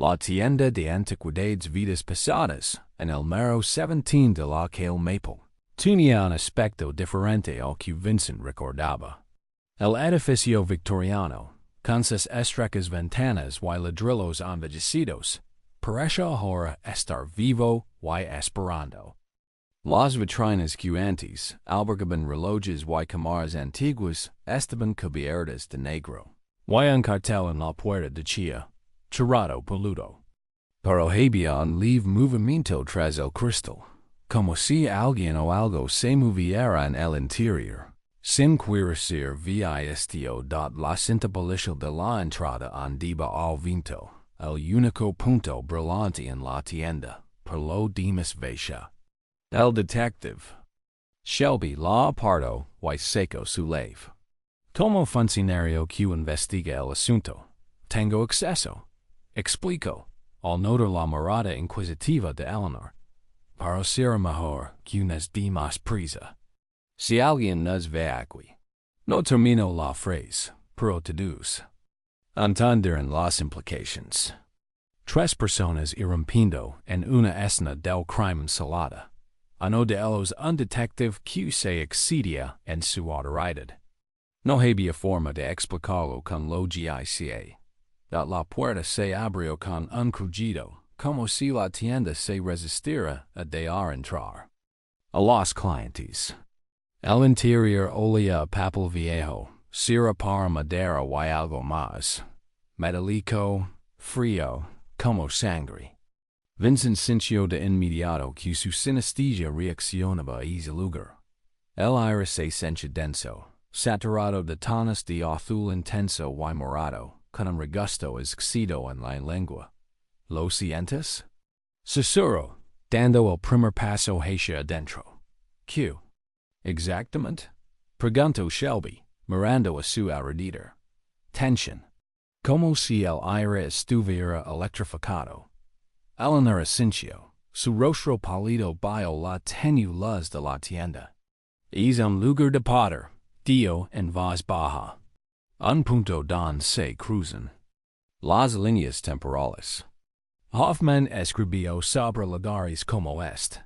La tienda de antiquidades vidas pasadas, en el número 17 de la calle Maple, tenía un aspecto diferente al que Vincent recordaba. El edificio victoriano, con sus estrechas ventanas y ladrillos envejecidos, parece ahora estar vivo y esperando. Las vitrinas que antes albergaban relojes y cámaras antiguas estaban cubiertas de negro, y un cartel en la puerta decía, cerrado peludo. Pero había un leve movimiento tras el cristal, como si alguien o algo se moviera en el interior. Sin querer visto la cinta policial de la entrada andaba al viento, el único punto brillante en la tienda, por lo demás vacía. El detective Shelby la apartó y secó su lave. Como funcionario que investiga el asunto, tengo acceso, explicó, al notar la mirada inquisitiva de Eleanor. Pero será mejor que nos demos prisa. Si alguien nos ve aquí. No termino la frase, pero deduce. Entenderán las implicaciones. Tres personas irrumpiendo en una escena del crimen salada. Uno de ellos un detective que se excedía en su autoridad. No había forma de explicarlo con lógica. La puerta se abrió con un crujido, como si la tienda se resistiera a dejar entrar. A los clientes. El interior olía a papel viejo, cera para madera y algo más. Metálico, frío, como sangre. Vincent sintió de inmediato que su sinestesia reaccionaba a ese lugar. El aire se sentía denso, saturado de tonos de azul intenso y morado, con un regusto exquisito en la lengua. ¿Lo sientes? Susurró, dando el primer paso hacia adentro. ¿Qué? Exactamente? Preguntó Shelby, mirando a su alrededor. Tensión. Como si el aire estuviera electrificado. Eleanor asintió, su rostro pálido bajo la tenue luz de la tienda. Es un lugar de poder, dijo en voz baja. Un punto donde se cruzan las líneas temporales. Hoffman escribió sobre lugares como este.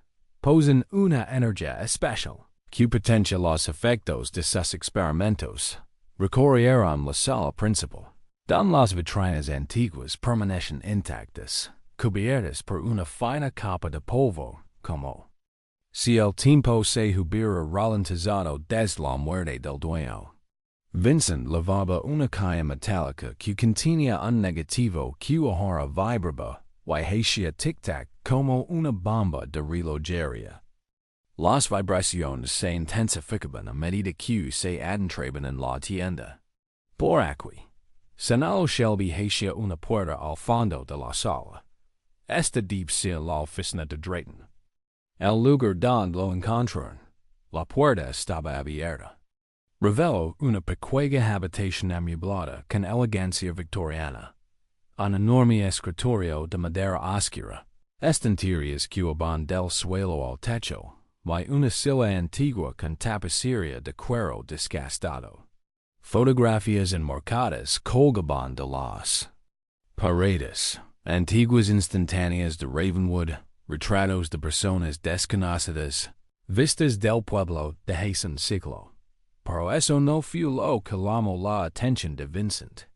Posen una energía especial, que potencia los efectos de sus experimentos. Recorrieron la sala principal, donde las vitrinas antiguas permanecen intactas, cubiertas por una fina capa de polvo, como si el tiempo se hubiera ralentizado desde la muerte del dueño. Vincent lavaba una caja metálica que contenía un negativo que ahora vibraba y hacía tic-tac como una bomba de relojería. Las vibraciones se intensificaban a medida que se adentraban en la tienda. Por aquí, señaló Shelby hacia una puerta al fondo de la sala. Esta debe ser la oficina de Drayton. El lugar donde lo encontraron. La puerta estaba abierta. Reveló una pequeña habitación amueblada con elegancia victoriana. Un enorme escritorio de madera oscura, estanterías que van del suelo al techo, y una silla antigua con tapicería de cuero desgastado. Fotografías enmarcadas colgaban de las paredes, antiguas instantáneas de Ravenwood, retratos de personas desconocidas, vistas del pueblo de hace un siglo. Pero eso no fue lo que llamó la atención de Vincent.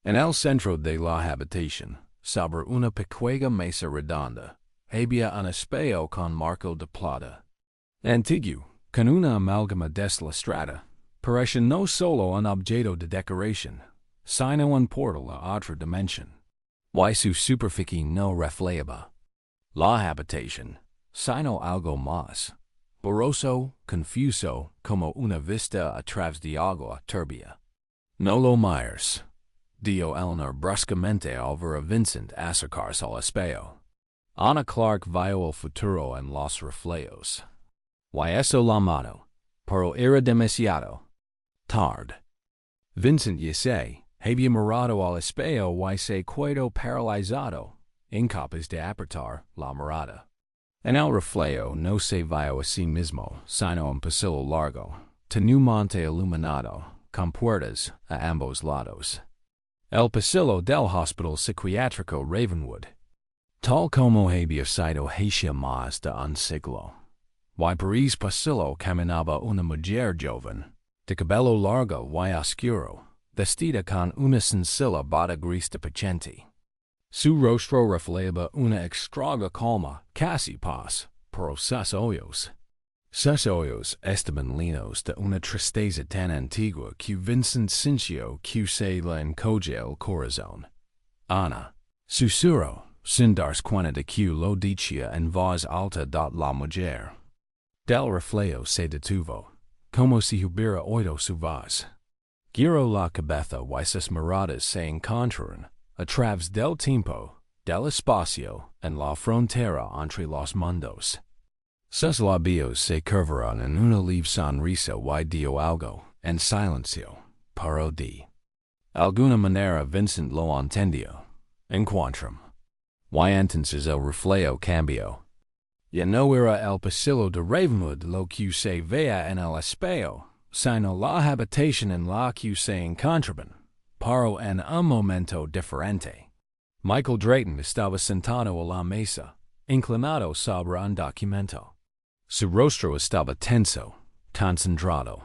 En el centro de la habitación, sobre una pequeña mesa redonda, había un espejo con marco de plata. Antiguo, con una amalgama deslastrada, parece no solo un objeto de decoración, sino un portal a otra dimensión. Y su superficie no reflejaba la habitación, sino algo más. Borroso, confuso, como una vista a través de agua turbia. No lo mires, dijo Eleanor bruscamente al ver a Vincent acercarse al espejo. Ana Clark vio el futuro en los reflejos. Y eso la mató, pero era demasiado tarde. Vincent ya se había mirado al espejo y se quedó paralizado, incapaz de apretar la mirada. En el reflejo no se vio a sí mismo, sino un pasillo largo, tenuamente iluminado, con puertas a ambos lados. El Pasillo del Hospital Psiquiátrico Ravenwood. Tal como había sido hacia más de un siglo. Y por ese pasillo caminaba una mujer joven, de cabello largo y oscuro, vestida con una sencilla bata gris de paciente. Su rostro reflejaba una extraña calma, casi paz, pero sus ojos estaban llenos de una tristeza tan antigua que Vincent sintió que se le encogía el corazón. Ana, susurró, sin darse cuenta de que lo decía en voz alta la mujer. Del reflejo se detuvo, como si hubiera oído su voz. Giró la cabeza y sus miradas se encontraron, a través del tiempo, del espacio, en la frontera entre los mundos. Sus labios se curvaron en una leve sonrisa y dio algo, en silencio, pero de alguna manera Vincent lo entendió. Encuentram. Y entonces el reflejo cambió. Ya no era el pasillo de Ravenwood lo que se veía en el espejo, sino la habitación en la que se encontraban, pero en un momento diferente. Michael Drayton estaba sentado a la mesa, inclinado sobre un documento. Su rostro estaba tenso, concentrado.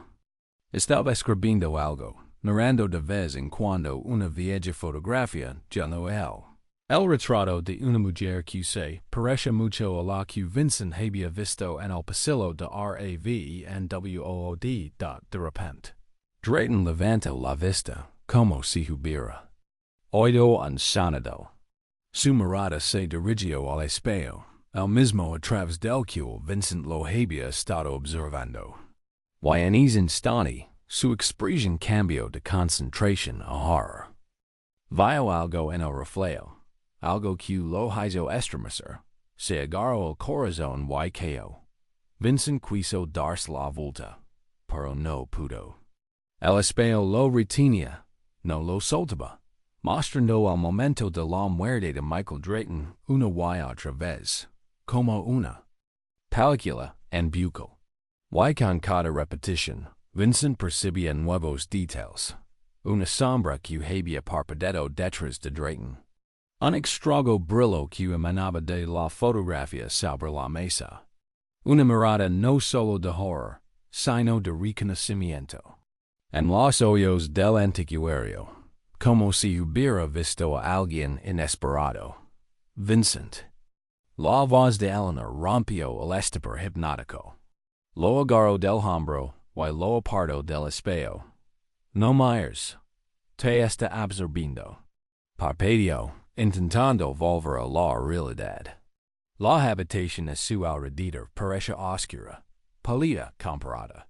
Estaba escribiendo algo, mirando de vez en cuando una vieja fotografía junto a él. El retrato de una mujer que se parece mucho a la que Vincent había visto en el pasillo de Ravenwood. De repente, Drayton levantó la vista, como si hubiera oído un sonido. Su mirada se dirigió al espejo, el mismo a través del que Vincent lo había estado observando. Y en ese instante, su expresión cambió de concentración a horror. Vio algo en el reflejo. Algo que lo hizo estremecer, se agarró el corazón y cayó. Vincent quiso darse la vuelta, pero no pudo. El espejo lo retenía, no lo soltaba, mostrando al momento de la muerte de Michael Drayton una y otra vez, como una película en bucle. Y con cada repetición, Vincent percibía nuevos detalles, una sombra que había parpadeado detrás de Drayton. Un extraño brillo que emanaba de la fotografía sobre la mesa. Una mirada no solo de horror, sino de reconocimiento. En los ojos del antiquario, como si hubiera visto a alguien inesperado. Vincent. La voz de Eleanor rompió el estupor hipnótico. Lo agarró del hombro y lo apartó del espejo. No Myers. Te está absorbiendo. Parpadeó, intentando volver a la realidad. La habitación a su alrededor parece oscura, pálida comparada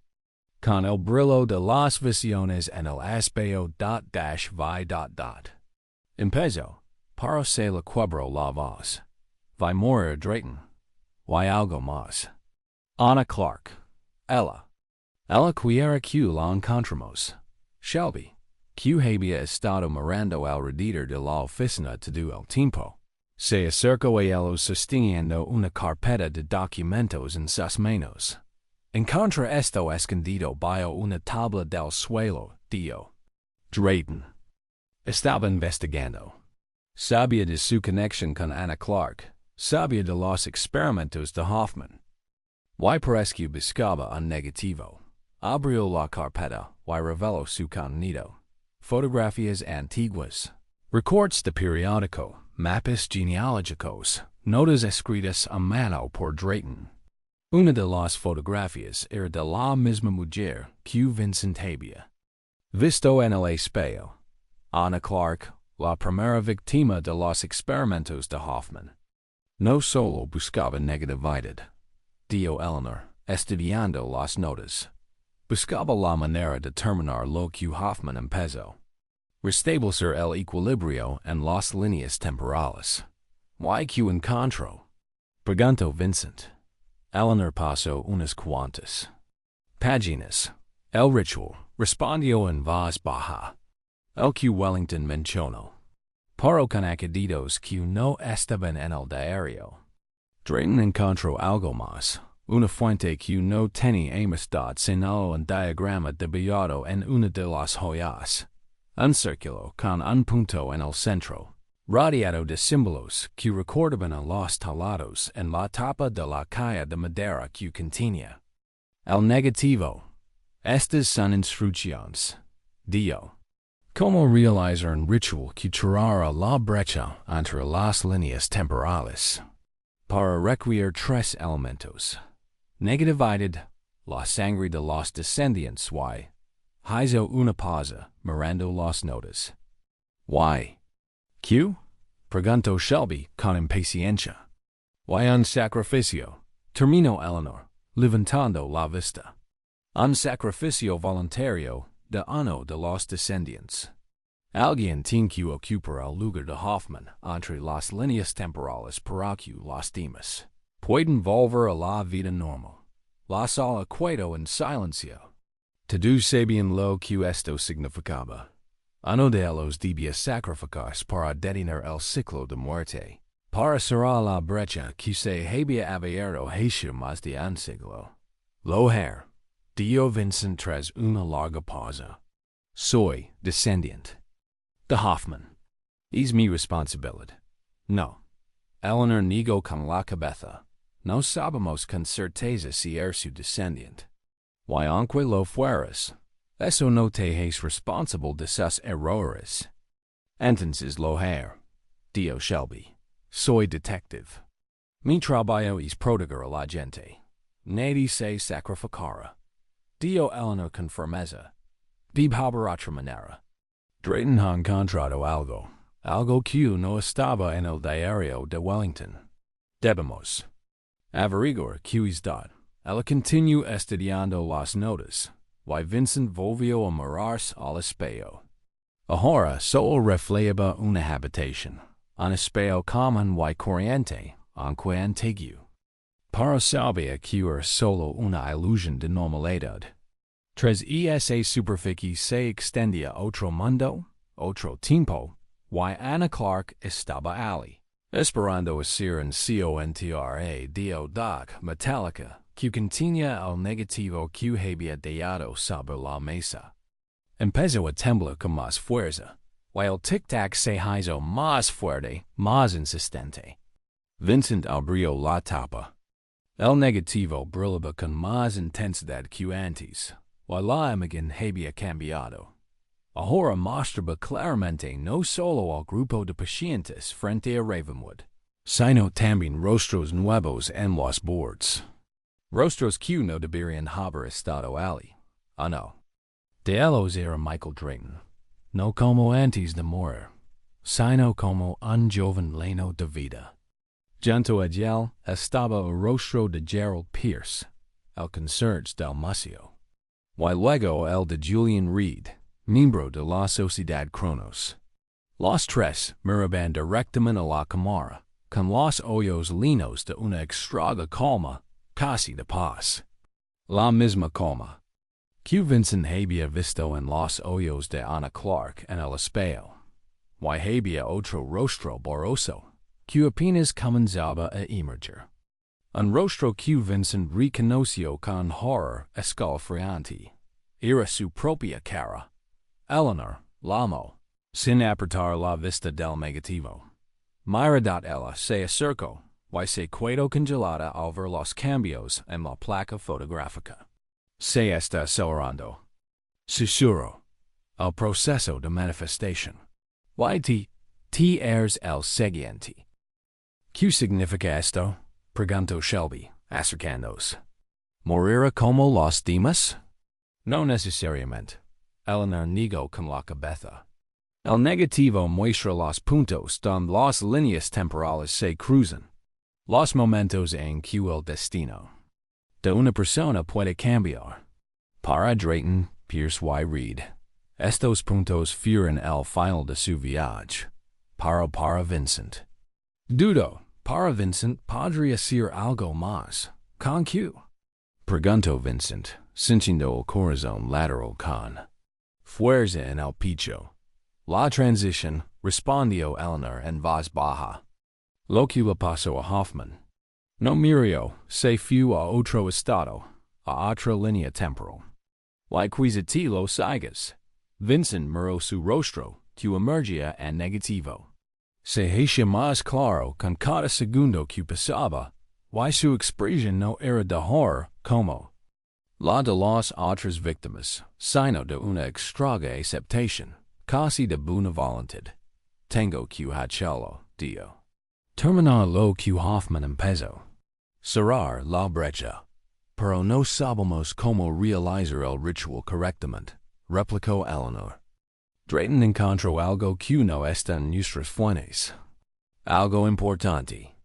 con el brillo de las visiones en el espejo. Empezó, pero se le quebró la voz. Va morir Drayton. Y algo más. Ana Clark. Ella que era que la encontramos. Shelby. Que había estado mirando alrededor de la oficina todo el tiempo. Se acercó a ellos sosteniendo una carpeta de documentos en sus manos. Encontra esto escondido bajo una tabla del suelo, dijo. Drayton. Estaba investigando. Sabía de su conexión con Ana Clark. Sabía de los experimentos de Hoffman. Y parece que buscaba un negativo. Abrió la carpeta y reveló su contenido. Fotografías antiguas, recortes de periódico, mapas genealógicos, notas escritas a mano por Drayton. Una de las fotografías era de la misma mujer que Vincent había visto en el espejo. Ana Clark, la primera víctima de los experimentos de Hoffman. No solo buscaba negatividad, dijo Eleanor, estudiando las notas. Buscaba la manera de determinar lo que Hoffman empezó. Restablecer el equilibrio en las líneas temporales. ¿Y qué encontró? Preguntó Vincent. Eleanor pasó unas cuantas páginas. El ritual respondió en voz baja. El que Wellington mencionó. Pero con añadidos que no estaban en el diario. Drayton encontró algo más. Una fuente que no tenía amistad sino un diagrama dibujado en una de las joyas. un círculo con un punto en el centro, rodeado de símbolos que recordaban a los talados en la tapa de la caja de madera que contenía. El negativo. Estas son instrucciones. Dio. Cómo realizar un ritual que cerrara la brecha entre las líneas temporales. Para requerir tres elementos. Negatividad, la sangre de los descendientes y hizo una pausa, mirando las notas. Why? Q? Preguntó Shelby con impaciencia. Why un sacrificio? Terminó Eleanor, levantando la vista. Un sacrificio voluntario de uno de los descendientes. Alguien tiene que ocupar el lugar de Hoffman entre las líneas temporales para que los demás puedan volver a la vida normal. La sala quedó en silencio. Todos sabían lo que esto significaba. Uno de ellos debía sacrificarse para detener el ciclo de muerte, para cerrar la brecha que se había abierto hace más de un siglo. Loher, dio Vincent tras una larga pausa. Soy descendiente de Hoffman. Es mi responsabilidad. No. Eleanor negó con la cabeza. No sabemos con certeza si eres su descendiente. Y aunque lo fueras, eso no te hace responsable de sus errores. Entonces Loher, dio Shelby. Soy detective. Mi trabajo es proteger a la gente. Nadie se sacrificará. Dio Eleanor con firmeza. Debe haber otra manera. Drayton ha encontrado algo que no estaba en el diario de Wellington. Debemos averiguar qué es dad. Ella continuó estudiando las notas, y Vincent volvió a mirarse al espejo. Ahora solo reflejaba una habitación, un espejo común y corriente, aunque antiguo. Pero sabía que era solo una ilusión de normalidad. Tras esa superficie se extendía otro mundo, otro tiempo, y Anna Clark estaba allí, esperando hacer un contra dio doc metálica que contenía el negativo que había dejado sobre la mesa. Empezó a temblar con más fuerza, y el tic-tac se hizo más fuerte, más insistente. Vincent abrió la tapa. El negativo brillaba con más intensidad que antes. Y la imagen había cambiado. Ahora mostraba claramente no solo al grupo de pacientes frente a Ravenwood, sino también rostros nuevos en los bordes. Rostros que no deberían haber estado allí. No. De ellos era Michael Drayton, no como antes de morir, sino como un joven lleno de vida. Junto a él estaba el rostro de Gerald Pierce, el conserje del museo. Y luego el de Julian Reed, miembro de la Sociedad Cronos. Los tres miraban directamente a la cámara, con los ojos linos de una extraña calma, casi de paz. La misma calma que Vincent había visto en los ojos de Anna Clark en el espejo. Y había otro rostro borroso, que apenas comenzaba a emerger. Un rostro que Vincent reconoció con horror escalofriante. Era su propia cara. Eleanor, l'amo, sin apartar la vista del negativo. Mirad ella se acercó, y se quedó congelada al ver los cambios en la placa fotográfica. Se está acelerando. Susurro. El proceso de manifestación. Y eres el siguiente. ¿Qué significa esto? Preguntó Shelby, acercándose. ¿Morirá como los demás? No necesariamente. Eleanor negó con la cabeza. El negativo muestra los puntos donde las líneas temporales se cruzan. Los momentos en que el destino de una persona puede cambiar. Para Drayton, Pierce y Reed, estos puntos fueron el final de su viaje. Para Vincent. Dudo, para Vincent podría ser algo más. ¿Con qué? Preguntó Vincent, sintiendo el corazón lateral con fuerza en el pecho. La transición, respondió Eleanor en voz baja. Lo que le pasó a Hoffman. No murió, se fue a otro estado, a otra línea temporal. Like a ti lo sigas. Vincent miró su rostro, que emergía en negativo. Se hacía más claro con cada segundo que pasaba, y su expresión no era de horror, como la de las otras víctimas, sino de una extraña aceptación, casi de buena voluntad. Tengo que hacerlo, Dio. Terminar lo que Hoffman empezó. Cerrar la brecha. Pero no sabemos cómo realizar el ritual correctamente, replicó Eleanor. Drayton encontró algo que no está en nuestras fuentes. Algo importante.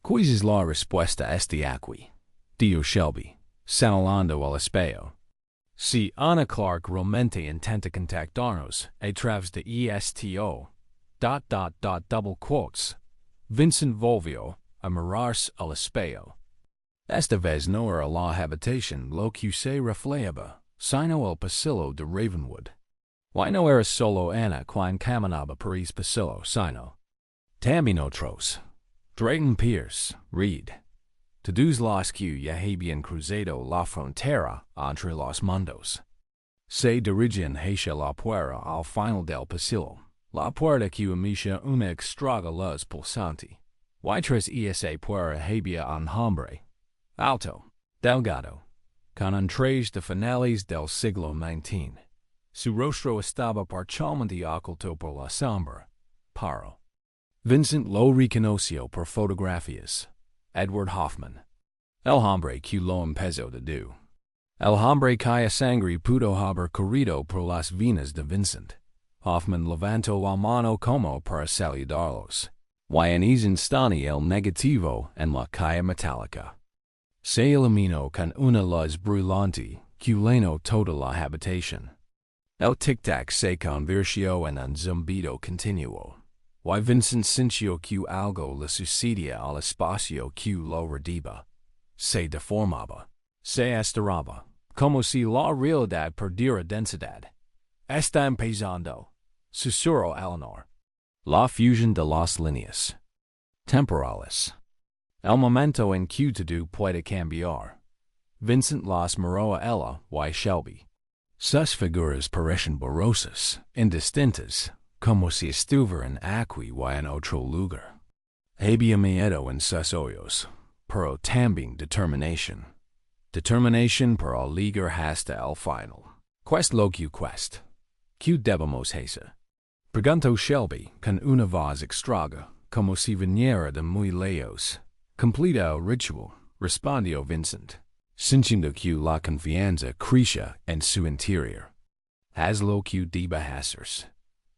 ¿Cuál es la respuesta este aquí? Dio Shelby, señalando al espejo. Si Anna Clark realmente intenta contactarnos a través de esto, double quotes, Vincent volvió a mirarse al espejo. Esta vez no era la habitación lo que se reflejaba, sino el pasillo de Ravenwood. Y no era solo Anna quien caminaba por ese pasillo, sino también otros. Drayton Pierce, Reed. Todos los que ya habían cruzado la frontera entre los mundos. Se dirigían hacia la puerta al final del pasillo, la puerta que emitía una extraña luz pulsante. Y tras esa puerta había un hombre. Alto, delgado, con un traje de finales del siglo XIX. Su rostro estaba parcialmente oculto por la sombra, pero Vincent lo reconoció por fotografías. Edward Hoffman. El hombre que lo empezó de do. El hombre cuya sangre pudo haber corrido por las venas de Vincent. Hoffman levantó la mano como para saludarlos. Y en ese instante el negativo en la caja metálica se iluminó con una luz brillante que llenó toda la habitación. El tic-tac se convirtió en un zumbido continuo. Y Vincent sintió que algo le sucedía al espacio que lo rodeaba. Se deformaba. Se estiraba. Como si la realidad perdiera densidad. Está empezando. Susurró Eleanor. La fusión de las líneas temporales. El momento en que todo puede cambiar. Vincent las miró a ella y Shelby. Sus figuras parecen borrosas, indistintas, como si estuvieran aquí y en otro lugar. Había miedo en sus ojos, pero también determinación. Determinación para llegar hasta el final. Quest lo que quest. ¿Qué debemos hacer? Preguntó Shelby con una voz extraña, como si viniera de muy lejos. Completa el ritual, respondió Vincent, sintiendo que la confianza crecía en su interior. Haz lo que deba hacerse.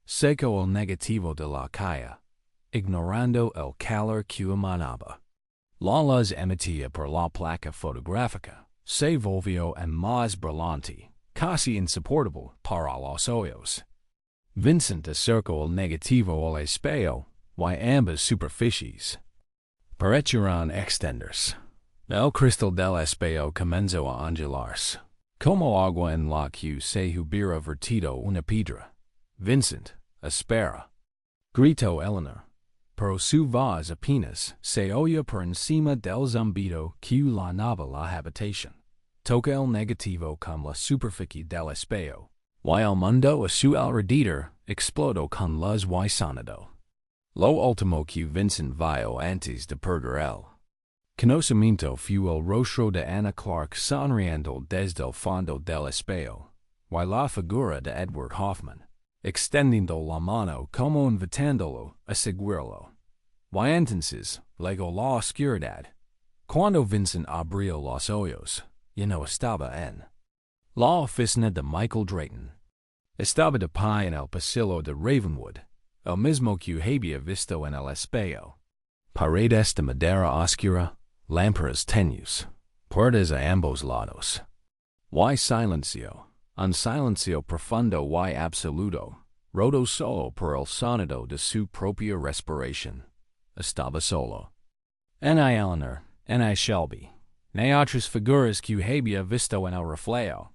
Secó el negativo de la caja, ignorando el calor que emanaba. La luz emitida por la placa fotográfica se volvió en más brillante, casi insoportable para los ojos. Vincent acercó el negativo al espejo, y ambas superficies parecieron extenderse. El cristal del espejo comenzó a ondularse, como agua en la que se hubiera vertido una piedra. Vincent, espera, gritó Eleanor, pero su voz apenas se oía por encima del zumbido que llenaba la habitación. Toca el negativo con la superficie del espejo, y el mundo a su alrededor explotó con luz y sonido. Lo último que Vincent vio antes de perder el conocimiento fue el rostro de Anna Clark sonriendo desde el fondo del espejo, y la figura de Edward Hoffman, extendiendo la mano como invitándolo a seguirlo. Y entonces llegó la oscuridad. Cuando Vincent abrió los ojos, ya no estaba en la oficina de Michael Drayton. Estaba de pie en el pasillo de Ravenwood, el mismo que había visto en el espejo. Paredes de madera oscura, lámparas tenues, puertas a ambos lados. Y silencio, un silencio profundo y absoluto, roto solo por el sonido de su propia respiración. Estaba solo. En Eleanor, en Shelby, ni otras figuras que había visto en el reflejo.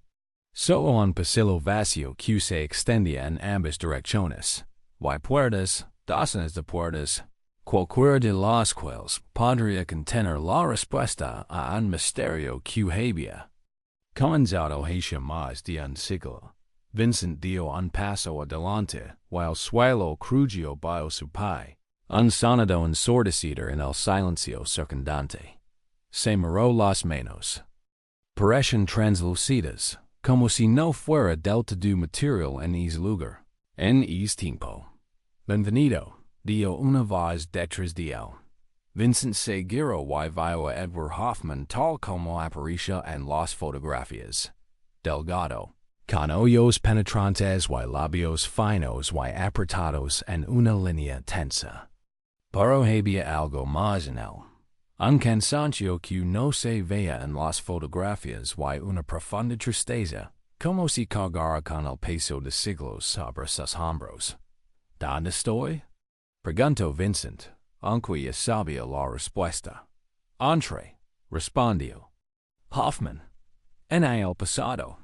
Solo un pasillo vacío que se extendía en ambas direcciones. Y puertas, docenas de puertas, cualquiera de las cuales podría contener la respuesta a un misterio que había comenzado hace más de un siglo. Vincent dio un paso adelante, while suelo crugio bio supai, un sonido ensordecido en el silencio circundante. Se miró las manos. Parecen translucidas, como si no fuera del todo material en ese lugar, en ese tiempo. Benvenido, dio una voz detrás de él. Vincent se giró y vio a Edward Hoffman tal como aparecía en las fotografías. Delgado, con ojos penetrantes y labios finos y apretados en una línea tensa. Pero había algo más en él. Un cansancio que no se veía en las fotografías y una profunda tristeza, como si cargara con el peso de siglos sobre sus hombros. ¿Dónde estoy? Preguntó Vincent, aunque ya sabía la respuesta. Entre, respondió Hoffman. En el pasado,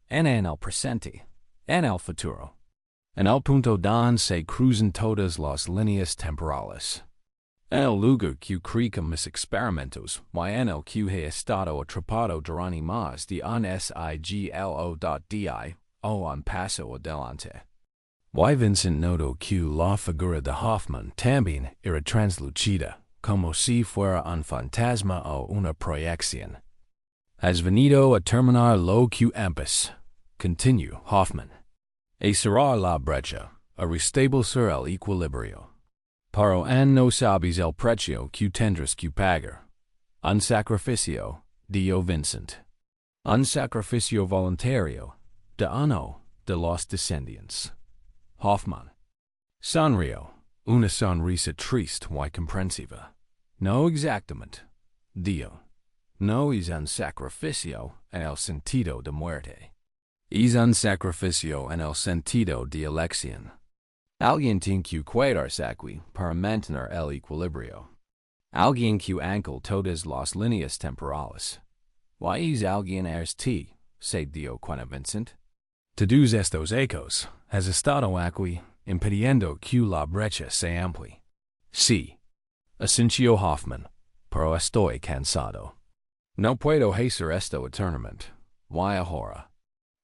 en el presente, en el futuro. En el punto donde se cruzan todas las líneas temporales. En el lugar que crica mis experimentos, y en el que he estado atrapado durante más de un siglo. O un paso adelante. Y Vincent notó que la figura de Hoffman también era translucida, como si fuera un fantasma o una proyección. Has venido a terminar lo que empezó, continuó Hoffman. A cerrar la brecha, a restablecer el equilibrio. Pero no sabes el precio que tendrás que pagar. Un sacrificio, dijo Vincent. Un sacrificio voluntario, de uno de los descendientes. Hoffman. Sonrió, una sonrisa triste y comprensiva. No exactamente, dijo. No es un sacrificio en el sentido de muerte. Es un sacrificio en el sentido de elección. Alguien tiene que cuidarse aquí para mantener el equilibrio. Alguien que ancla todas las líneas temporales. ¿Y es alguien ti? Se dio cuenta Vincent. Todos estos ecos has estado aquí, impidiendo que la brecha se amplie. Sí, asintió Hoffman, pero estoy cansado. No puedo hacer esto eternamente. Y ahora.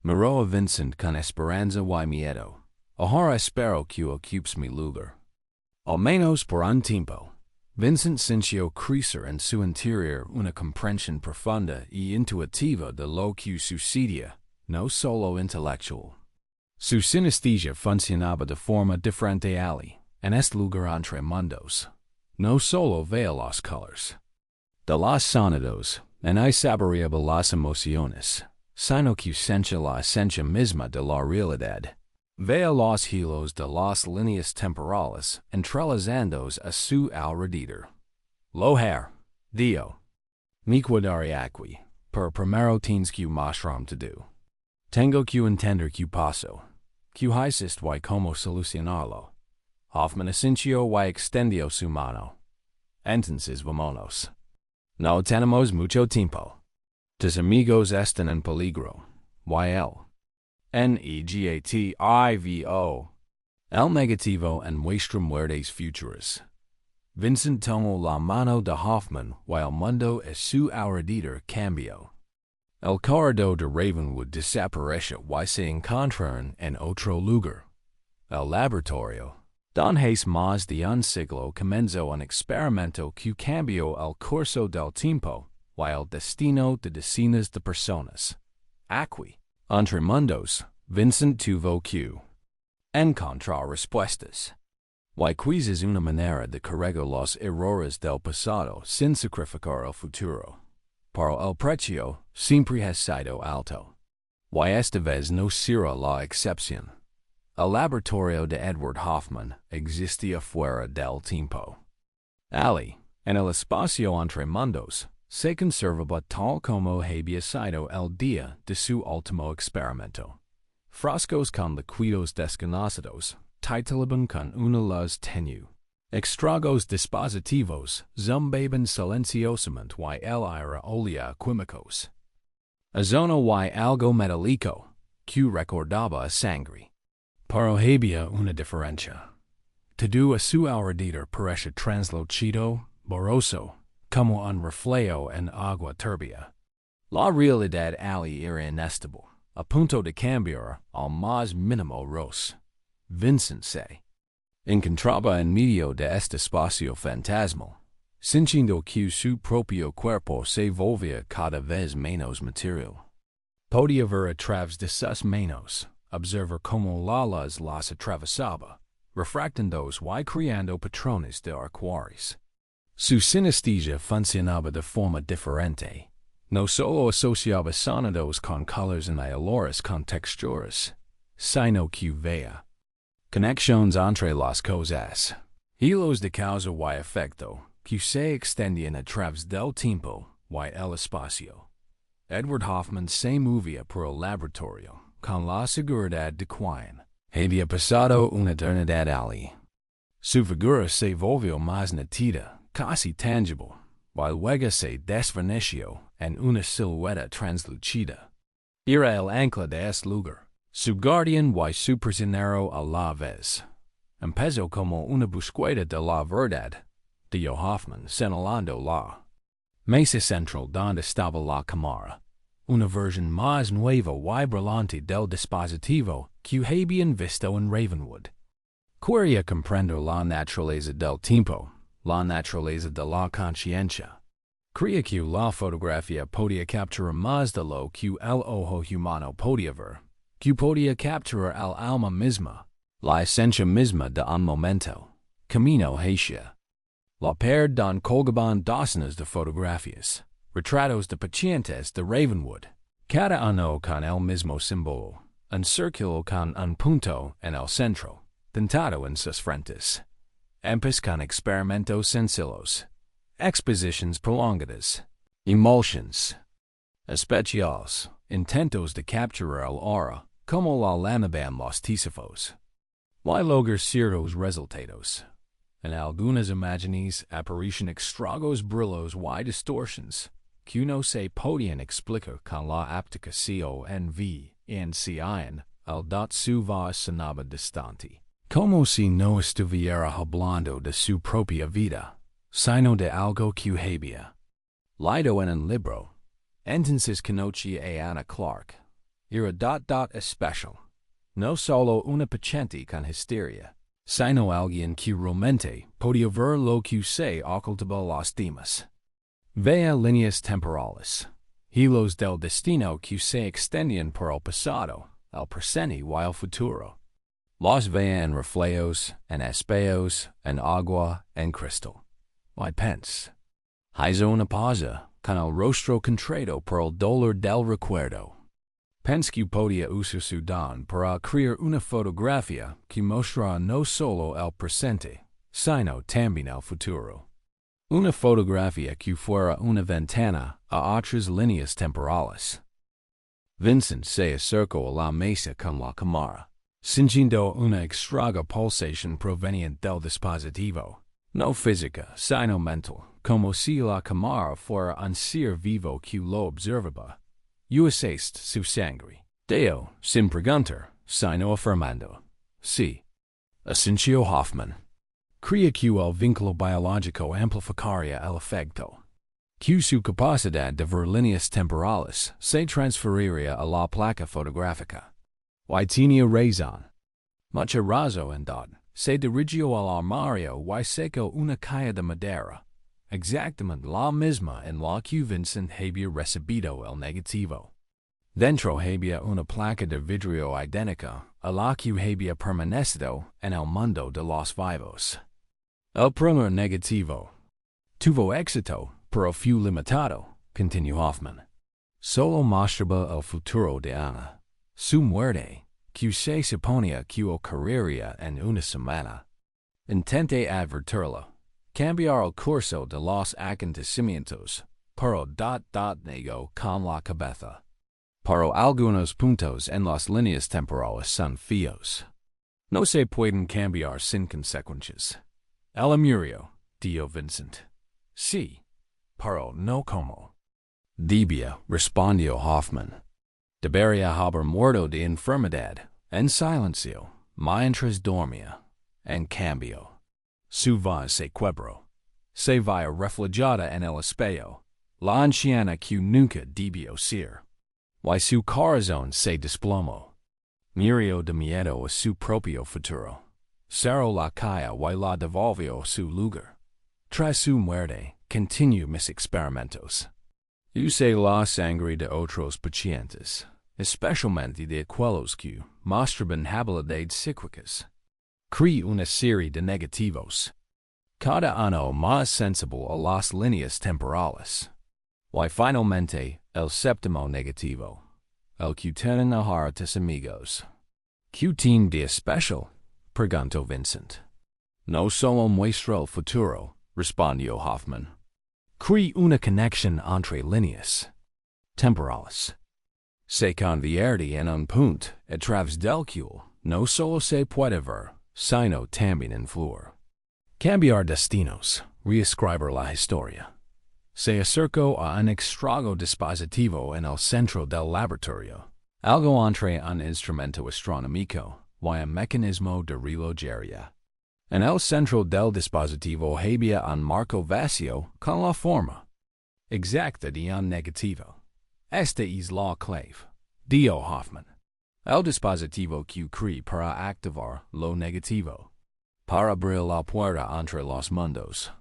Miró a Vincent con esperanza y miedo. Ahora espero que ocupes mi lugar. Al menos por un tiempo. Vincent sintió crecer en su interior una comprensión profunda y intuitiva de lo que sucedía, no solo intelectual. Su sinestesia funcionaba de forma diferente allí, en este lugar entre mundos. No solo veía los colores de los sonidos, y saboreaba las emociones, sino que sentía la esencia misma de la realidad. Veía los hilos de las líneas temporales entrelazándose a su alrededor. Loher, dijo. Me quedaré aquí, pero primero tienes que mostrarme todo. Tengo que entender qué pasó, qué hiciste y cómo solucionarlo. Hoffman asintió y extendió su mano. Entonces vámonos. No tenemos mucho tiempo. Tus amigos están en peligro. Y él. Negativo. El negativo en nuestras muertes futuras. Vincent tomó la mano de Hoffman y el mundo a su alrededor cambió. El corredor de Ravenwood desapareció y se encontraron en otro lugar. El laboratorio, donde hace más de un siglo comenzó un experimento que cambió el curso del tiempo y el destino de decenas de personas. Aquí. Entre mundos, Vincent tuvo que encontrar respuestas. Y quiz es una manera de corregir los errores del pasado sin sacrificar el futuro. Pero el precio siempre ha sido alto. Y esta vez no será la excepción. El laboratorio de Edward Hoffman existía fuera del tiempo. Allí, en el espacio entre mundos, se conservaba tal como había sido el día de su último experimento. Frascos con líquidos desconocidos, titulaban con una luz tenue. Extragos dispositivos zumbaban silenciosamente y el aire olía químicos. Ozono y algo metálico, que recordaba a sangre. Pero había una diferencia. Todo a su alrededor parecía translucido, borroso, como un reflejo en agua turbia. La realidad allí era inestable, a punto de cambiar al más mínimo ros. Vincent se encontraba en medio de este espacio fantasmal, sintiendo que su propio cuerpo se volvía cada vez menos material. Podía ver a través de sus manos, observar cómo la luz las atravesaba, refractándolos y creando patrones de arcoíris. Su sinestesia funcionaba de forma diferente. No solo asociaba sonidos con colores y olores con texturas, sino que veía conexiones entre las cosas, hilos de causa y efecto, que se extendían a través del tiempo y el espacio. Edward Hoffman se movía por el laboratorio, con la seguridad de quien había pasado una eternidad allí. Su figura se volvió más nítida, casi tangible, y luego se desvaneció en una silueta translucida. Era el ancla de este lugar, su guardián y su prisionero a la vez. Empezó como una búsqueda de la verdad, dijo Hoffman, señalando la mesa central donde estaba la cámara, una versión más nueva y brillante del dispositivo que habían visto en Ravenwood. Quería comprender la naturaleza del tiempo, la naturaleza de la conciencia. Creía que la fotografía podía capturar más de lo que el ojo humano podía ver, que podía capturar el alma misma, la esencia misma de un momento, camino hacia la pared don colgaban docenas de fotografías, retratos de pacientes de Ravenwood, cada uno con el mismo símbolo, un círculo con un punto en el centro, pintado en sus frentes. Empezó con experimentos sencillos, exposiciones prolongadas, emulsions especiales, intentos de capturar el aura, como la llamaban los tísifos. Y lograr ciertos resultados. En algunas imágenes aparecen extraños brillos y distorsiones, que no se podían explicar con la aplicación en el dot su voz sonaba distante, como si no estuviera hablando de su propia vida, sino de algo que había leído en un libro. Entonces conocía a Anna Clark. Era especial. No solo una paciente con histeria, sino alguien que realmente podía ver lo que se ocultaba las demás. Veía líneas temporales, hilos del destino que se extendían por el pasado, el presente y el futuro. Los veía en reflejos, en espejos, en agua, en cristal. Y pensé, hizo una pausa, con el rostro contrito por el dolor del recuerdo. Pensé que podía usar su don para crear una fotografía que mostrara no solo el presente, sino también el futuro. Una fotografía que fuera una ventana a otras líneas temporales. Vincent se acercó a la mesa con la cámara, sintiendo una extraña pulsación proveniente del dispositivo, no física, sino mental, como si la cámara fuera un ser vivo que lo observaba. Usaste su sangre. Deo, sin preguntar, sino afirmando. Sí. Asintió Hoffman. Creía que el vínculo biológico amplificaría el efecto. Que su capacidad de ver líneas temporales se transferiría a la placa fotográfica. Y tenía razón. Mucha razón en dad. Se dirigió al armario y sacó una caja de madera, exactamente la misma en la que Vincent había recibido el negativo. Dentro había una placa de vidrio idéntica a la que había permanecido en el mundo de los vivos. El primer negativo tuvo éxito, pero fue limitado, continuó Hoffman. Solo mostraba el futuro de Ana, su muerte, que se suponía que ocurriría en una semana. Intenté advertirlo, cambiar el curso de los acontecimientos, pero negó con la cabeza. Pero algunos puntos en las líneas temporales son feos. No se pueden cambiar sin consecuencias. El murió, dijo Vincent. Sí, pero no como. Debía, respondió Hoffman. Debería haber muerto de enfermedad, en silencio, mientras dormía. En cambio, su voz se quebró. Se veía reflejada en el espejo, la anciana que nunca debió ser. Y su corazón se desplomó. Murió de miedo a su propio futuro. Cerró la calle y la devolvió a su lugar. Tras su muerte, continuó mis experimentos. Usé la sangre de otros pacientes, especialmente de aquellos que mostraban habilidades psíquicas. Creé una serie de negativos. Cada uno más sensible a las líneas temporales. Y finalmente, el séptimo negativo. El que tienen a hartos amigos. ¿Qué tiene de especial? Preguntó Vincent. No solo muestra el futuro, respondió Hoffman. Creé una conexión entre líneas temporales. Se convierte en un punto a través del cual no solo se puede ver, sino también influir. Cambiar destinos, reescribir la historia. Se acercó a un extraño dispositivo en el centro del laboratorio, algo entre un instrumento astronómico y un mecanismo de relojería. En el centro del dispositivo había un marco vacío con la forma exacta de un negativo. Esta es la clave, dijo Hoffman. El dispositivo que creé para activar lo negativo, para abrir la puerta entre los mundos.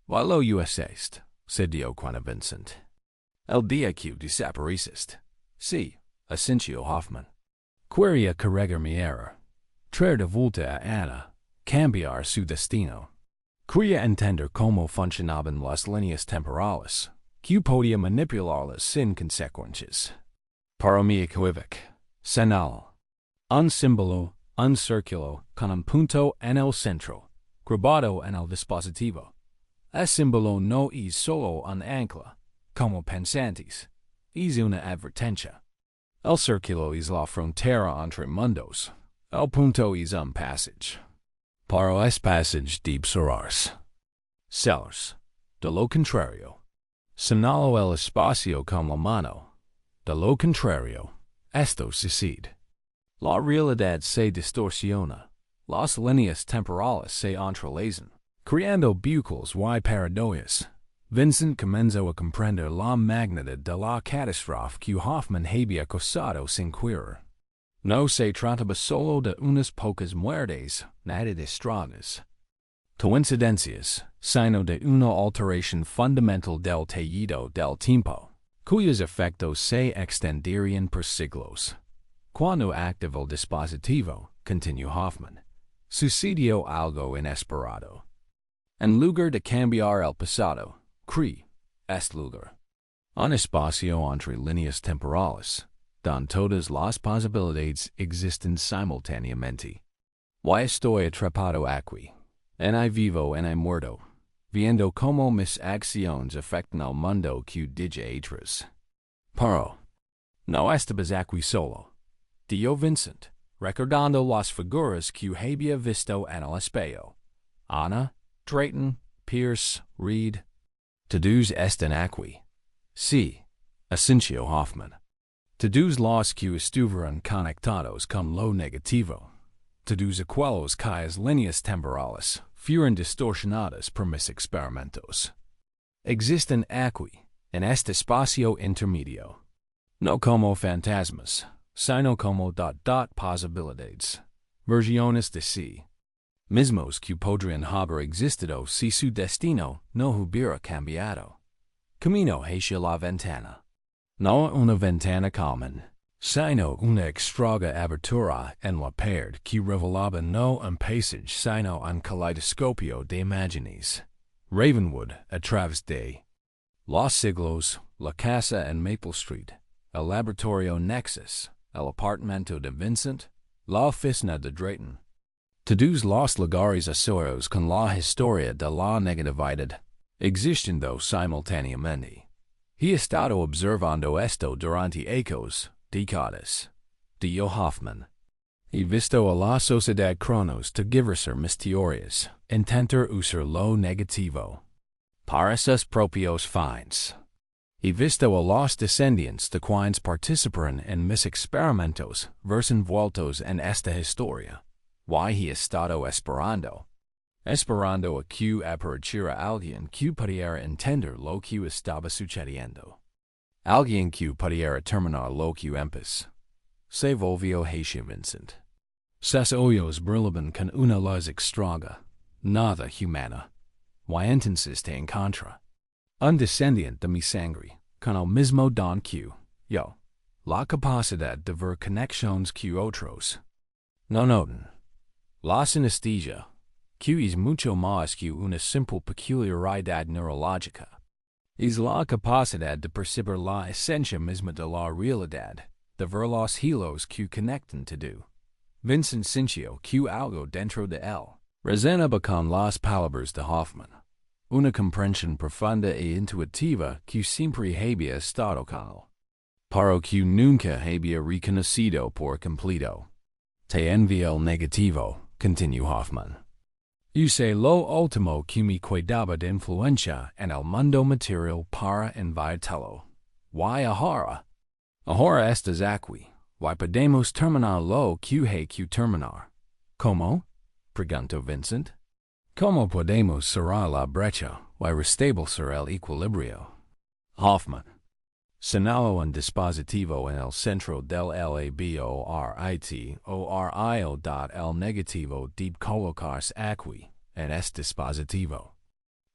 Y lo usaste, se dio cuenta Vincent. El día que desapareciste. Sí, asintió Hoffman. Quería corregir mi error. Traer de vuelta a Ana. Cambiar su destino. Quería entender cómo funcionaban las líneas temporales, que podía manipularlas sin consecuencias. Para mi equivoque, señaló. Un símbolo, un círculo, con un punto en el centro, grabado en el dispositivo. El símbolo no es solo un ancla, como pensantes, es una advertencia. El círculo es la frontera entre mundos, el punto es un passage. Para es passage de cerrarse. Sellers. De lo contrario. Señalo el espacio con la mano. De lo contrario, esto sucede. La realidad se distorsiona. Las líneas temporales se entrelazan, creando bucles y paradojas. Vincent comenzó a comprender la magnitud de la catástrofe que Hoffman había causado sin querer. No se trataba solo de unas pocas muertes, nada de extrañas coincidencias, sino de una alteración fundamental del tejido del tiempo, cuyos efectos se extenderían por siglos. Cuando activó el dispositivo, continuó Hoffman, sucedió algo inesperado. En lugar de cambiar el pasado, creé este lugar. Un espacio entre líneas temporales, donde todas las posibilidades existen simultáneamente. Y estoy atrapado aquí, en vivo en muerto, viendo cómo mis acciones afectan al mundo que dije atrás. Pero, no estabas aquí solo, dijo Vincent, recordando las figuras que había visto en el espejo. Ana, Drayton, Pierce, Reed. Todos están aquí. Sí, asintió Hoffman. Todos los que estuvieron conectados con lo negativo. Todos aquellos cuyas líneas temporales fueron distorsionadas por mis experimentos. Existen aquí, en este espacio intermedio. No como fantasmas, sino como posibilidades. Versiones de sí mismos que podrían haber existido si su destino no hubiera cambiado. Camino hacia la ventana. No una ventana común, sino una extraña abertura en la pared que revelaba no un paisage sino un caleidoscopio de imágenes. Ravenwood a través de los siglos, la casa en Maple Street, el laboratorio Nexus, el apartamento de Vincent, la oficina de Drayton. Todos los lugares asociados con la historia de la negatividad, existiendo simultáneamente. He estado observando esto durante décadas, dijo Hoffman. He visto a la sociedad Cronos tergiversar mis teorías, intentar usar lo negativo para sus propios fines. He visto a los descendientes de quienes participaron en mis experimentos verse envueltos en esta historia. Y he estado esperando a que apareciera alguien que pudiera entender lo que estaba sucediendo. Alguien que pudiera terminar lo que empezó. Se volvió hacia Vincent. Sus ojos brillaban con una luz extraña, nada humana. Y entonces te encontré. Un descendiente de mi sangre, con el mismo don que yo. La capacidad de ver conexiones que otros no notan. La sinestesia, que es mucho más que una simple peculiaridad neurológica. Es la capacidad de percibir la esencia misma de la realidad, de ver los hilos que conectan todo. Vincent sintió que algo dentro de él resonaba con las palabras de Hoffman. Una comprensión profunda e intuitiva que siempre había estado con él, pero que nunca había reconocido por completo. Te envío el negativo, continuó Hoffman. Usé lo último que me quedaba de influencia en el mundo material para enviártelo. Y ahora estás aquí. Y podemos terminar lo que hay que terminar. ¿Cómo? Preguntó Vincent. ¿Cómo podemos cerrar la brecha y restablecer el equilibrio? Hoffman señaló un dispositivo en el centro del laboratorio el negativo debe colocarse aquí, en este dispositivo.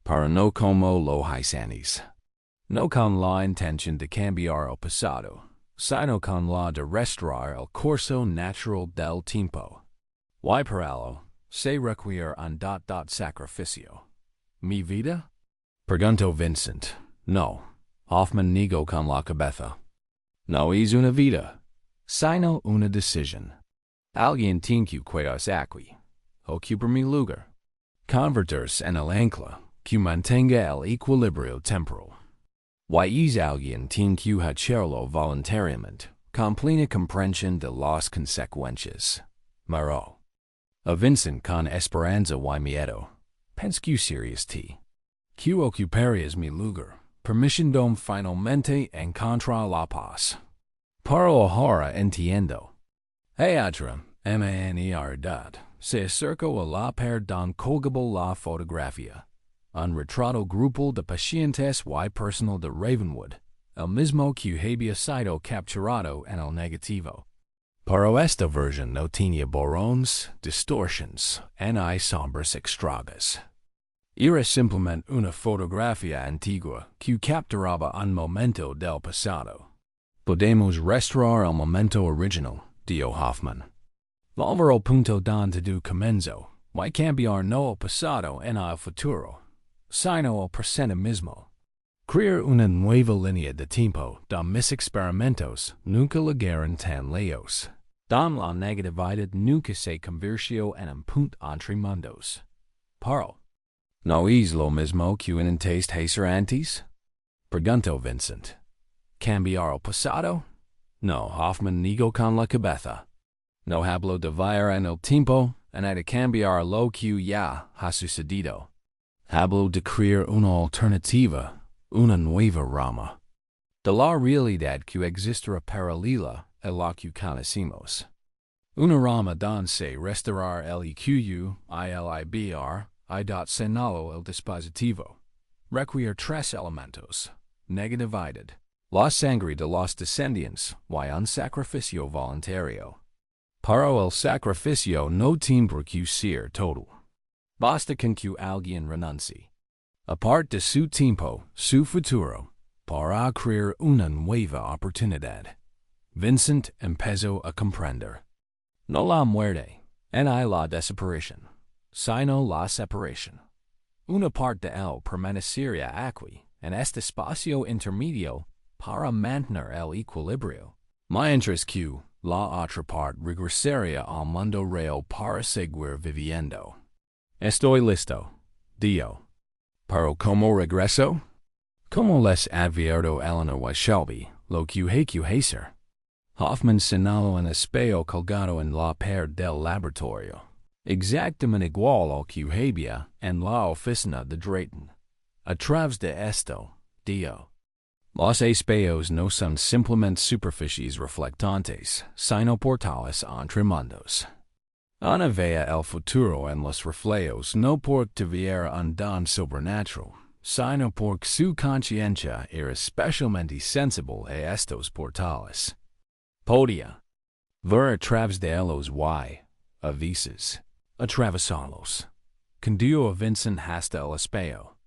Para no como lo hicienes. No con la intención de cambiar el pasado, sino con la de restaurar el curso natural del tiempo. Y por ello, se requiere un sacrificio. ¿Mi vida? Preguntó Vincent. No. Hoffman negó con la cabeza. No es una vida, sino una decisión. Alguien tiene que quedarse aquí, ocupar mi lugar, convertirse en el ancla que mantenga el equilibrio temporal. Y es alguien tiene que hacerlo voluntariamente, con plena comprensión de las consecuencias. Miró a Vincent con esperanza y miedo. Pensé que serías ti. Que ocuparías mi lugar, permitiéndome finalmente encontrar la paz. Pero ahora entiendo. Otra maneridad se acercó a la perdón colgable la fotografía. Un retrato grupal de pacientes y personal de Ravenwood, el mismo que había sido capturado en el negativo. Pero esta versión no tenía borrones, distorsiones, ni sombras extrañas. Era simplemente una fotografía antigua que capturaba un momento del pasado. Podemos restaurar el momento original, dijo Hoffman. Volver al punto donde todo comenzó, y cambiar no el pasado en el futuro, sino el presente mismo. Crear una nueva línea de tiempo donde mis experimentos nunca llegaron tan lejos, donde la negatividad nunca se convirtió en un punto entre mundos. Pero ¿no es lo mismo que intentaste hacer antes? Preguntó Vincent. ¿Cambiar el pasado? No, Hoffman negó con la cabeza. No hablo de viajar en el tiempo, ni de cambiar lo que ya ha sucedido. Hablo de crear una alternativa, una nueva rama. De la realidad que existirá paralela a la que conocemos. Una rama donde se restaurar el EQU, ILIBR, señaló el dispositivo. Requiere tres elementos. Negatividad, la sangre de los descendientes y un sacrificio voluntario. Pero el sacrificio no tiene por qué ser total. Basta con que alguien renuncie, aparte de su tiempo, su futuro, para crear una nueva oportunidad. Vincent empezó a comprender. No la muerte, ni la desaparición, sino la separación. Una parte de él permanecería aquí, en este espacio intermedio, para mantener el equilibrio. Mientras que la otra parte regresaría al mundo real para seguir viviendo. Estoy listo, dijo. Pero ¿cómo regreso? ¿Cómo les advierto Eleanor y Shelby lo que hay que hacer? Hoffman señaló un espejo colgado en la pared del laboratorio, exactamente igual al que había en la oficina de Drayton. A través de esto, dijo. Los espejos no son simplemente superficies reflectantes, sino portales entre mundos. Ana vea el futuro en los reflejos no porque tuviera un don sobrenatural, sino por su conciencia era especialmente sensible a estos portales. Podia ver a través de ellos y, a veces, atravesarlos. Condujo a Vincent hasta el espejo.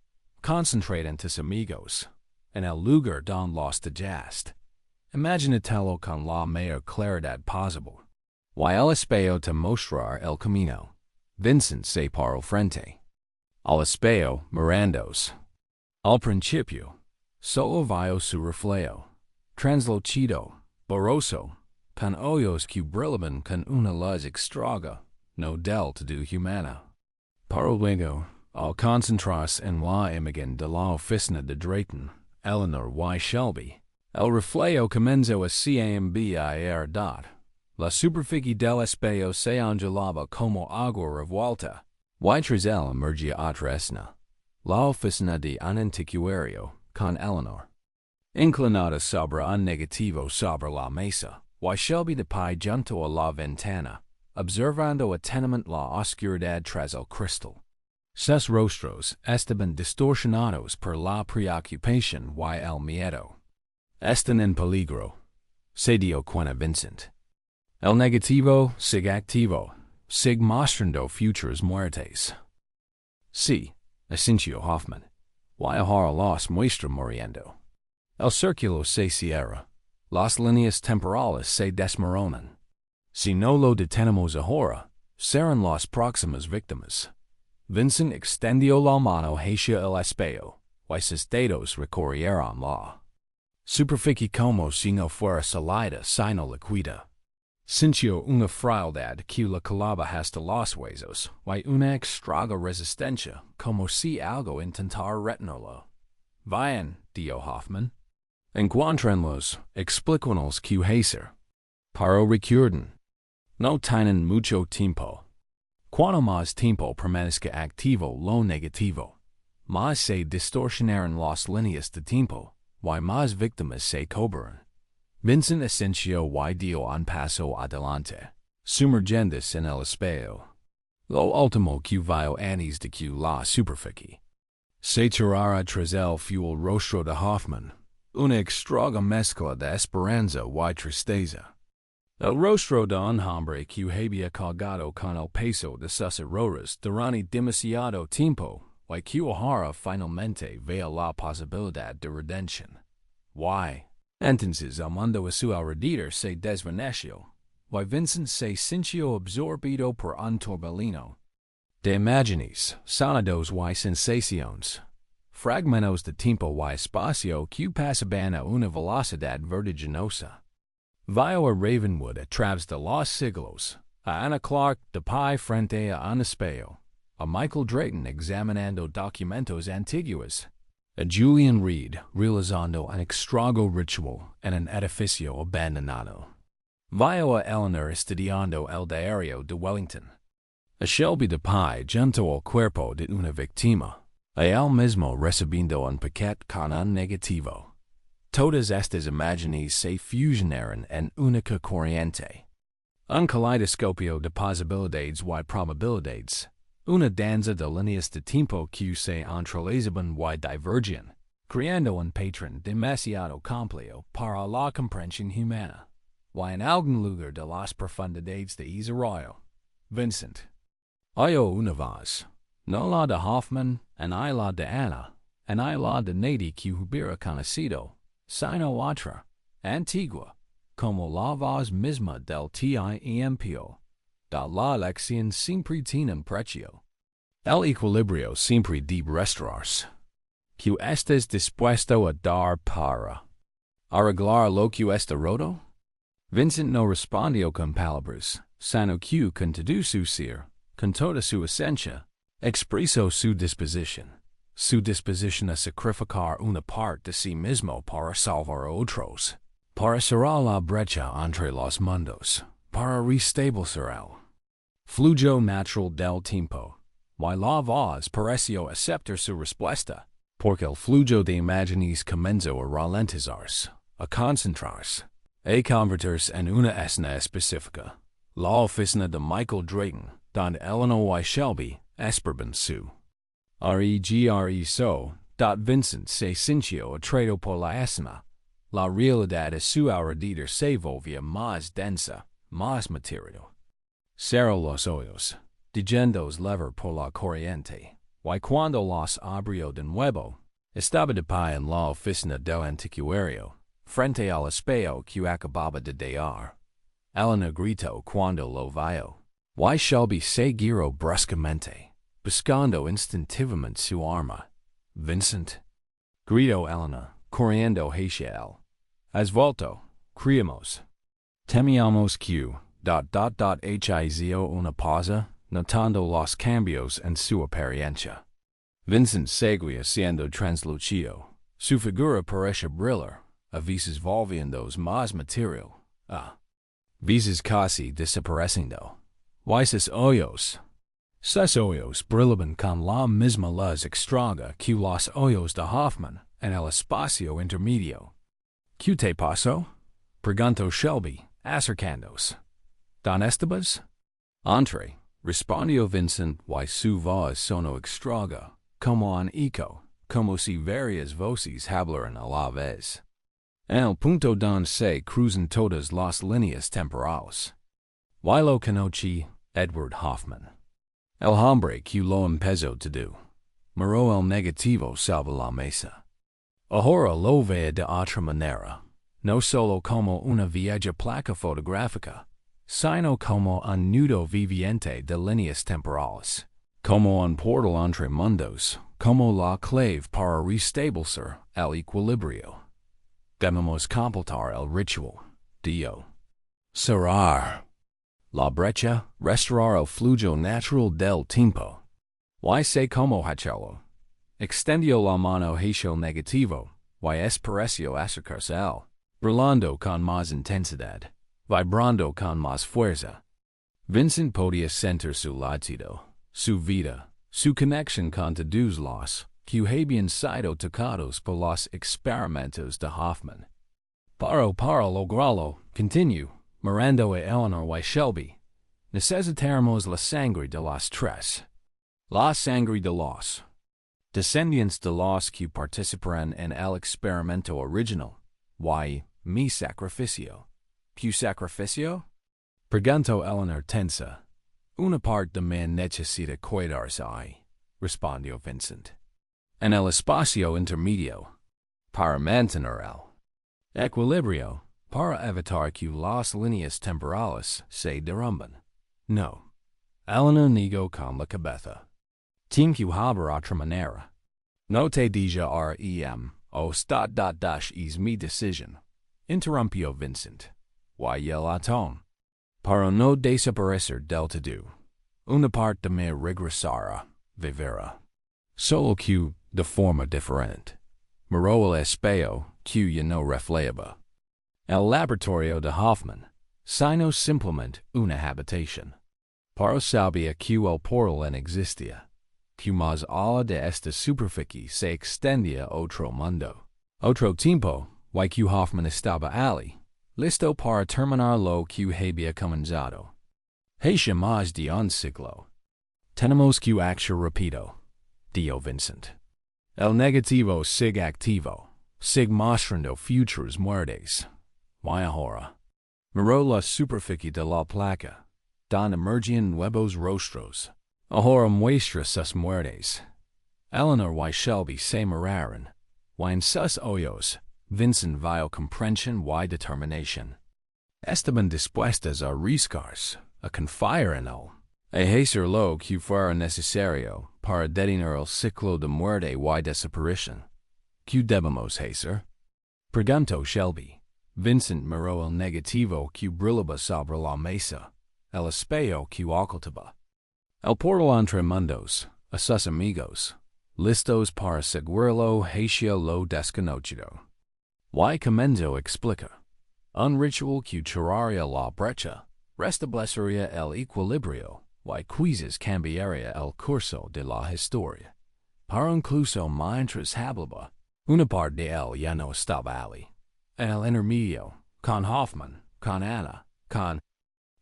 Concentrate en tus amigos, en el lugar donde los tallaste. Imagínatelo con la mayor claridad posible. Y el espejo te mostrará el camino. Vincent se paró frente al espejo mirándose. Al principio, solo vio su reflejo, translucido, borroso, con ojos que brillaban con una luz extraña, no del todo humana. Pero luego, al concentrarse en la imagen de la oficina de Drayton, Eleanor y Shelby, el reflejo comenzó a cambiar. La superficie del espejo se ondulaba como agua revuelta, y tras él emergía otra escena. La oficina de un antiquario, con Eleanor inclinada sobre un negativo sobre la mesa, y Shelby de pie junto a la ventana, observando atentamente la oscuridad tras el cristal. Sus rostros estaban distorsionados por la preocupación y el miedo. Están en peligro, se dio cuenta Vincent. El negativo sigue activo, sigue mostrando futuras muertes. Sí, asintió Hoffman. Y ahora los muestra muriendo. El círculo se cierra. Las líneas temporales se desmoronan. Si no lo detenemos ahora, serán las próximas víctimas. Vincent extendió la mano hacia el espejo, y sus dedos recorrieron la superficie como si no fuera sólida sino líquida. Sintió una frialdad que la calaba hasta los huesos, y una extraña resistencia, como si algo intentara retenerlo. Vayan, dijo Hoffman. Encuéntrenlos, explíquenos qué hacer. Pero recuerden, no tienen mucho tiempo. Cuanto más tiempo permanezca activo lo negativo, más se distorsionarán las líneas de tiempo, y más víctimas se cobran. Vincent asintió y dio un paso adelante, sumergiéndose en el espejo. Lo último que vio antes de que la superficie se tirara tras él fue el rostro de Hoffman, una extraña mezcla de esperanza y tristeza. El rostro de un hombre que había cargado con el peso de sus errores durante demasiado tiempo, y que ahora finalmente veía la posibilidad de redención. Y entonces el mundo a su alrededor se desvaneció, y Vincent se sintió absorbido por un torbellino de imágenes, sonidos y sensaciones, fragmentos de tiempo y espacio que pasaban a una velocidad vertiginosa. Vio a Ravenwood a través de los siglos, a Anna Clark de pie frente a un espejo, a Michael Drayton examinando documentos antiguos, a Julian Reed realizando un extraño ritual en un edificio abandonado. Vio a Eleanor estudiando el diario de Wellington, a Shelby de pie junto al cuerpo de una víctima, a él mismo recibiendo un paquete con un negativo. Todas estas imágenes se fusionaron en única corriente. Un caleidoscopio de posibilidades y probabilidades, una danza de líneas de tiempo que se entrelazaban y divergían, creando un patrón demasiado complejo para la comprensión humana. Y en algún lugar de las profundidades de ese arroyo, Vincent oyó una voz, no la de Hoffman, en la de Anna, en la de nadie que hubiera conocido, sino otra, antigua, como la voz misma del tiempo. Da la elección siempre tiene un precio. El equilibrio siempre debe restaurarse. Que estés dispuesto a dar para arreglar lo que está roto? Vincent no respondió con palabras, sino que con todo su ser, con toda su esencia, expresó su disposición a sacrificar una parte de sí mismo para salvar a otros, para cerrar la brecha entre los mundos, para restablecer el flujo natural del tiempo. Y la voz pareció aceptar su respuesta, porque el flujo de imágenes comenzó a ralentizarse, a concentrarse, a convertirse en una escena específica, la oficina de Michael Drayton, donde Eleanor y Shelby esperaban su regreso, Vincent se sintió atraído por la escena. La realidad es su alrededor se volvía más densa, más material. Cerró los ojos, dejándolos levar por la corriente. Y cuando los abrió de nuevo, estaba de pie en la oficina del antiquario, frente al espejo que acababa de dejar. Elena gritó cuando lo vio. Y Shelby se giró bruscamente, buscando instintivamente su arma. Vincent, gritó Elena, corriendo hacia él. Has vuelto, creemos. Temíamos que, hizo una pausa, notando los cambios en su apariencia. Vincent seguía siendo translucido. Su figura parecía brillar, a veces volviéndose más material, a veces casi desapareciendo. Y sus ojos brillaban con la misma luz extraña que los ojos de Hoffman en el espacio intermedio. ¿Qué te pasó? Preguntó Shelby, acercándose. ¿Dónde estabas? Entre, respondió Vincent, y su voz sonó extraña, como un eco, como si varias voces hablaran a la vez. En el punto donde se cruzan todas las líneas temporales. Y lo conocí, Edward Hoffman. El hombre que lo empezó todo. Miró el negativo sobre la mesa. Ahora lo ve de otra manera, no solo como una vieja placa fotográfica, sino como un nudo viviente de líneas temporales, como un portal entre mundos, como la clave para restablecer el equilibrio. Debemos completar el ritual, Dio. Cerrar la brecha, restaurar el flujo natural del tiempo. Y sé cómo hacerlo. Extendió la mano hacia el negativo, y espareció acercarse a él, brillando con más intensidad, vibrando con más fuerza. Vincent podía sentir su latido, su vida, su conexión con todos los que habían sido tocados por los experimentos de Hoffman. Para lograrlo, continuó, mirando a Eleanor y Shelby, necesitaremos la sangre de los tres. La sangre de los descendientes de los que participarán en el experimento original. Y mi sacrificio. ¿Qué sacrificio? Preguntó Eleanor tensa. Una parte de mí necesita cuidarse ahí, respondió Vincent. En el espacio intermedio, para mantener el equilibrio, para evitar que las líneas temporales se derrumben. No. Eleanor negó con la cabeza. Tengo que haber otra manera. No te deja es mi decisión, interrumpió Vincent. Y el atón. Para no desaparecer del todo, una parte de mí regresará, vivera. Solo que, de forma diferente. Miró el espejo que ya no reflejaba. El laboratorio de Hoffman, sino simplemente una habitación. Para sabía que el portal existía. Que más allá de esta superficie se extendía otro mundo, otro tiempo, y que Hoffman estaba allí, listo para terminar lo que había comenzado. Hacia más de un siglo. Tenemos que actuar rápido, dijo Vincent. El negativo sigue activo, sigue mostrando futuras muertes. Y ahora, miró la superficie de la placa, donde emergían nuevos rostros. Ahora muestra sus muertes. Eleanor y Shelby se miraron, y en sus ojos, Vincent vio comprensión y determinación. Estaban dispuestas a arriesgarse, a confiar en él, a hacer lo que fuera necesario para detener el ciclo de muerte y desaparición. ¿Qué debemos hacer? Preguntó Shelby. Vincent miró el negativo que brillaba sobre la mesa, el espejo que ocultaba. El portal entre mundos, a sus amigos, listos para seguirlo hacia lo desconocido. Y comenzó explica. Un ritual que cerraría la brecha, restablecería el equilibrio, y quizás cambiaría el curso de la historia. Para incluso mientras hablaba, una parte de él ya no estaba allí. En el intermedio, con Hoffman, con Ana, con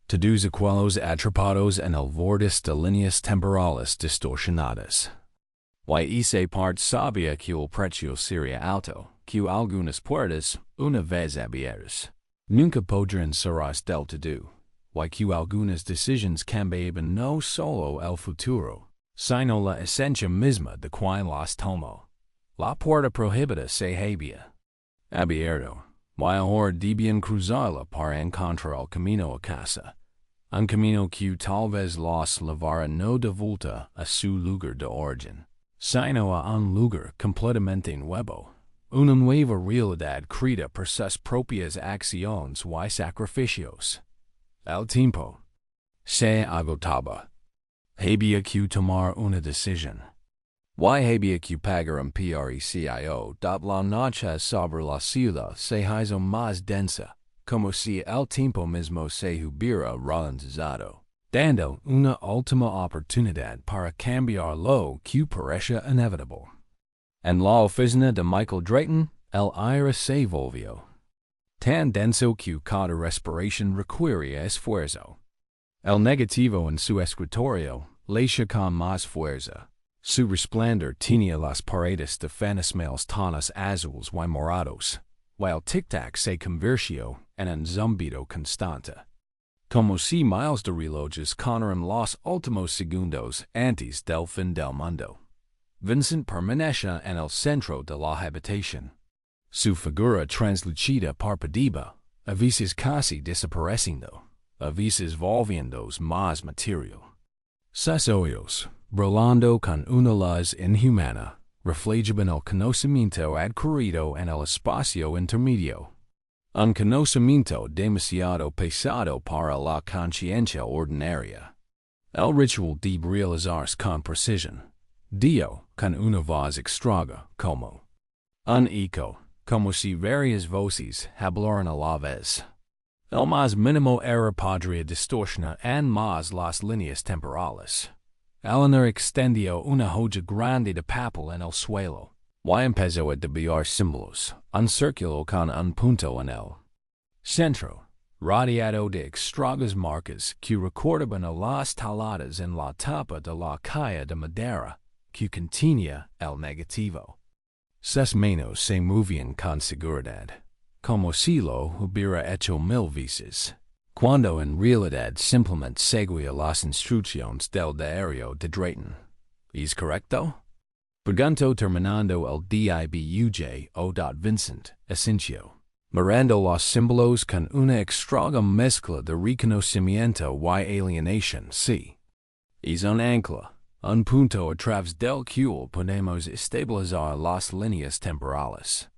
todos aquellos atrapados en el vortex de líneas temporales distorsionadas. Y hice parte sabia que el precio sería alto, que algunas puertas, una vez abiertas, nunca podrán cerrarse del todo. Y que algunas decisiones cambiaban no solo el futuro, sino la esencia misma de quien las tomó. La puerta prohibida se había abierto, y ahora debían cruzarla para encontrar el camino a casa. Un camino que tal vez los llevara no de vuelta a su lugar de origen, sino a un lugar completamente nuevo, una nueva realidad creada por sus propias acciones y sacrificios. El tiempo se agotaba. Había que tomar una decisión. Y había que pagar un precio. La noche sobre la ciudad se hizo más densa, como si el tiempo mismo se hubiera ralentizado, dando una última oportunidad para cambiar lo que parecía inevitable. En la oficina de Michael Drayton, el aire se volvió tan denso que cada respiración requería esfuerzo. El negativo en su escritorio leía con más fuerza. Su resplandor tenía las paredes de fantasmales tonos azules y morados, y el tic-tac se convirtió en un zumbido constante. Como si miles de relojes contaran los últimos segundos antes del fin del mundo. Vincent permanecía en el centro de la habitación. Su figura translucida parpadeaba, a veces casi desapareciendo, a veces volviéndose más material. Sus ojos, brillando con una luz inhumana, reflejaban el conocimiento adquirido en el espacio intermedio. Un conocimiento demasiado pesado para la conciencia ordinaria. El ritual de realizarse con precisión. Dio, con una voz extraña, como un eco, como si varias voces hablaran a la vez. El más mínimo error podría distorsionar aún más las líneas temporales. Eleanor extendió una hoja grande de papel en el suelo, y empezó a dibujar símbolos, un círculo con un punto en el centro, rodeado de extrañas marcas que recordaban a las taladas en la tapa de la caja de madera que contenía el negativo. Sus manos se movían con seguridad, como si lo hubiera hecho 1000 veces, cuando en realidad simplemente seguía las instrucciones del diario de Drayton. ¿Es correcto? Preguntó terminando el dibujo. Vincent asintió, mirando los símbolos con una extraña mezcla de reconocimiento y alienación. Sí. Es un ancla. Un punto a través del cual podemos estabilizar las líneas temporales.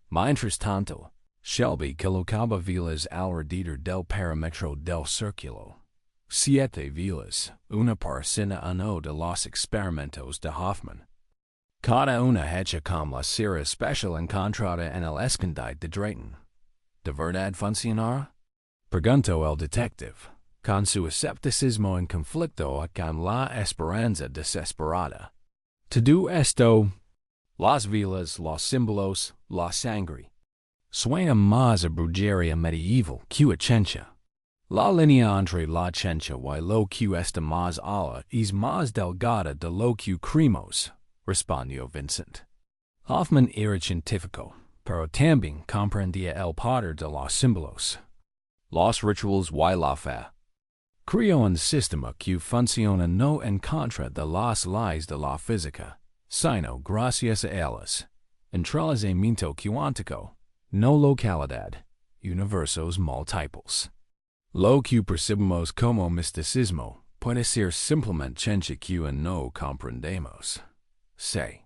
Mientras tanto, Shelby colocaba velas alrededor del perímetro del círculo. 7 velas, una por uno de los experimentos de Hoffman. Cada una hecha con la cera especial encontrada en el escondite de Drayton. ¿De verdad funcionará? Preguntó el detective, con su escepticismo en conflicto con la esperanza desesperada. Todo esto, las velas, los símbolos, la sangre, suena más a brujería medieval que a ciencia. La línea entre la ciencia y lo que está más allá es más delgada de lo que creemos, respondió Vincent. Hoffman era científico, pero también comprendía el poder de los símbolos, los rituales y la fe. Creó un sistema que funciona no en contra de las leyes de la física, sino gracias a ellas. Entrelazamiento cuántico, no localidad, universos múltiples. Lo que percibimos como misticismo puede ser simplemente ciencia que no comprendemos. Se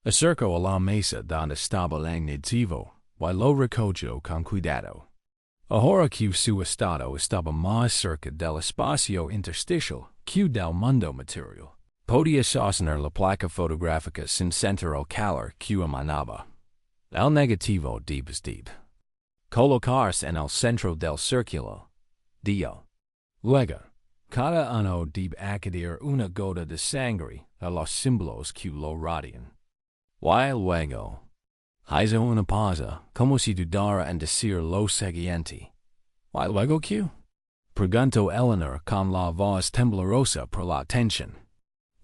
acercó a la mesa donde estaba el negativo y lo recogió con cuidado. Ahora que su estado estaba más cerca del espacio intersticial que del mundo material, podía sostener la placa fotográfica sin sentir el calor que emanaba. El negativo debe colocarse en el centro del círculo. Dio. Luego, cada uno debe añadir una gota de sangre a los símbolos que lo rodean. Y luego, hizo una pausa, como si dudara en decir lo siguiente. ¿Y luego qué? Preguntó Eleanor con la voz temblorosa por la tensión.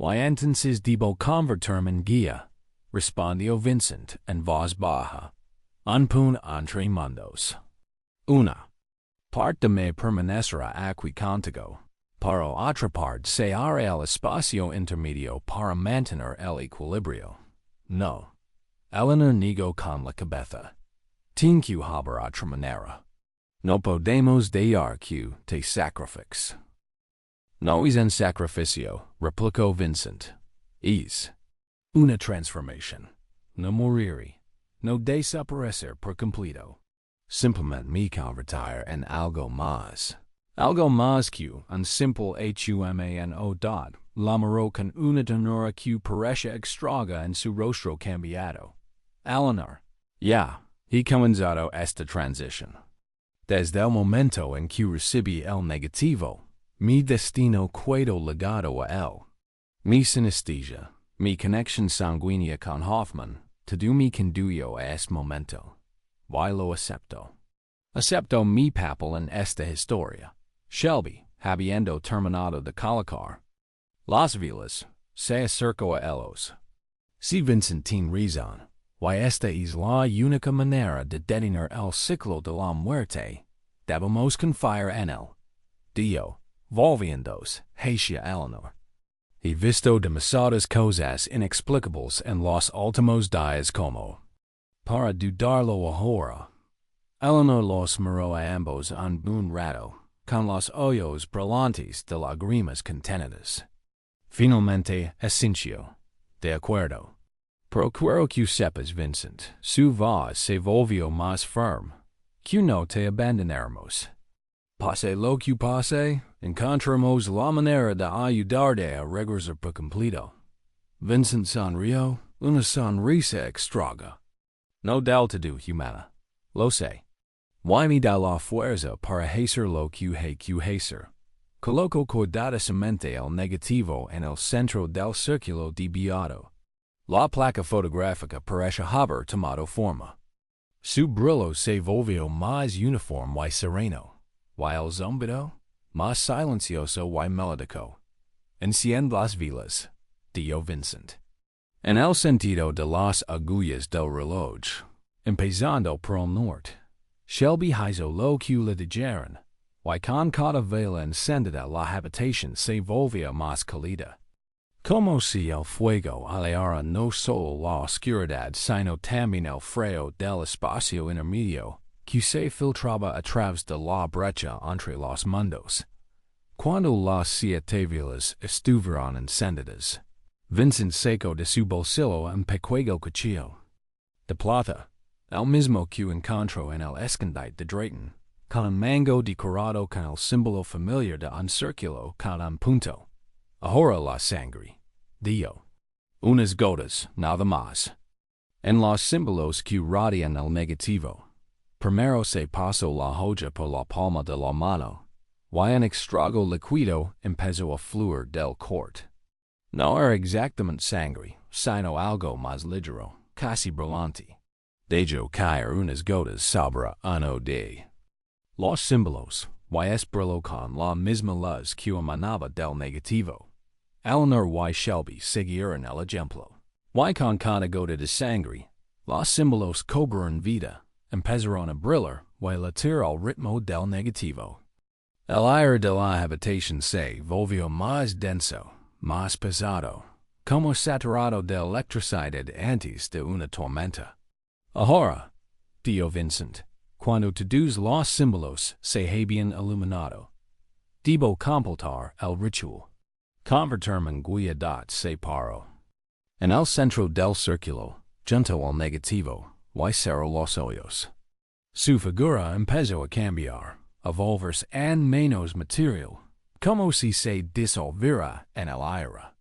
y entonces debo convertirme en guía, respondió Vincent en voz baja. Un entre mundos. Una parte me permanecerá aquí contigo, para otra parte se hará el espacio intermedio para mantener el equilibrio. No. Eleanor negó con la cabeza. Tin que haber otra manera. No podemos dejar que te sacrifiques. No es un sacrificio, replicó Vincent. Es una transformación. No moriré. No desaparecer por completo. Simplemente me convertir en algo más. Algo más que un simple humano dot. La miró con una ternura que parece extraña en su rostro cambiado. Eleanor. Ya, he comenzado esta transición. Desde el momento en que recibí el negativo, mi destino quedó ligado a él. Mi sinestesia, mi conexión sanguínea con Hoffman, todo me condujo a este momento. Y lo acepto. Acepto mi papel en esta historia. Shelby, habiendo terminado de colocar las velas, se acercó a ellos. Si Vincent tiene razón, y esta es la única manera de detener el ciclo de la muerte, debemos confiar en él. Dio, volviéndose hacia Eleanor. He visto demasiadas cosas inexplicables en los últimos días como para dudarlo ahora. Eleanor los miró a ambos un rato, con los ojos brillantes de lágrimas contenidas. Finalmente asintió. De acuerdo. Pero quiero que sepas, Vincent, su voz se volvió más firme. Que no te abandonaremos. Pase lo que pase, encontraremos la manera de ayudarte a regresar por completo. Vincent sonrió, una sonrisa extraña. No del todo humana. Lo sé. Y me da la fuerza para hacer lo que hay que hacer. Coloco cuidadosamente el negativo en el centro del círculo de beado. La placa fotográfica parece haber tomado forma. Su brillo se volvió más uniforme y sereno, y el zumbido más silencioso y melódico. Enciende las velas, dijo Vincent. En el sentido de las agullas del reloj, empezando por el norte, Shelby hizo lo que le dijeron, y con cada vela encendida la habitación se volvía más cálida. Como si el fuego alegara no solo la oscuridad sino también el frío del espacio intermedio que se filtraba a través de la brecha entre los mundos. Cuando las 7 velas estuvieron encendidas, Vincent sacó de su bolsillo un pequeño cuchillo de plata, el mismo que encontró en el escondite de Drayton, con un mango decorado con el símbolo familiar de un círculo con un punto. Ahora la sangre, dijo. Unas gotas, nada más. En los símbolos que rodean el negativo, primero se pasó la hoja por la palma de la mano, y un extrago líquido empezó a fluir del corte. No era exactamente sangre, sino algo más ligero, casi brillante. Dejó caer unas gotas sobre uno de los símbolos, y brilló con la misma luz que emanaba del negativo. Eleanor y Shelby siguieron el ejemplo. Y con cada gota de sangre, los símbolos cobraron vida, empezaron a brillar y latir al ritmo del negativo. El aire de la habitación se volvió más denso, más pesado, como saturado de electricidad antes de una tormenta. Ahora, dijo Vincent, cuando todos los símbolos se habían iluminado, debo completar el ritual. Convertirme en guía dot se paró. En el centro del círculo, junto al negativo, y cerró los ojos. Su figura empezó a cambiar, a volverse en menos material, como si se disolviera en el aire.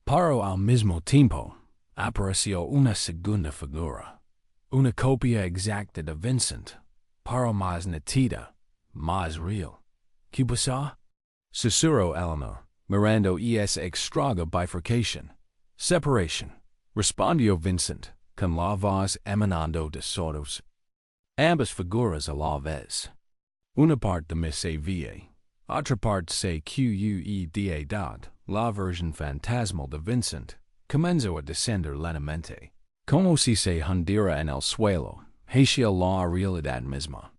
Pero al mismo tiempo, apareció una segunda figura, una copia exacta de Vincent, pero más nítida, más real. ¿Qué pasó? Susurró Eleanor, mirando esa extraña bifurcación. Separación, respondió Vincent, con la voz emanando de sordos. Ambas figuras a la vez. Una parte me se veía, otra parte se queda la version fantasmal de Vincent, comenzó a descender lentamente, como si se hundiera en el suelo, hacia la realidad misma.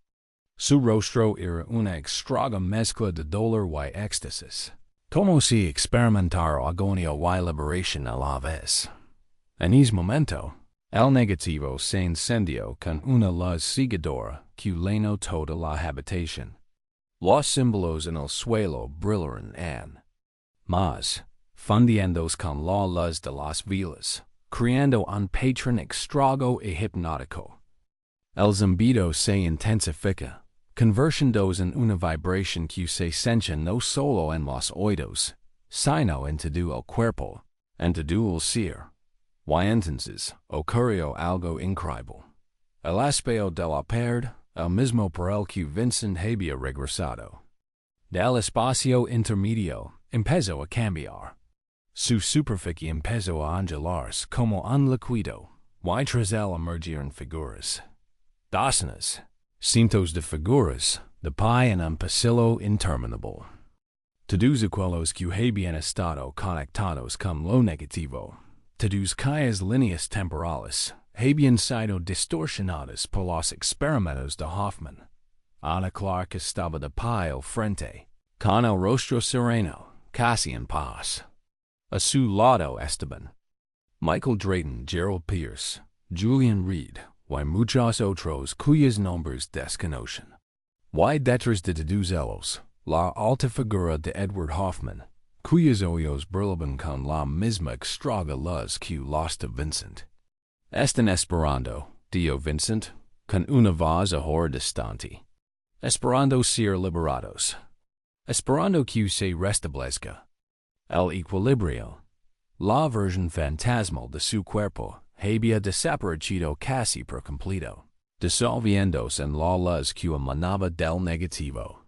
Su rostro era una extraña mezcla de dolor y éxtasis, como si experimentara agonía y liberación a la vez. En ese momento, el negativo se encendió con una luz cegadora que llenó toda la habitación. Los símbolos en el suelo brillaron más, fundiéndose con la luz de las velas, creando un patrón extraño y hipnótico. El zumbido se intensifica, convirtiéndose en una vibración que se siente no solo en los oídos, sino en todo el cuerpo, en todo el ser. Y entonces ocurrió algo increíble. El espejo de la pared, el mismo por el que Vincent había regresado del espacio intermedio, empezó a cambiar. Su superficie empezó a ondularse como un liquido, y tras él emergieron figuras. Docenas, cientos de figuras, de pie en un pasillo interminable. Todos aquellos que habían estado conectados con lo negativo, todas aquellas líneas temporales, habían sido distorsionadas por los experimentos de Hoffman. Ana Clark estaba de pie al frente, con el rostro sereno, casi en paz. A su lado estaban Michael Drayton, Gerald Pierce, Julian Reed, y muchos otros cuyos nombres desconocen. Y detrás de todos ellos, la alta figura de Edward Hoffman, cuyos ojos brillaban con la misma extraña luz que los de Vincent. Están esperando, dijo Vincent, con una voz ahora distante. Esperando ser liberados. Esperando que se restablezca el equilibrio. La versión fantasmal de su cuerpo había desaparecido casi por completo, disolviéndose en la luz que emanaba del negativo.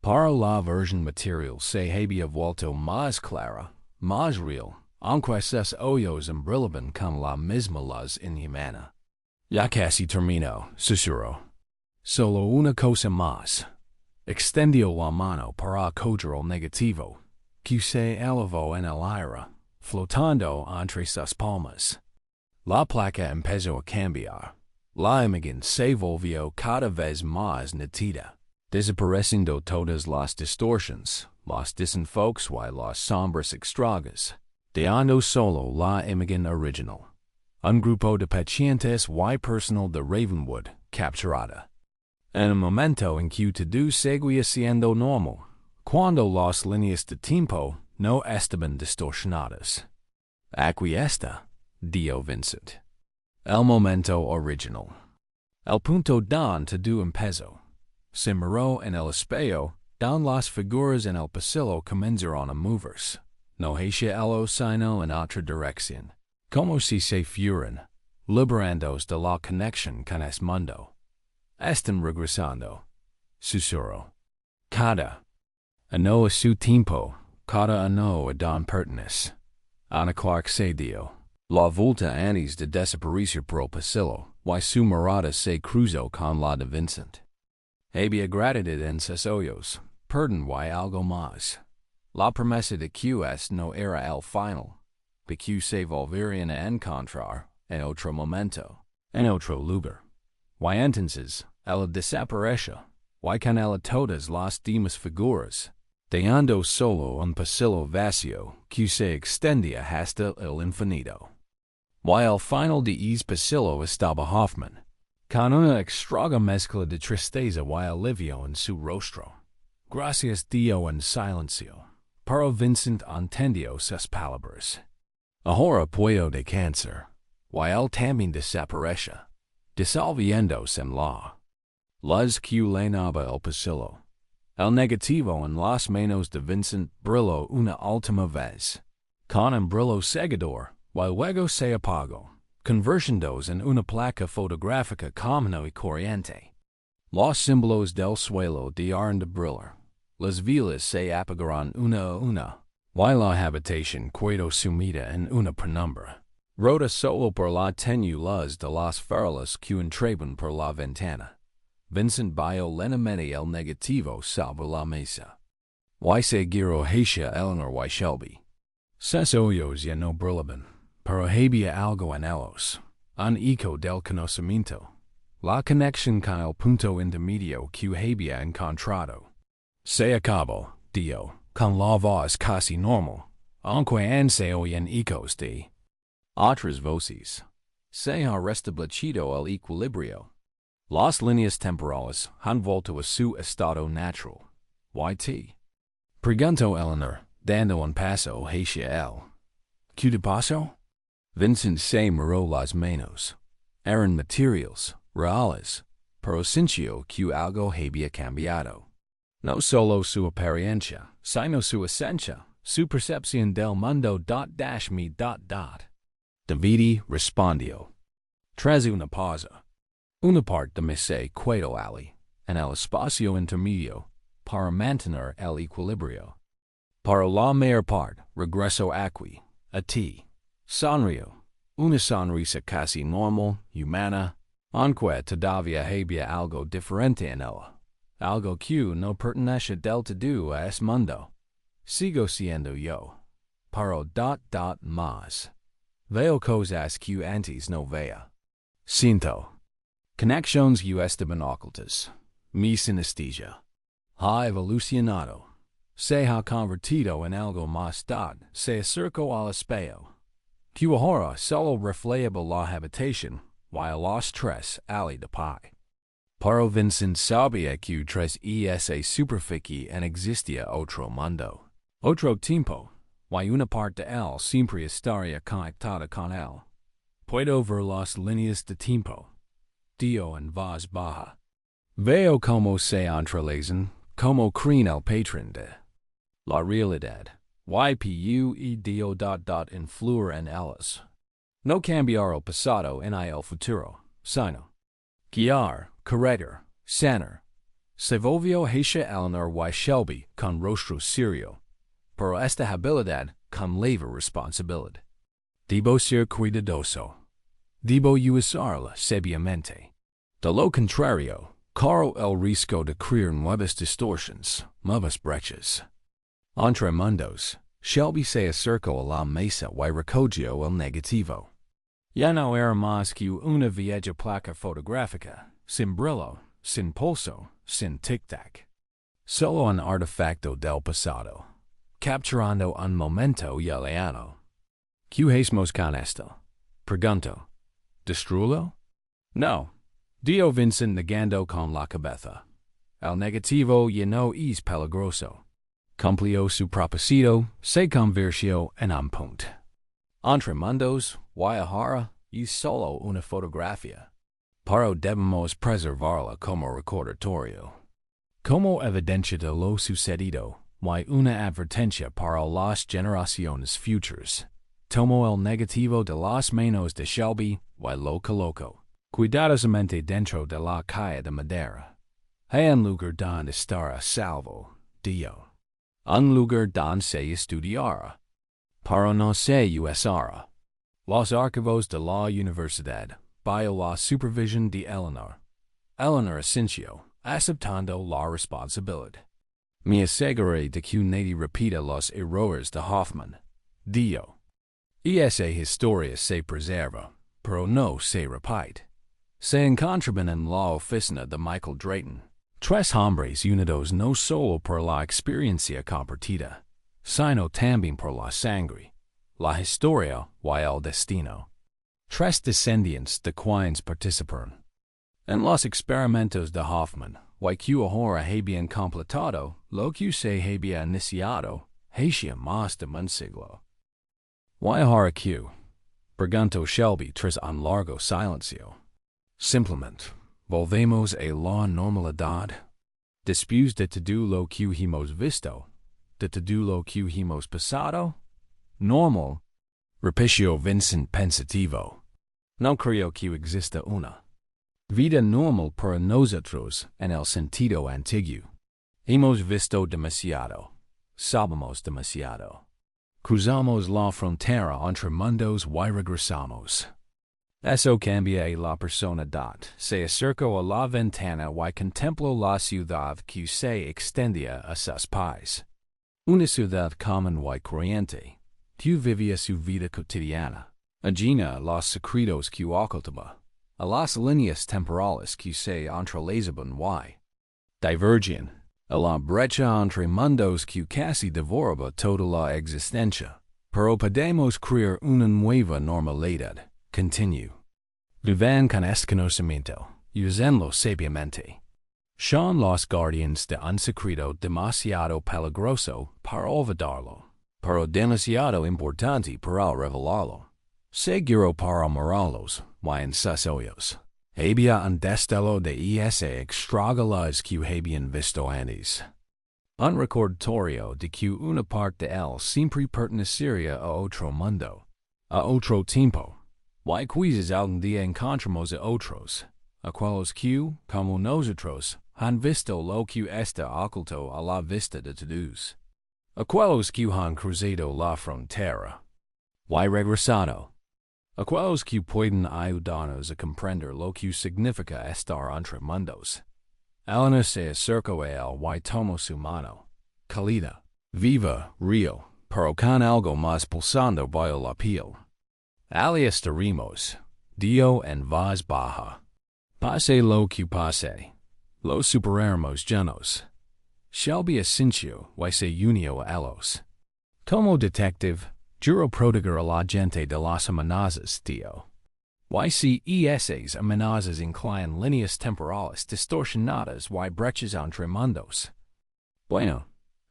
Para la versión material se había vuelto más clara, más real, aunque sus ojos brillaban con la misma luz inhumana. Ya casi termino, susurró. Solo una cosa más. Extendió la mano para coger el negativo, que se elevó en el aire, flotando entre sus palmas. La placa empezó a cambiar. La imagen se volvió cada vez más nítida, desapareciendo todas las distorsiones, los desenfoques y las sombras extrañas, dejando solo la imagen original. Un grupo de pacientes y personal de Ravenwood capturada. En el momento en que todo seguía siendo normal, cuando las líneas de tiempo no estaban distorsionadas. Aquí está, dijo Vincent. El momento original. El punto donde todo empezó. Se miró en el espejo, donde las figuras en el pasillo comenzaron a moverse, no hacia él sino en otra dirección, como si se fueran, liberándose de la conexión con este mundo. Están regresando, susurró. Cada uno a su tiempo, cada uno a don pertenece. Ana Clark se dio la vuelta antes de desaparecer por el pasillo, y su mirada se cruzó con la de Vincent. Había gratitud en sus ojos, perdón y algo más. La promesa de que este no era el final, de que se volverían a encontrar en otro momento, en otro lugar. Y entonces, ella desapareció, y con ella todas las demás figuras, dejando solo un pasillo vacío que se extendía hasta el infinito. Y al final de ese pasillo estaba Hoffman, con una extraña mezcla de tristeza y alivio en su rostro. Gracias dio en silencio, pero Vincent entendió sus palabras. Ahora puedo descansar, y él también desapareció, disolviéndose en la luz que llenaba el pasillo. El negativo en las manos de Vincent brilló una última vez, con un brillo cegador, y luego se apagó, convirtiéndose en una placa fotográfica común y corriente. Los símbolos del suelo dejaron de brillar, las velas se apagaron una a una, y la habitación quedó sumida en una penumbra, rota solo por la tenue luz de las farolas que entraban por la ventana. Vincent vio lentamente el negativo sobre la mesa. Y se giró hacia Eleanor y Shelby, Ses hoyos ya no brilban, pero había algo en ellos, un eco del conocimiento. La conexión con el punto intermedio que había encontrado. Se acabó, Dio, con la voz casi normal, aunque aún se oyen ecos de otras voces. Se ha restablecido el equilibrio. Las líneas temporales han vuelto a su estado natural. YT. Preguntó Eleanor, dando un paso hacia él. ¿Qué te pasó? Vincent se miró las manos. Eran materiales, reales, pero sintió que algo había cambiado. No solo su apariencia, sino su esencia, su percepción del mundo. Me. Davide respondió. Tras una pausa. Una parte me se quedó allí, en el espacio intermedio, para mantener el equilibrio. Para la mayor parte, regreso aquí, a ti. Sonrió. Una sonrisa casi normal, humana, aunque todavía había algo diferente en ella. Algo que no pertenece del todo a este mundo. Sigo siendo yo. Pero más. Veo cosas que antes no veía. Siento. Conexiones que estaban ocultas. Mi sinestesia. Ha evolucionado. Se ha convertido en algo más dad. Se acercó al espejo. Que ahora solo reflejaba la habitación, while los tres ali de pie. Pero Vincent sabía que tras esa superficie en existía otro mundo. Otro tiempo, y una parte de él siempre estaría conectada con él. Puedo ver las líneas de tiempo. Dio en voz baja. Veo cómo se entrelazan, cómo creen el patrón de la realidad. YPU y Dio. Influir en ellas. No cambiar el pasado ni el futuro, sino guiar, corregir, sanar. Se volvió hacia Eleanor y Shelby con rostro serio, pero esta habilidad con leve responsabilidad. Debo ser cuidadoso. Debo usarla sabiamente. De lo contrario, corro el riesgo de crear nuevas distorsiones, nuevas brechas. Entre mundos, Shelby se acercó a la mesa y recogió el negativo. Ya no era más que una vieja placa fotográfica, sin brillo, sin pulso, sin tic-tac. Solo un artefacto del pasado, capturando un momento ya lejano. ¿Qué hacemos con esto? Pregunto. ¿Destruirlo? No. Dio Vincent negando con la cabeza. El negativo ya no es peligroso. Cumplió su propósito, se convirtió en un punto. Entre mundos, y ahora, es solo una fotografía. Pero debemos preservarla como recordatorio. Como evidencia de lo sucedido, y una advertencia para las generaciones futuras. Tomo el negativo de las manos de Shelby y lo coloco cuidadosamente dentro de la caja de madera. Hay un lugar donde estar a salvo, Dio. Un lugar donde se estudiará. Pero no se usará. Los archivos de la universidad, bajo la supervisión de Eleanor. Eleanor asintió, aceptando la responsabilidad. Me aseguré de que nadie repita los errores de Hoffman. Dio. Esa historia se preserva, pero no se repite. Se encontraban en la oficina de Michael Drayton. Tres hombres unidos no solo por la experiencia compartida, sino también por la sangre, la historia y el destino. Tres descendientes de quienes participaron en los experimentos de Hoffman, y que ahora habían completado lo que se había iniciado hacia más de un siglo. ¿Y ahora qué? Preguntó Shelby tras un largo silencio. Simplemente, volvemos a la normalidad. Después de todo lo que hemos visto, de todo lo que hemos pasado, normal, repitió Vincent pensativo. No creo que exista una vida normal para nosotros en el sentido antiguo. Hemos visto demasiado, sabemos demasiado. Cruzamos la frontera entre mundos y regresamos. Eso cambia a la personalidad. Se acercó a la ventana y contempló la ciudad que se extendía a sus pies. Una ciudad común y corriente, que vivia su vida cotidiana. Agina los secretos que ocultaba, a las líneas temporales que se entrelazaban y divergían, a la brecha entre mundos que casi devoraba toda la existencia. Pero podemos crear una nueva normalidad. Continue. Vivan con este conocimiento, usenlo sabiamente. Son los guardianes de un secreto demasiado peligroso para olvidarlo, pero demasiado importante para revelarlo. Seguro para morarlos, y en sus ojos. Había un destello de ese extragalas que habían visto antes. Un recordatorio de que una parte de él siempre pertenecería a otro mundo, a otro tiempo. Y quizás algún día encontramos a otros, aquellos que, como nosotros, han visto lo que está oculto a la vista de todos. Aquellos que han cruzado la frontera y regresado. Aquellos que pueden ayudarnos a comprender lo que significa estar entre mundos. Elena se acercó a él y tomó su mano. Cálida, viva, real, pero con algo más pulsando bajo la piel. Ali estaremos, Dio en voz baja. Pase lo que pase, lo superaremos llenos. Shelby Asensio y se unió a ellos. Como detective, juro proteger a la gente de las amenazas, tío. Y si esas amenazas incluyen líneas temporales distorsionadas y brechas entre mundos. Bueno,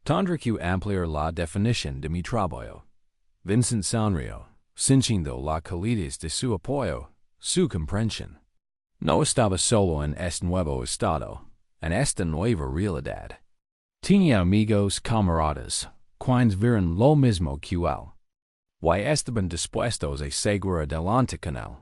tendré que ampliar la definición de mi trabajo. Vincent sonrió, sintiendo la calidez de su apoyo, su comprensión. No estaba solo en este nuevo estado, en esta nueva realidad. Tenía amigos, camaradas, quienes vieron lo mismo que él. Y estaban dispuestos a seguir adelante con él.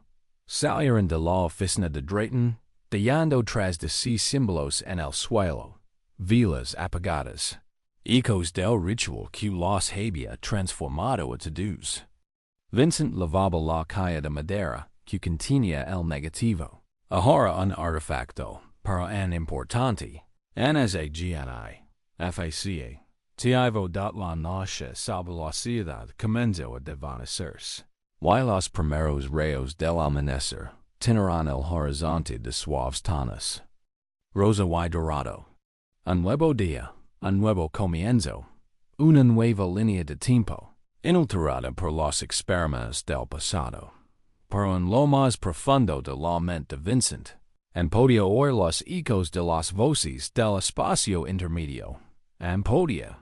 Salieron de la oficina de Drayton, dejando tras de sí símbolos en el suelo, velas apagadas, ecos del ritual que los había transformado a todos. Vincent lavaba la caja de madera que contenía el negativo. Ahora un artefacto, pero en importante, en ese GNI, FACA, Tivo la noche sobre la ciudad comenzó a desvanecerse. Y los primeros rayos del amanecer tenerán el horizonte de suaves tonos. Rosa y dorado. Un nuevo día, un nuevo comienzo, una nueva línea de tiempo, inalterada por los experimentos del pasado. Pero en lo más profundo de la mente de Vincent, podía oír los ecos de las voces del espacio intermedio, podía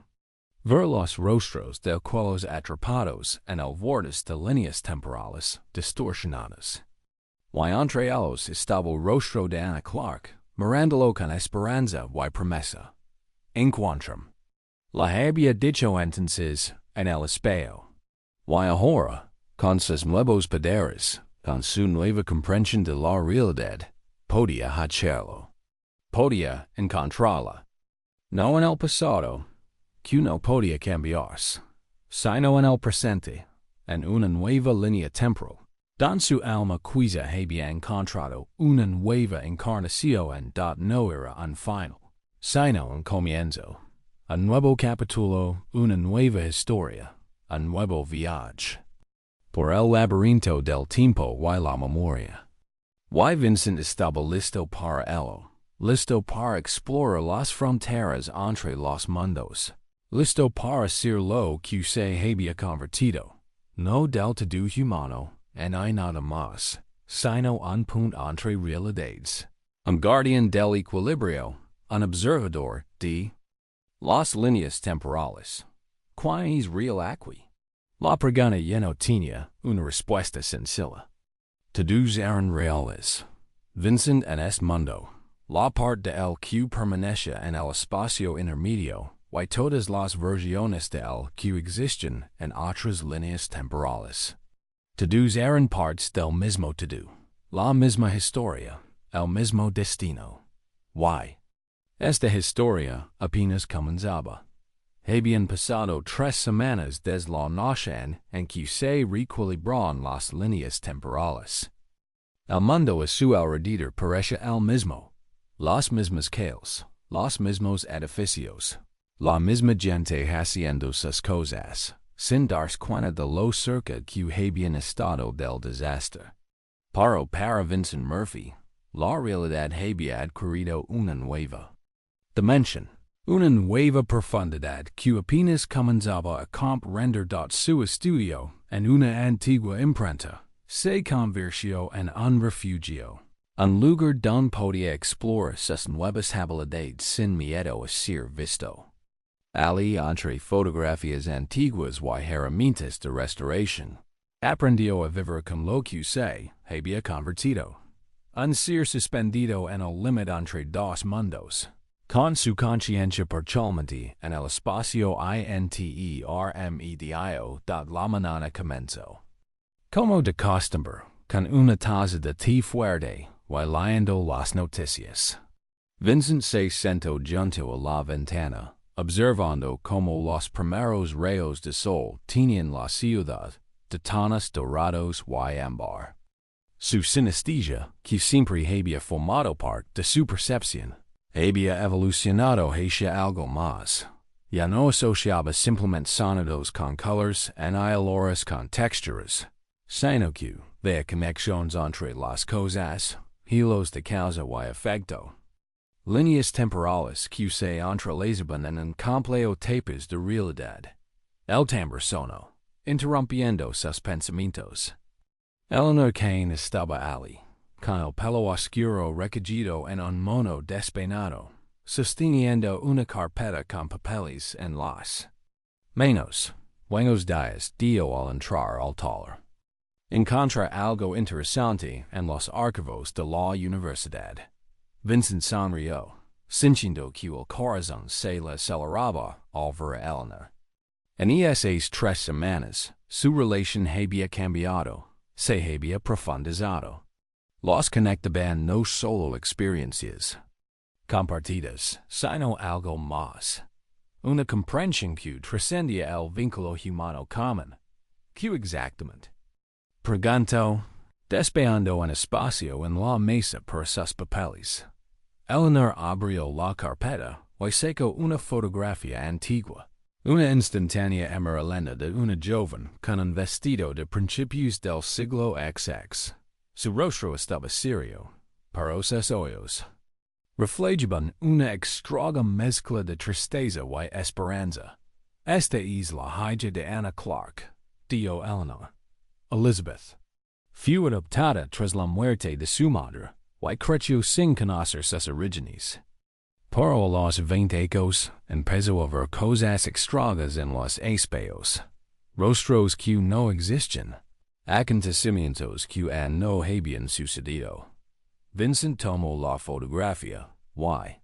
ver los rostros de aquellos atrapados en el vortex de líneas temporales distorsionadas. Y entre ellos estaba el rostro de Anna Clark, mirándolo con esperanza y promesa. Encuentram. La había dicho entonces en el espejo. Y ahora, con sus nuevos poderes, con su nueva comprensión de la realidad, podía hacerlo. Podía encontrarla. No en el pasado, que no podía cambiarse, sino en el presente, en una nueva línea temporal. Don su alma quizá había encontrado una nueva encarnación no era un final, sino un comienzo, un nuevo capítulo, una nueva historia, un nuevo viaje. Por el laberinto del tiempo y la memoria. Y Vincent estaba listo para ello, listo para explorar las fronteras entre los mundos, listo para hacer lo que se había convertido, no del todo humano, en nada más, sino un punto entre realidades, un guardián del equilibrio, un observador de las líneas temporales. ¿Cuál es real aquí? La pregunta ya no tenía una respuesta sencilla. Todos eran reales. Vincent en este mundo, la parte de él que permanece en el espacio intermedio, y todas las versiones de él que existen en otras líneas temporales. Todos eran partes del mismo todo, la misma historia, el mismo destino. Y esta historia apenas comenzaba. Habían pasado 3 semanas desde la noche en que se reequilibraron las líneas temporales. El mundo a su alrededor parece el mismo, las mismas calles, los mismos edificios, la misma gente haciendo sus cosas, sin darse cuenta de lo cerca que habían estado del desastre. Para Vincent Murphy, la realidad había adquirido una nueva dimensión, una nueva profundidad que apenas comenzaba a comprender. Su estudio en una antigua imprenta se convirtió en un refugio, un lugar donde podía explorar sus nuevas habilidades sin miedo a ser visto. Ali, entre fotografías antiguas y herramientas de restauración, aprendió a vivir con lo que se había convertido. Un ser suspendido en el límite entre dos mundos, con su conciencia parcialmente en el espacio intermedio de la mañana comenzó. Como de costumbre, con una taza de té fuerte, y leyendo las noticias. Vincent se sentó junto a la ventana, observando como los primeros rayos de sol tenían la ciudad de tonos dorados y ámbar. Su sinestesia, que siempre había formado parte de su percepción, había evolucionado hacia algo más. Ya no asociaba simplemente sonidos con colores ni olores con texturas, sino que veía conexiones entre las cosas, hilos de causa y efecto. Líneas temporales que se entrelazaban en un complejo tapes de realidad. El timbre sonó, interrumpiendo sus pensamientos. Eleanor Kane estaba allí, con el pelo oscuro recogido en un mono despeinado, sosteniendo una carpeta con papeles en las manos. Buenos días, dio al entrar al taller. Encontré algo interesante en los archivos de la universidad. Vincent sonrió, sintiendo que el corazón se le aceleraba al ver a Eleanor. En esas 3 semanas, su relación había cambiado, se había profundizado. Los conectaban no solo experiencias compartidas, sino algo más. Una comprensión que trascendía el vínculo humano común. ¿Qué exactamente? Preguntó, despejando un espacio en la mesa para sus papeles. Eleanor abrió la carpeta y sacó una fotografía antigua, una instantánea amarillenta de una joven con un vestido de principios del siglo XX. Su rostro estaba serio, pero sus ojos reflejaban una extraña mezcla de tristeza y esperanza. Esta es la hija de Anna Clark, dijo Eleanor. Elizabeth fue adoptada tras la muerte de su madre, y creció sin conocer sus orígenes. Pero a los 20 años empezó a ver cosas extrañas en los espejos, rostros que no existen, acontecimientos que no habían sucedido. Vincent tomó la fotografía, y,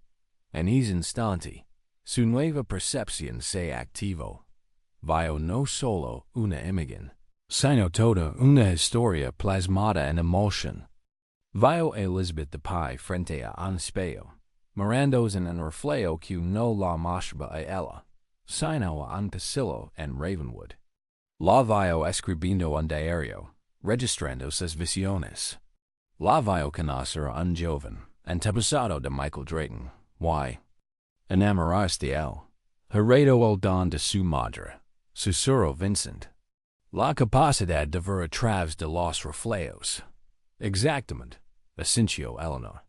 en ese instante, su nueva percepción se activó. Vio no solo una imagen, sino toda una historia plasmada en emoción. Vio a Elizabeth de pie frente a un espejo, mirándose en un reflejo que no la mostraba a ella, sino a un pasillo en Ravenwood. La vio escribiendo un diario, registrando sus visiones. La vio conocer a un joven, antepasado de Michael Drayton, y, enamorarse de él, heredó el don de su madre, susurró Vincent. La capacidad de ver a través de los reflejos. Exactamente, asintió Eleanor.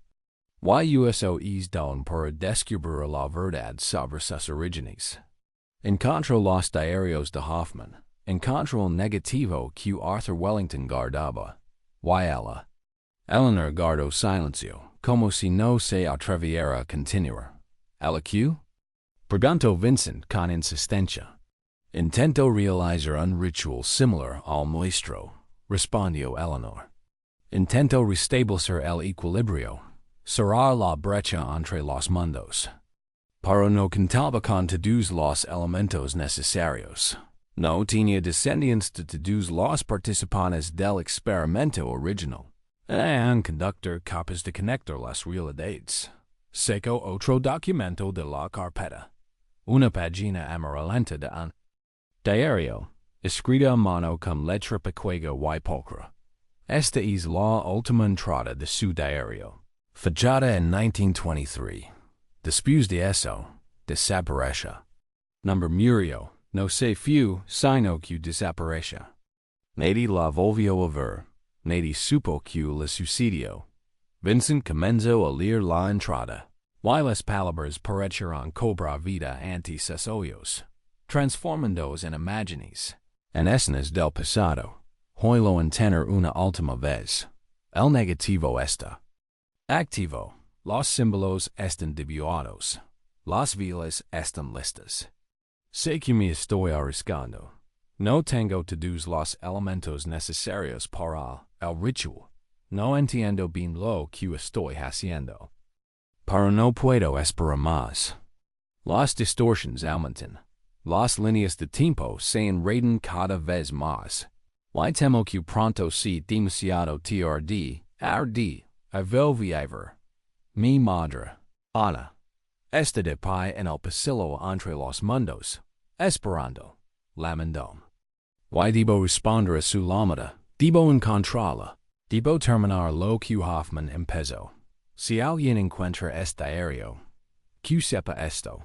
Eso es don para descubrir la verdad sobre sus orígenes. Encontró los diarios de Hoffman, encontró el negativo que Arthur Wellington guardaba, y ella. Eleanor guardó silencio, como si no se atreviera a continuar. ¿Ella qué? Preguntó Vincent con insistencia. Intento realizar un ritual similar al nuestro, respondió Eleanor. Intento restablecer el equilibrio, cerrar la brecha entre los mundos. Pero no contaba con todos los elementos necesarios. No tenía descendientes de todos los participantes del experimento original. Un conductor capaz de conectar las realidades. Sacó otro documento de la carpeta. Una página amarillenta de un diario, escrita a mano con letra pequeña y pulcra. Esta es la última entrada de su diario, fechada en 1923. Después de eso, desapareció. Nombre murió, no se few, sino que desapareça. Nadie la volvió a ver, nadie supo que le sucedió. Vincent comenzó a leer la entrada. Y las palabras parecieron cobrar vida ante sus ojos, transformándolos en imágenes, en escenas del pasado. Hoy lo entender una última vez. El negativo está activo. Los símbolos están dibujados. Las vilas están listas. Sé que me estoy arriesgando. No tengo todos los elementos necesarios para el ritual. No entiendo bien lo que estoy haciendo. Pero no puedo esperar más. Las distorsiones aumentan. Las líneas de tiempo se enredan cada vez más. Y temo que pronto sea demasiado tarde. A volver. Mi madre, Ana, está de pie en el pasillo entre los mundos, esperando, lamentando. Y debo responder a su llamada, debo encontrarla, debo terminar lo que Hoffman empezó. Si alguien encuentra este diario, que sepa esto.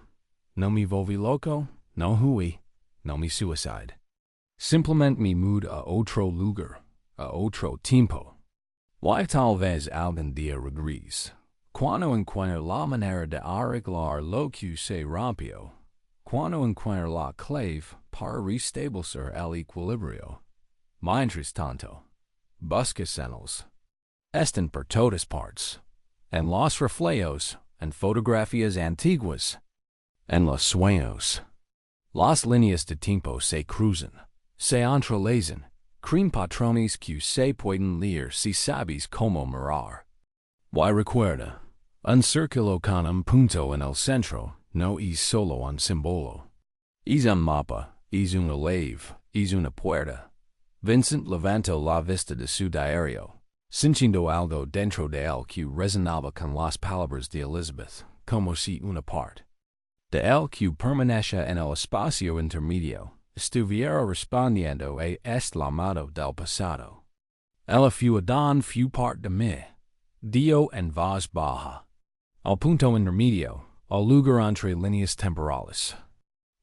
No me volví loco, no huí, no me suicide. Simplemente me mudé a otro lugar, a otro tiempo. Y tal vez algún día regrese. Cuando encuentre la manera de arreglar lo que se rompió, cuando encuentre la clave para restablecer el equilibrio. Mientras tanto, busca señales. Están por todas partes. En los reflejos, en fotografías antiguas, en los sueños. Las líneas de tiempo se cruzan, se entrelazan, crean patrones que se pueden leer si sabes cómo mirar. Y recuerda, un círculo con un punto en el centro no es solo un símbolo. Es un mapa, es una llave, es una puerta. Vincent levantó la vista de su diario, sintiendo algo dentro de él que resonaba con las palabras de Elizabeth, como si una parte de él que permanece en el espacio intermedio estuviera respondiendo a este llamado del pasado. Ella fue parte de mí, dio en voz baja. Al punto intermedio, al lugar entre líneas temporales.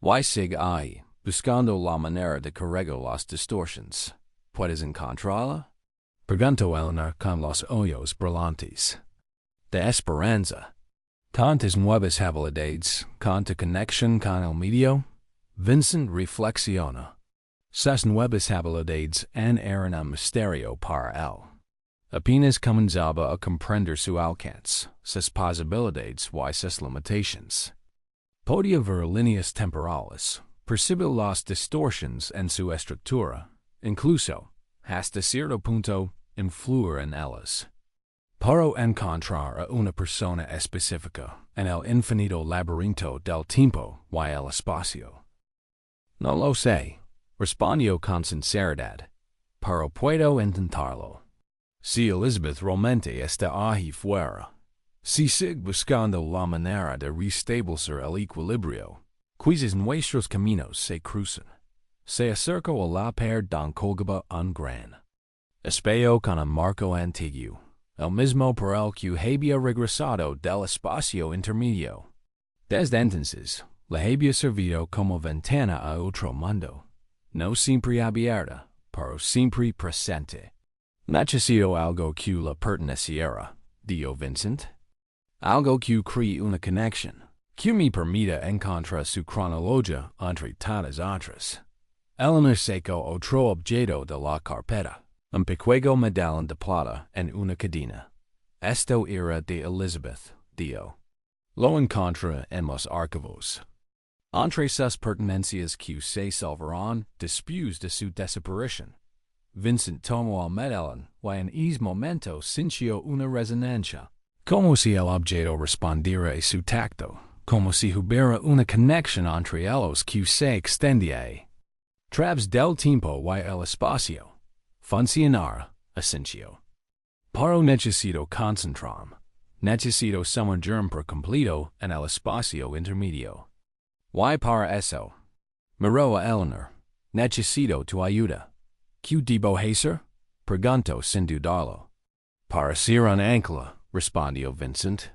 Y sigue ahí, buscando la manera de corregir las distorsiones. ¿Puedes encontrarla? Preguntó Eleanor con los ojos brillantes. De esperanza. ¿Tantas nuevas habilidades, tanta conexión con el medio? Vincent reflexiona. Sus nuevas habilidades eran un misterio para él. Apenas comenzaba a comprender su alcance, sus posibilidades y sus limitaciones. Podía ver líneas temporales, percibir las distorsiones en su estructura, incluso, hasta cierto punto, influir en ellas. Pero encontrar a una persona específica en el infinito laberinto del tiempo y el espacio. No lo sé, respondió con sinceridad, pero puedo intentarlo. Si Elizabeth realmente está ahí fuera, si sigue buscando la manera de restablecer el equilibrio, quizás nuestros caminos se cruzan. Se acercó a la pared don colgaba un gran espejo con un marco antiguo, el mismo por el que había regresado del espacio intermedio. Desde entonces, le había servido como ventana a otro mundo, no siempre abierta, pero siempre presente. Necesito algo que le perteneciera, dijo Vincent. Algo que cree una conexión, que me permita encontrar su cronología entre tantas otras. Eleanor sacó otro objeto de la carpeta, un pequeño medallón de plata en una cadena. Esto era de Elizabeth, dijo. Lo encontré en los archivos. Entre sus pertenencias que se salvaron después de su desaparición. Vincent tomó el medallón y en ese momento sintió una resonancia, como si el objeto respondiera a su tacto, como si hubiera una conexión entre ellos que se extendía. Través del tiempo y el espacio. Funcionar, asintió. Pero necesito concentrarme. Necesito sumergirme por completo en el espacio intermedio. Y para eso, miró a Eleanor. Necesito tu ayuda. ¿Qué debo hacer? Preguntó sin dudarlo. Para ser un ancla, respondió Vincent.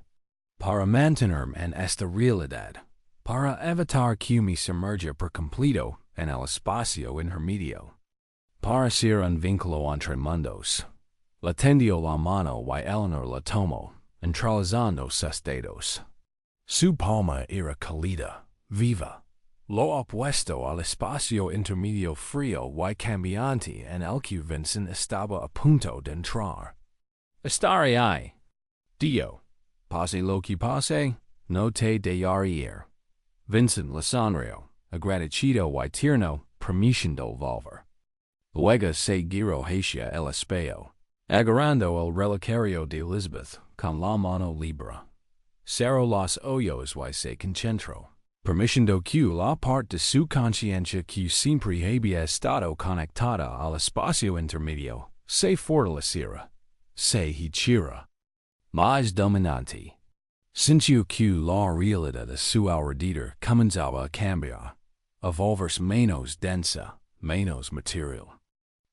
Para mantenerme en esta realidad. Para evitar que me sumerja por completo en el espacio intermedio. Para ser un vínculo entre mundos. La tendió la mano y Eleanor la tomó, entrelazando sus dedos. Su palma era cálida, viva. Lo opuesto al espacio intermedio frío y cambiante en el que Vincent estaba a punto de entrar. Estaré ahí. Dio. Pase lo que pase, no te dejaré ir. Vincent le sonrió, agradecido y tierno, permitiendo volver. Luego se giró hacia el espejo, agarrando el relicario de Elizabeth con la mano libre. Cerró los ojos y se concentró, permitiendo que la parte de su conciencia que siempre había estado conectada al espacio intermedio se fortaleciera, se hiciera más dominante. Sintió que la realidad de su alrededor comenzaba a cambiar, a volverse menos densa, menos material.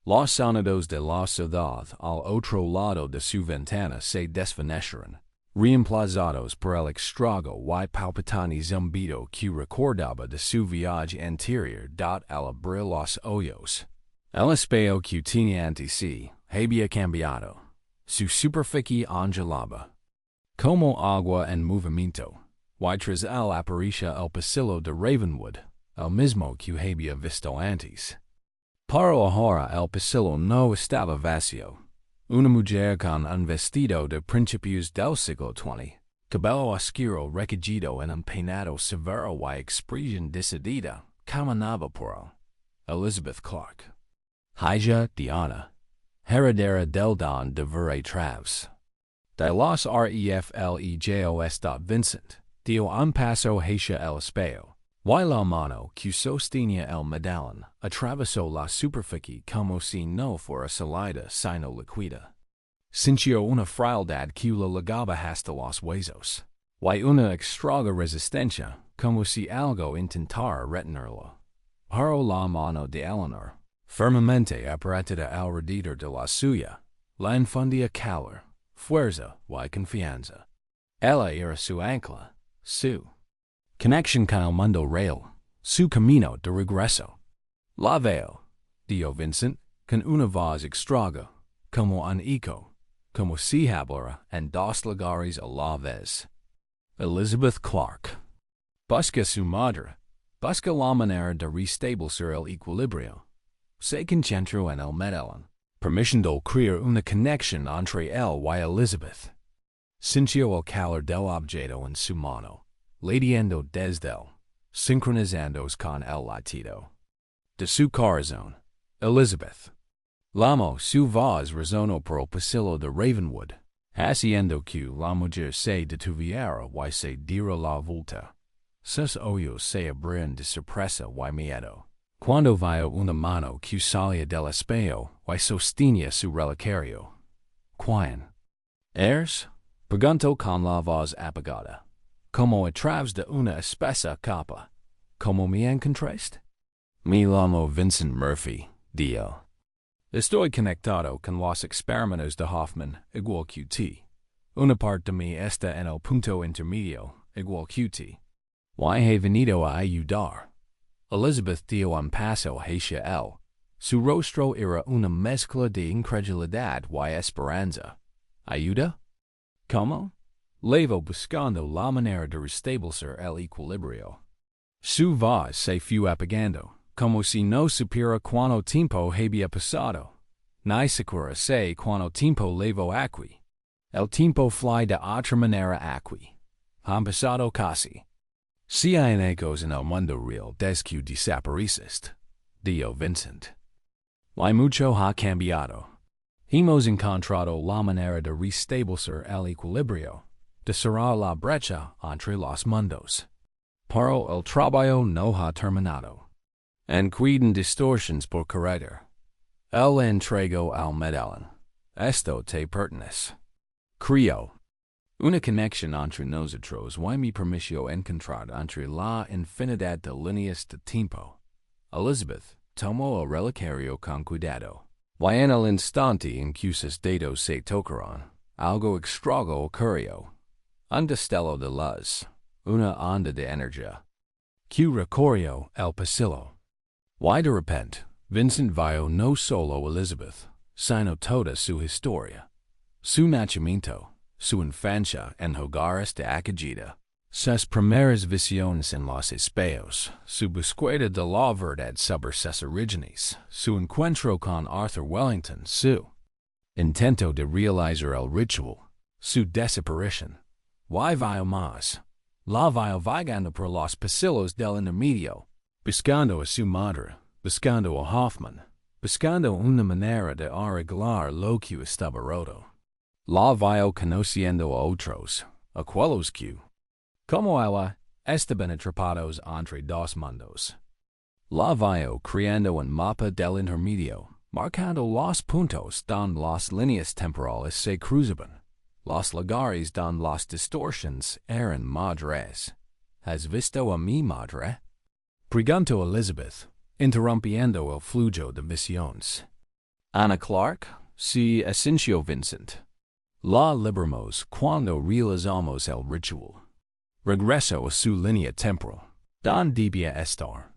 Los sonidos de la ciudad al otro lado de su ventana se desvanecieron, reemplazados por el extraño y palpitante zumbido que recordaba de su viaje anterior. Al abrir los ojos, el espejo que tenía ante sí había cambiado. Su superficie ondulaba como agua en movimiento, y tras él aparecía el pasillo de Ravenwood, el mismo que había visto antes. Pero ahora el pasillo no estaba vacío. Una mujer con un vestido de principios del siglo XX, cabello oscuro recogido en un peinado severo y expresión decidida, caminaba por él. Elizabeth Clark. Hija Diana, heredera del don de ver Traves. De los reflejos. Vincent dio un paso hacia el espejo, y la mano que sostenía el medallón atravesó la superficie como si no fuera sólida sino líquida. Sintió una frialdad que lo ligaba hasta los huesos, y una extraña resistencia como si algo intentara retenerlo. Pero la mano de Eleanor, firmemente apretada alrededor de la suya, la infundía calor, fuerza y confianza. Ella era su ancla, su conexión con el mundo real, su camino de regreso. La veo, dijo Vincent, con una voz extraña, como un eco, como si hablara en dos lugares a la vez. Elizabeth Clark. Busca su madre, busca la manera de restablecer el equilibrio. Se concentró en el medallón, permitiendo crear una conexión entre él y Elizabeth. Sintió el calor del objeto en su mano, latiendo desde él, sincronizándose con el latido de su corazón. Elizabeth. Llamó su voz resonó por el pasillo de Ravenwood, haciendo que la mujer se detuviera y se diera la vuelta. Sus ojos se abrieron de sorpresa y miedo cuando vio una mano que salía del espejo y sostenía su relicario. ¿Quién eres? Preguntó con la voz apagada, como a través de una espesa capa. ¿Cómo me encontraste? Me llamo Vincent Murphy, dijo. Estoy conectado con los experimentos de Hoffman, igual que ti. Una parte de mí está en el punto intermedio, igual que ti. Y he venido a ayudar. Elizabeth dio un paso hacia él. Su rostro era una mezcla de incredulidad y esperanza. ¿Ayuda? ¿Cómo? Levo buscando la manera de restablecer el equilibrio. Su voz se fue apagando, como si no supiera cuánto tiempo había pasado. Ni siquiera sé cuánto tiempo levo aquí. El tiempo fly de otra manera aquí. Han pasado casi 100 años en el mundo real desde que desapareciste, dijo Vincent. Y mucho ha cambiado. Hemos encontrado la manera de restablecer el equilibrio, de cerrar la brecha entre los mundos. Pero el trabajo no ha terminado. En quedan distorsiones por corregir. Él entregó al medallón. Esto te pertenece. Creo. Una conexión entre nosotros y me permitió encontrar entre la infinidad de líneas de tiempo. Elizabeth tomó el relicario con cuidado. Y en el instante en que sus dedos se tocaron, algo extraño ocurrió. Un destello de luz, una onda de energía, que recorrió el pasillo. Why de repente, Vincent vio no solo Elizabeth, sino toda su historia, su nacimiento, su infancia en hogares de acogida, sus primeras visiones en los espejos, su búsqueda de la verdad sobre sus orígenes, su encuentro con Arthur Wellington, su intento de realizar el ritual, su desaparición. Why vio más? La vio vagando por los pasillos del intermedio, buscando a su madre, buscando a Hoffman, buscando una manera de arreglar lo que estaba roto. La vio conociendo a otros, aquellos que, como ella, estaban atrapados entre dos mundos. La vio creando un mapa del intermedio, marcando los puntos donde las líneas temporales se cruzaban, los lugares donde las distorsiones eran madres. ¿Has visto a mi madre? Preguntó Elizabeth, interrumpiendo el flujo de visiones. Anna Clark, sí, Asensio Vincent. La libramos cuando realizamos el ritual. Regreso a su línea temporal. Don debía estar.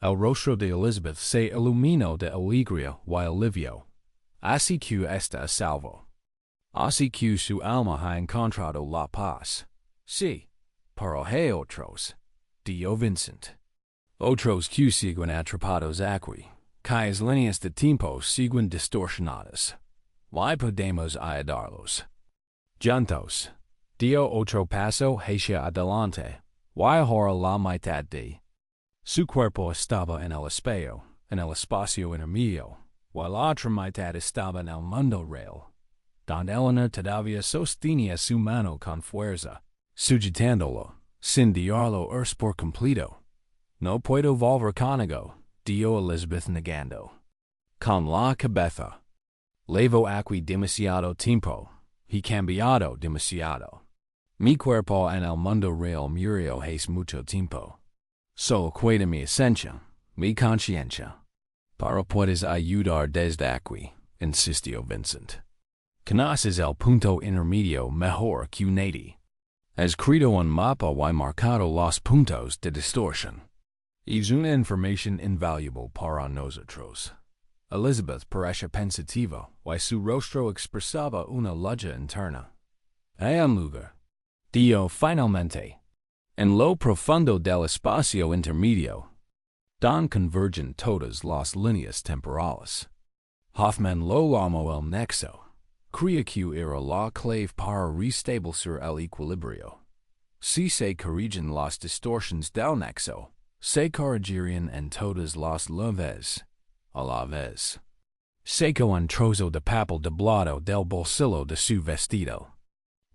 El rostro de Elizabeth se iluminó de alegría y alivio. Así que está a salvo. Así que su alma ha encontrado la paz. Sí, pero hay otros, dijo Vincent. Otros que siguen atrapados aquí, cuyas líneas de tiempo siguen distorsionadas. ¿Y podemos ayudarlos? Juntos, dio otro paso hacia adelante, y ahora la mitad de su cuerpo estaba en el espacio intermedio, y la otra mitad estaba en el mundo real, donde Eleanor todavía sostenía su mano con fuerza, sujetándolo, sin darlo por completo. No puedo volver contigo, dijo Elizabeth negando. Con la cabeza. Levo aquí demasiado tiempo. He cambiado demasiado. Mi cuerpo en el mundo real murió hace mucho tiempo. Solo queda mi esencia, mi conciencia. Pero puedes ayudar desde aquí, insistió Vincent. Conoces el punto intermedio mejor que nadie. Has creado un mapa y marcado los puntos de distorsión. Es una información invaluable para nosotros. Elizabeth parecía pensativa y su rostro expresaba una lucha interna. Hay un lugar, dijo finalmente, en lo profundo del espacio intermedio, donde convergen todas las líneas temporales. Hoffman lo llamó el nexo. Creía que era la clave para restablecer el equilibrio. Si se corrigen las distorsiones del nexo, se corregirían en todas las luces, a la vez. Sacó un trozo de papel doblado del bolsillo de su vestido.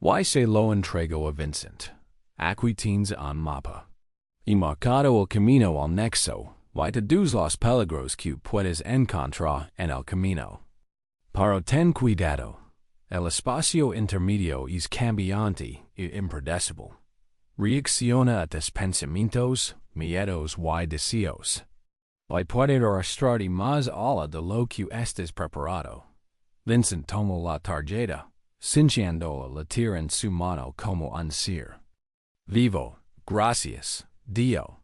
Y se lo entregó a Vincent. Aquí tienes un mapa. Y marcado el camino al nexo, y todos los peligros que puedes encontrar en el camino. Pero ten cuidado. El espacio intermedio es cambiante y impredecible. Reacciona a tus pensamientos, miedos y deseos. Y puede arrastrarte más allá de lo que estés preparado. Vincent tomó la tarjeta, sintiéndola latir en su mano como un ser. Vivo, gracias, dijo.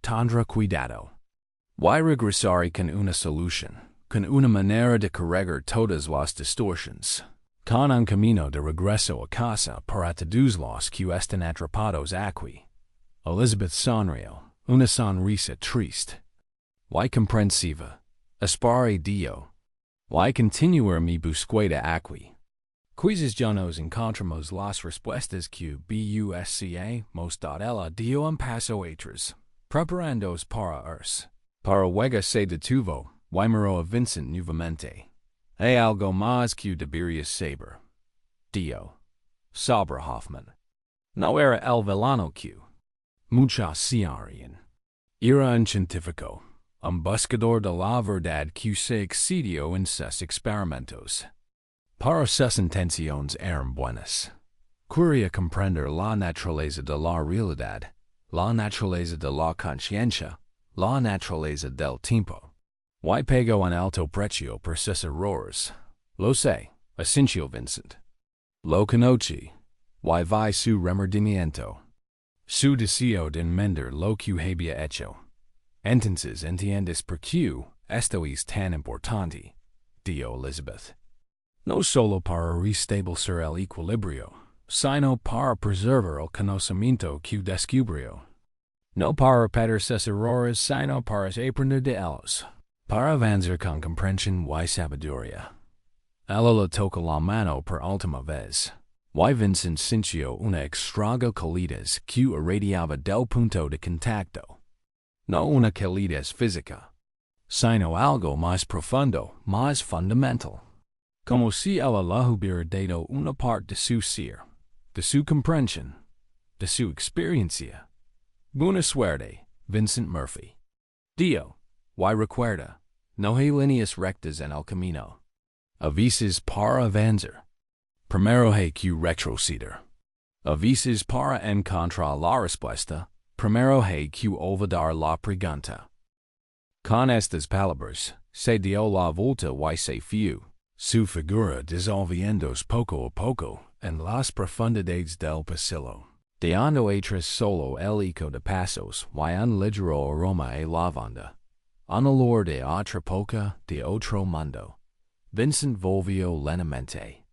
Tendrá cuidado. Y regresaré con una solución, con una manera de corregir todas las distorsiones. Con un camino de regreso a casa para todos los que están atrapados aquí. Elizabeth sonrió, una sonrisa triste. Y comprensiva. Aspare Dio. Y continuar mi búsqueda aquí. Quizás ya nos encontramos las respuestas que busca ella dio un paso atrás, preparándose para irse. Para luego se detuvo, y miró a Vincent nuevamente. Hay algo más que deberías saber. Dio. Sobre Hoffman. No era el villano que muchos se harían. Era un científico, un buscador de la verdad que se excedió en sus experimentos. Pero sus intenciones eran buenas. Quería comprender la naturaleza de la realidad, la naturaleza de la conciencia, la naturaleza del tiempo. Y pagó un alto precio por sus errores. Lo sé, Asensio Vincent. Lo conocí. Y vi su remordimiento. Su deseo de enmendar lo que había hecho. Entonces entiendes por qué esto es tan importante, dijo Elizabeth. No solo para restablecer el equilibrio, sino para preservar el conocimiento que descubrió. No para repetir sus errores, sino para aprender de ellos, para avanzar con comprensión y sabiduría. Ella le toca la mano por última vez. Y Vincent sintió una extraña calidez que irradiaba del punto de contacto. No una calidez física, sino algo más profundo, más fundamental. Como si ella le hubiera dado una parte de su ser, de su comprensión, de su experiencia. Buena suerte, Vincent Murphy. Dio, y recuerda, no hay líneas rectas en el camino. A veces para avanzar. Primero hay que retroceder. A veces para encontrar la respuesta, primero hay que olvidar la pregunta. Con estas palabras, se dio la vuelta y se fue, su figura dissolviéndose poco a poco en las profundidades del pasillo, dejando atrás solo el eco de pasos y un ligero aroma a lavanda, un olor de otra época, de otro mundo. Vincent volvió lentamente.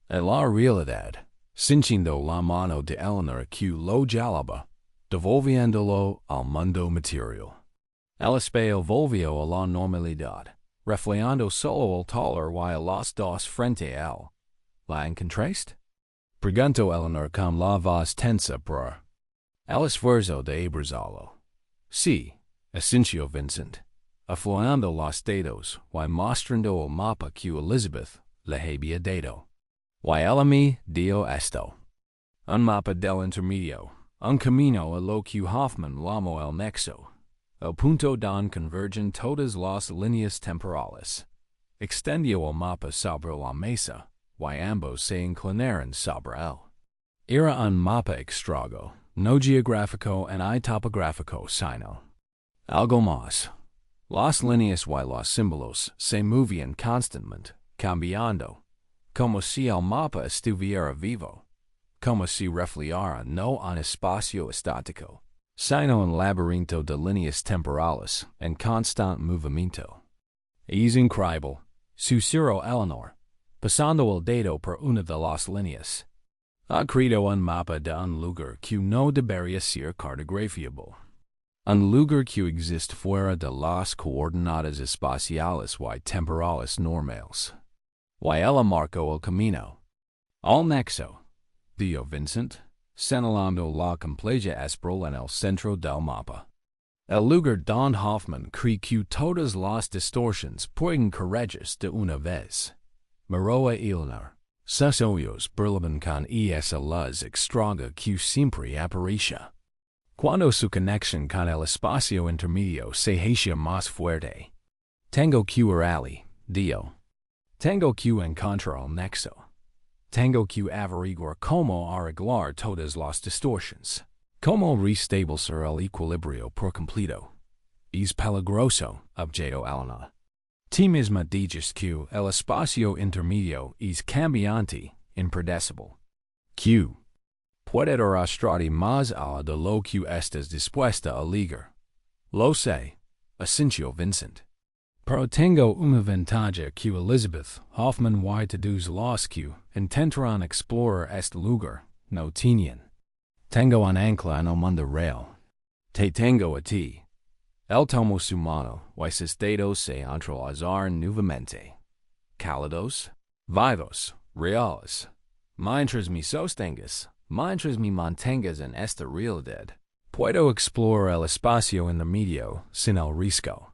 En la realidad, sintiendo la mano de Eleanor que lo jalaba, devolviéndolo al mundo material. El espejo volvió a la normalidad, reflejando solo el taller y a los dos frente a él. ¿La encontraste? Preguntó Eleanor con la voz tensa por el esfuerzo de abrazarlo. Sí, asintió Vincent, aflojando los dedos y mostrando el mapa que Elizabeth le había dado. Y él a mí dio esto. Un mapa del intermedio, un camino a lo que Hoffman llamó el nexo, el punto donde convergen todas las líneas temporales. Extendió el mapa sobre la mesa, y ambos se inclinaron sobre él. Era un mapa extraño, no geográfico ni topográfico sino algo más. Las líneas y los símbolos se movían constantemente, cambiando, como si el mapa estuviera vivo, como si reflejara no un espacio estático, sino un laberinto de líneas temporales en constante movimiento. Es increíble, susurró Eleanor, pasando el dedo por una de las líneas. Ha creado un mapa de un lugar que no debería ser cartografiable. Un lugar que existe fuera de las coordenadas espaciales y temporales normales. Y ella marcó el camino. Al nexo, dijo Vincent, señalando la completa espiral en el centro del mapa. El lugar donde Hoffman cree que todas las distorsiones pueden corregirse de una vez. Miró a Eleanor. Sus ojos brillaban con esa luz extraña que siempre aparecía cuando su conexión con el espacio intermedio se hacía más fuerte. Tengo que ir allí, dijo. Tengo que encontrar el nexo. Tengo que averiguar cómo arreglar todas las distorsiones. Cómo restablecer el equilibrio por completo. Es peligroso, objetó Eleanor. Tú misma dices que el espacio intermedio es cambiante, impredecible. Que puede arrastrarte más allá de lo que estás dispuesta a ligar. Lo sé, asintió Vincent. Pero tengo una ventaja que Elizabeth, Hoffman y todos los que intentarán explorar este lugar no tienen. Tengo un ancla en el mundo real. Te tengo a ti. Él tomó su mano y sus dedos se entrelazaron nuevamente. Cálidos, vivos, reales. Mientras me sostengas, mientras me mantengas en esta realidad, puedo explorar el espacio intermedio sin el riesgo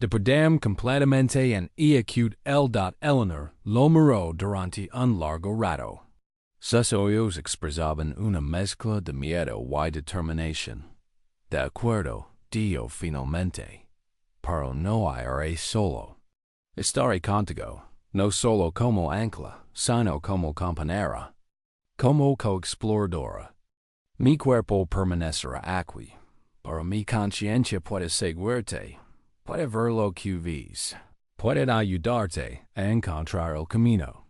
de perderme completamente en que Eleanor lo miró durante un largo rato. Sus ojos expresaban una mezcla de miedo y determinación. De acuerdo, dijo finalmente. Pero no iré solo. Estaré contigo, no solo como ancla, sino como compañera, como coexploradora. Mi cuerpo permanecerá aquí, pero mi conciencia puede seguirte, puede ver lo que ves, puede ayudarte a encontrar el camino.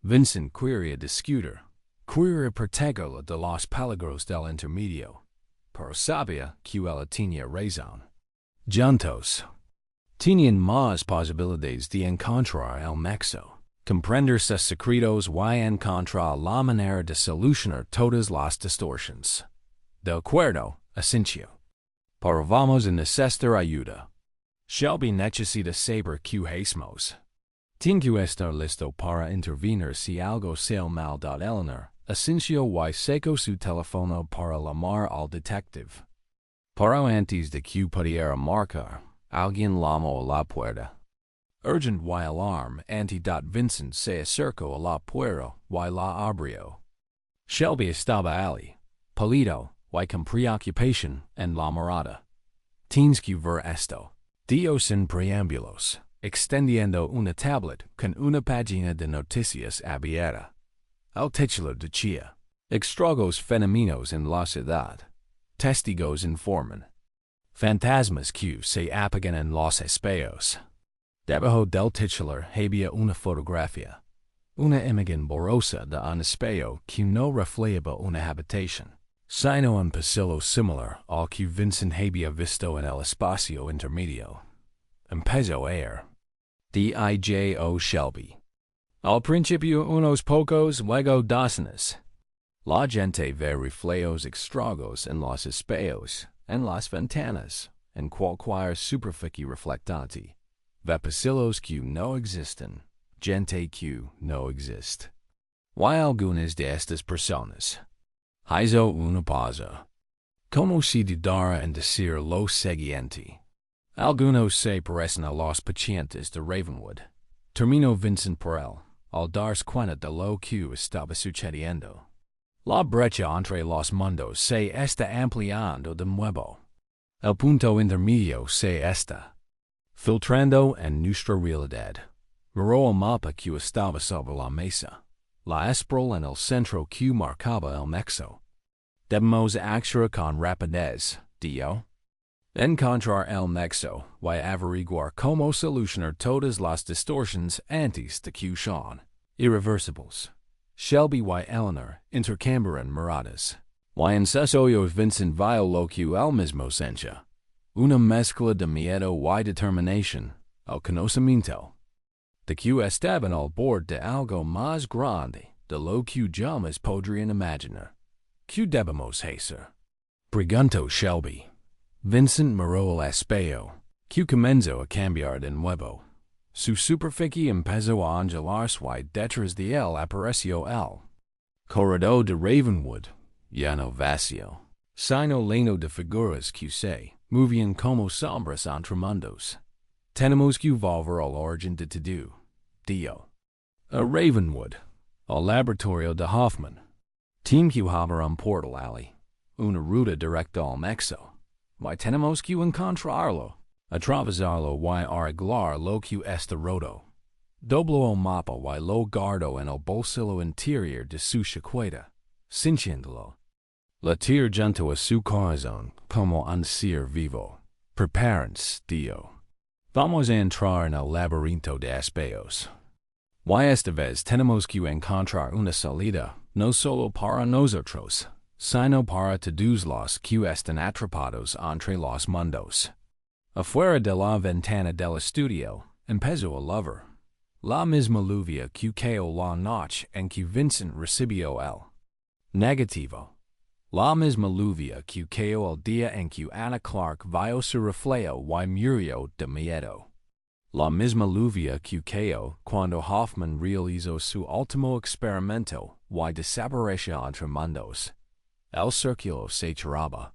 Vincent quería discutir, quería protegerla de los peligros del intermedio, pero sabía que ella tenía razón. Juntos. Tienen más posibilidades de encontrar el nexo. Comprender sus secretos y encontrar la manera de solucionar todas las distorsiones. De acuerdo, Asencio. Pero vamos a necesitar ayuda. Shelby necesita saber qué hacemos. Tiene que estar listo para intervenir si algo sale mal. Eleanor, Asencio y sacó su teléfono para llamar al detective. Pero antes de que pudiera marcar, alguien llamó a la puerta. Urgent y alarm anti. Vincent se acercó a la puerta y la abrió. Shelby estaba allí, pálido y con preocupación en la mirada. Tienes que ver esto. Dio sin preámbulos, extendiendo una tablet con una página de noticias abierta. El título decía: Estragos femeninos en la ciudad. Testigos informan. Fantasmas que se apagan en los espejos. Debajo del titular había una fotografía. Una imagen borrosa de un espejo que no reflejaba una habitación, sino un pasillo similar al que Vincent había visto en el espacio intermedio. Empezó a ir. D.I.J.O. Shelby. Al principio unos pocos, luego docenas. La gente ve reflejos extraños en los espejos, en las ventanas, en cualquier superficie reflectante. Ve pasillos que no existen, gente que no existe. Y algunas de estas personas. Hizo una pausa. Como si dudara en decir lo siguiente. Algunos se parecen a los pacientes de Ravenwood. Terminó Vincent por él, al darse cuenta de lo que estaba sucediendo. La brecha entre los mundos se está ampliando de nuevo. El punto intermedio se está filtrando en nuestra realidad. Miró el mapa que estaba sobre la mesa. La espiral en el centro que marcaba el nexo. Debemos actuar con rapidez, Dio. Encontrar el nexo y averiguar cómo solucionar todas las distorsiones antes de que sean irreversibles. Shelby y Eleanor intercambiaron miradas. Y en sus ojos Vincent vio lo que él mismo sentía. Una mezcla de miedo y determinación, el conocimiento de que estaban al borde de algo más grande de lo que jamás podrían imaginar. ¿Qué debemos hacer? Preguntó Shelby. Vincent miró el espejo, que comenzó a cambiar de nuevo. Su superficie empezó a ondularse y detrás de él apareció el corredor de Ravenwood, lleno vacío, sino lleno de figuras que se movían como sombras entre mundos. Tenemos que volver al origen de todo, Dio. A Ravenwood, al laboratorio de Hoffman. Tiene que haber un portal alley, una ruta directa al nexo. Y tenemos que encontrarlo, atravesarlo y arreglar lo que está roto. Doblo el mapa y lo guardo en el bolsillo interior de su chaqueta, cinchiéndolo. Latir junto a su corazón como un ser vivo. Prepárense, Dio. Vamos a entrar en el laberinto de espejos. Y esta vez tenemos que encontrar una salida, no solo para nosotros, sino para todos los que están atrapados entre los mundos. Afuera de la ventana del estudio, empezó a llover. La misma lluvia que cayó la noche en que Vincent recibió el negativo. La misma lluvia que cayó el día en que Anna Clark vio su reflejo y murió de miedo. La misma lluvia que cayó cuando Hoffman realizó su último experimento y desapareció entre mundos. El círculo se cerraba.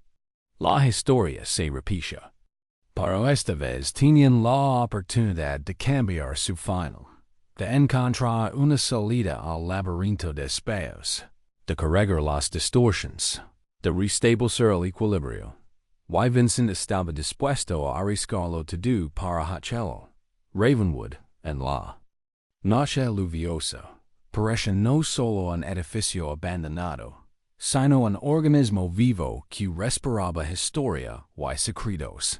La historia se repetía. Pero esta vez tenían la oportunidad de cambiar su final, de encontrar una salida al laberinto de espejos, de corregir las distorsiones, de restablecer el equilibrio. Y Vincent estaba dispuesto a arriesgarlo todo para hacerlo. Ravenwood, en la noche lluviosa, parecía no solo un edificio abandonado, sino un organismo vivo que respiraba historia y secretos.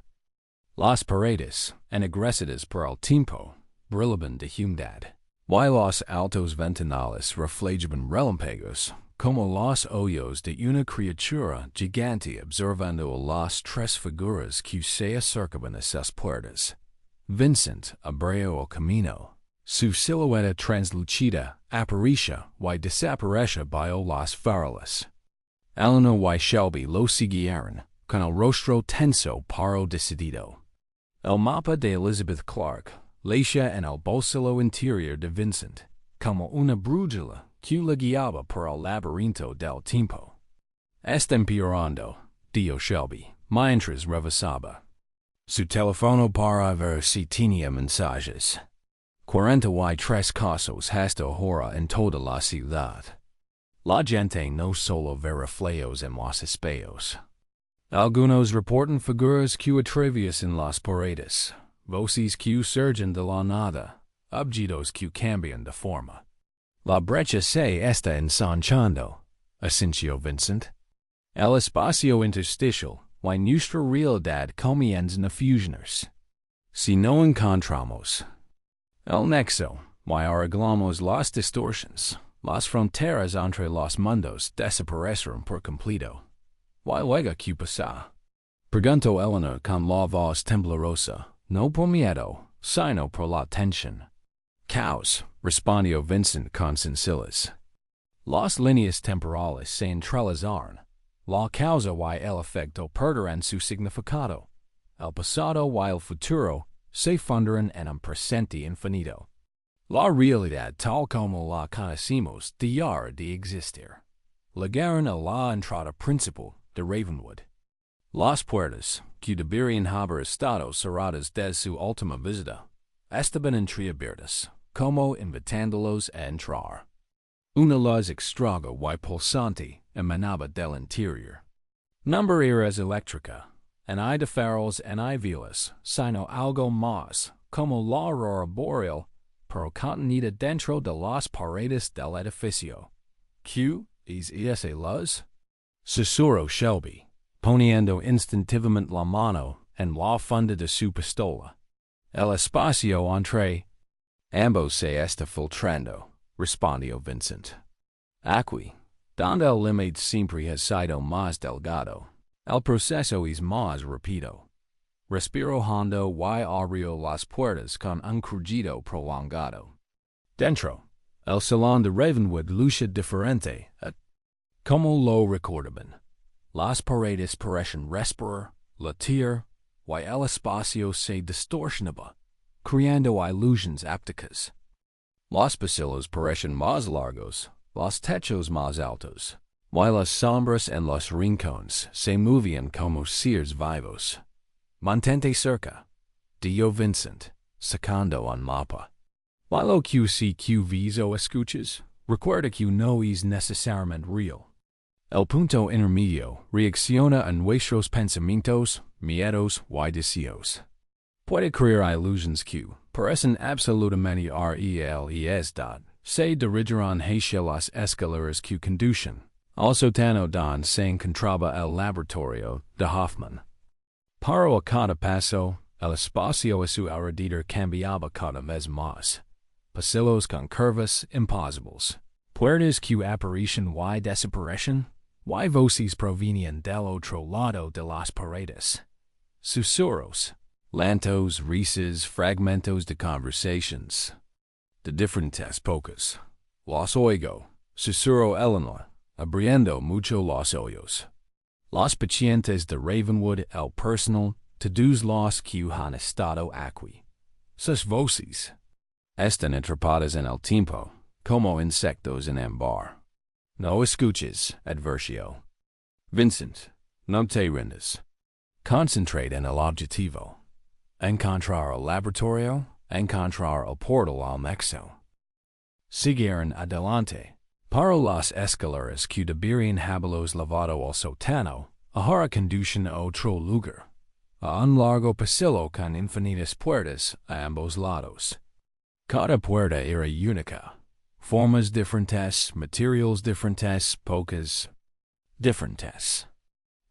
Las paredes, ennegrecidas por el tiempo, brillaban de humedad, Y los altos ventanales reflejaban relámpagos, como los ojos de una criatura gigante observando a las tres figuras que se acercaban a esas puertas. Vincent abrió el camino. Su silueta translúcida aparecía y desaparecía bajo las farolas. Eleanor y Shelby lo siguieron, con el rostro tenso pero decidido. El mapa de Elizabeth Clark leía en el bolsillo interior de Vincent, como una brújula que le guiaba por el laberinto del tiempo. Está empeorando, dijo Shelby, mientras revisaba su teléfono para ver si tenía mensajes. 43 casos hasta ahora en toda la ciudad. La gente no solo ve reflejos en los espejos. Algunos reportan figuras que atraviesan las paredes, voces que surgen de la nada, objetos que cambian de forma. La brecha se está ensanchando, asintió Vincent. El espacio intersticial y nuestra realidad comienzan a fusionarse. Si no encontramos el nexo y arreglamos las distorsiones, las fronteras entre los mundos desaparecerán por completo. ¿Y luego qué pasa? Preguntó Eleanor con la voz temblorosa, no por miedo, sino por la tensión. Caos, respondió Vincent con sencillez. Las líneas temporales se entrelazaron. La causa y el efecto perderán su significado. El pasado y el futuro se fundirán en un presente infinito. La realidad tal como la conocemos dejará de existir. Llegaron a la entrada principal de Ravenwood. Las puertas, que deberían haber estado cerradas desde su última visita, estaban entreabiertas, como invitándolos a entrar. Una luz extraña y pulsante emanaba del interior. No era eléctrica, en hay de faros en hay velas, sino algo más, como la aurora boreal, pero contenida dentro de las paredes del edificio. ¿Qué es esa luz? Susurró Shelby, poniendo instintivamente la mano en la funda de su pistola. El espacio entre ambos se está filtrando, respondió Vincent. Aquí, donde el límite siempre ha sido más delgado, el proceso es más rápido. Respiró hondo y abrió las puertas con un crujido prolongado. Dentro, el salón de Ravenwood lucía diferente a como lo recordaban. Las paredes parecían respirar, latir, y el espacio se distorsionaba, creando ilusiones ópticas. Los pasillos parecían más largos, los techos más altos, y las sombras en los rincones se movían como seres vivos. Mantente cerca, dijo Vincent, sacando un mapa. Y lo que si que ves o escuchas, recuerda que no es necesariamente real. El punto intermedio reacciona a nuestros pensamientos, miedos y deseos. Puede crear ilusiones que parecen absolutamente reales. Se dirigirán hacia las escaleras que conducen al sótano donde se encontraba el laboratorio de Hoffman. Pero a cada paso, el espacio a su alrededor cambiaba cada vez más. Pasillos con curvas imposibles, puertas que aparecen y desaparecen, y voces provenían del otro lado de las paredes. Susurros, lentos, risas, fragmentos de conversaciones. De diferentes pocas. Los oigo, susurró Eleanor, abriendo mucho los ojos. Los pacientes de Ravenwood, el personal, todos los que han estado aquí. Sus voces están atrapadas en el tiempo, como insectos en ambar. No escuches, adversió. Vincent, no te rindas. Concentrate en el objetivo. Encontrar el laboratorio, encontrar el portal al nexo. Siguieron adelante. Para las escaleras que deberían haberlos llevado al sótano, ahora conducen a otro lugar. A un largo pasillo con infinitas puertas a ambos lados. Cada puerta era única. Formas diferentes, materiales diferentes, pocas diferentes.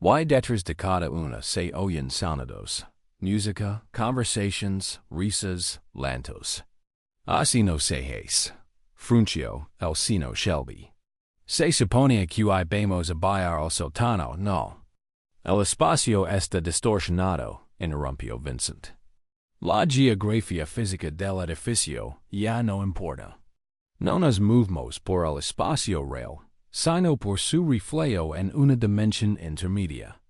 Y detrás de cada una se oyen sonidos, música, conversations, risas, lentos. Así no se hace. Fruncio, el sino Shelby. Se supone que vamos a bailar al sótano, no. El espacio está distorsionado, interrumpió Vincent. La geografía física del edificio ya no importa. No nos movemos por el espacio real, sino por su reflejo en una dimensión intermedia.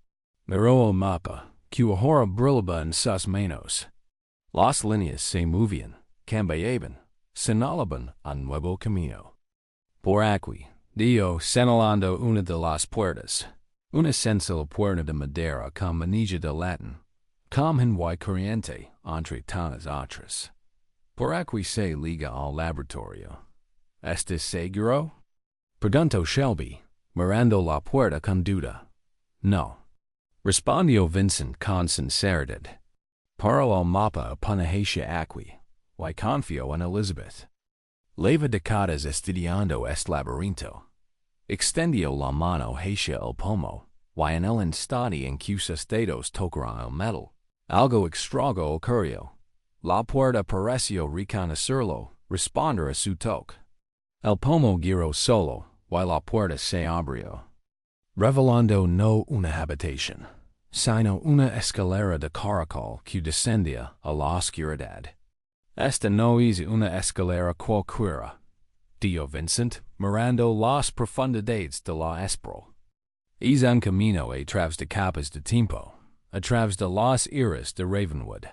Miró el mapa, que ahora brillaba en sus manos. Las líneas se movían, cambiaban, señalaban un nuevo camino. Por aquí, dio señalando una de las puertas, una sencilla puerta de madera con manilla de latón, con y corriente entre tantas otras. Por aquí se liga al laboratorio. ¿Estás seguro? Preguntó Shelby, mirando la puerta con duda. No. Respondió Vincent con sinceridad. Paro al mapa aponahacia aquí, y confío en Elizabeth. Lleva décadas estudiando este laberinto. Extendió la mano hacia el pomo, y en el instante en que sus dedos tocaron el metal, algo extraño ocurrió. La puerta pareció reconocerlo, responder a su toque. El pomo giró solo, y la puerta se abrió, revelando no una habitación, sino una escalera de caracol que descendía a la oscuridad. Esta no es una escalera cualquiera, dijo Vincent, mirando las profundidades de la espral. Es un camino a través de capas de tiempo, a través de las eras de Ravenwood.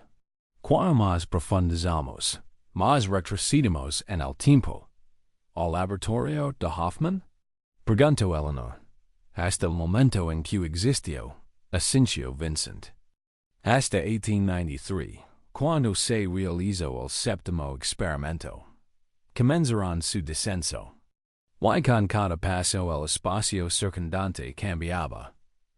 Cuanto más profundizamos, más retrocedemos en el tiempo. ¿Al laboratorio de Hoffman? Preguntó Eleanor. Hasta el momento en que existió, asintió Vincent. Hasta 1893, cuando se realizó el séptimo experimento. Comenzaron su descenso. Y con cada paso el espacio circundante cambiaba.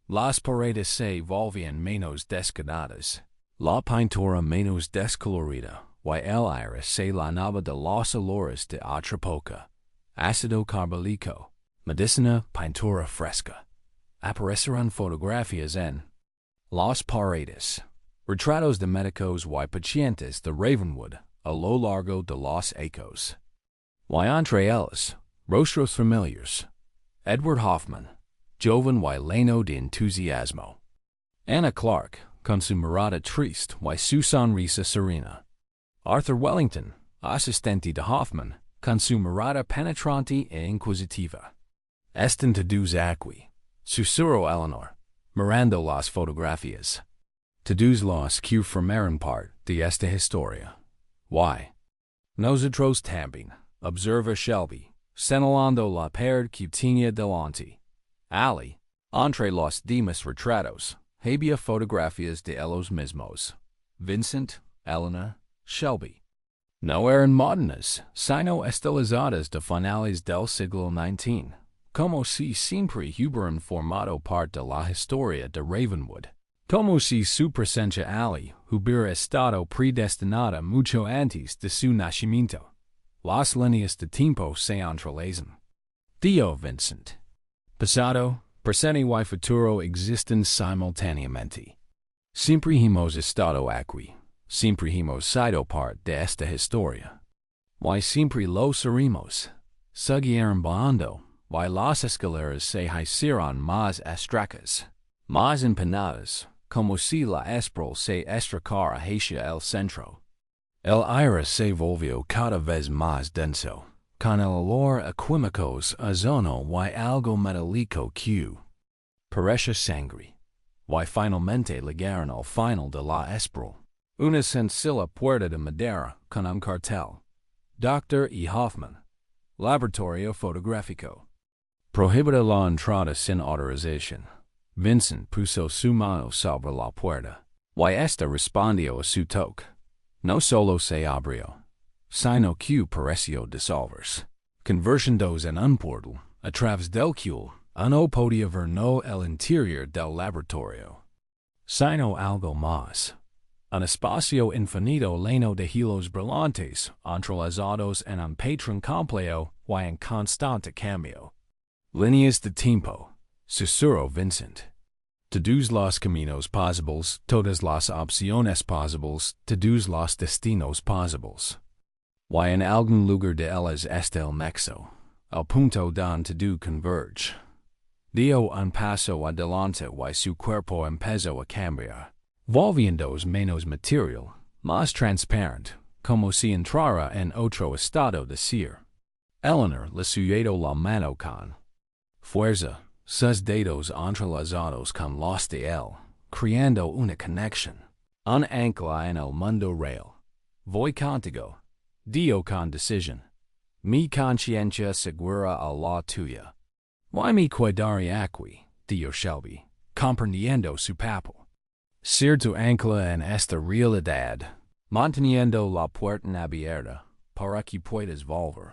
Las paredes se volvían menos descuidadas, la pintura menos descolorida, y el aire se llenaba de los olores de otra época. Ácido carbólico, medicina, pintura fresca. Aparecieron fotografías en las paredes, retratos de médicos y pacientes de Ravenwood a lo largo de los ecos. Y entre ellos, rostros familiares. Edward Hoffman, joven y lleno de entusiasmo. Anna Clark, con su mirada triste y su sonrisa serena. Arthur Wellington, asistente de Hoffman, con su mirada penetrante e inquisitiva. Están todos aquí, susurró Eleanor, mirando las fotografías. Todos los que formaron parte de esta historia. Why? Nosotros también, observa Shelby, señalando la pared que tenía delante. Ali, entre los demás retratos, había fotografías de ellos mismos. Vincent, Eleanor, Shelby. No eran modernas, sino estilizadas de finales del siglo XIX, como si siempre hubieran formado parte de la historia de Ravenwood, como si su presencia allí hubiera estado predestinada mucho antes de su nacimiento. Las líneas de tiempo se entrelazan. Dijo Vincent. Pasado, presente y futuro existen simultáneamente. Siempre hemos estado aquí. Siempre hemos sido parte de esta historia. Y siempre lo seremos. Siguieron bajando, y las escaleras se hicieron más estrechas, más empinadas, como si la espiral se estrecara hacia el centro. El aire se volvió cada vez más denso, con el olor a químicos, ozono y algo metálico que parecía sangre. Y finalmente llegaron al final de la espiral. Una sencilla puerta de madera con un cartel. Dr. E. Hoffman. Laboratorio fotográfico. Prohibida la entrada sin autorización. Vincent puso su mano sobre la puerta. Y esta respondió a su toque. No solo se abrió, sino que pareció disolverse, convirtiéndose en un portal, a través del cual uno podía ver no el interior del laboratorio, sino algo más. Un espacio infinito lleno de hilos brillantes, entrelazados en un patrón complejo y en constante cambio. Líneas de tiempo, susurró Vincent. Todos los caminos posibles, todas las opciones posibles, todos los destinos posibles. y en algún lugar de ellas está el nexo, el punto donde do converge. Dio un paso adelante y su cuerpo empezó a cambiar, volviéndose menos material, más transparente, como si entrara en otro estado de ser. Eleanor le sujetó la mano con fuerza, sus dedos entrelazados con los de él, creando una conexión, un ancla en el mundo real. Voy contigo, Dio con decisión. Mi conciencia segura a la tuya. Y mi quedaré aquí, Dio Shelby, comprendiendo su papel. Ser tu ancla en esta realidad, manteniendo la puerta abierta, para que puedas volver.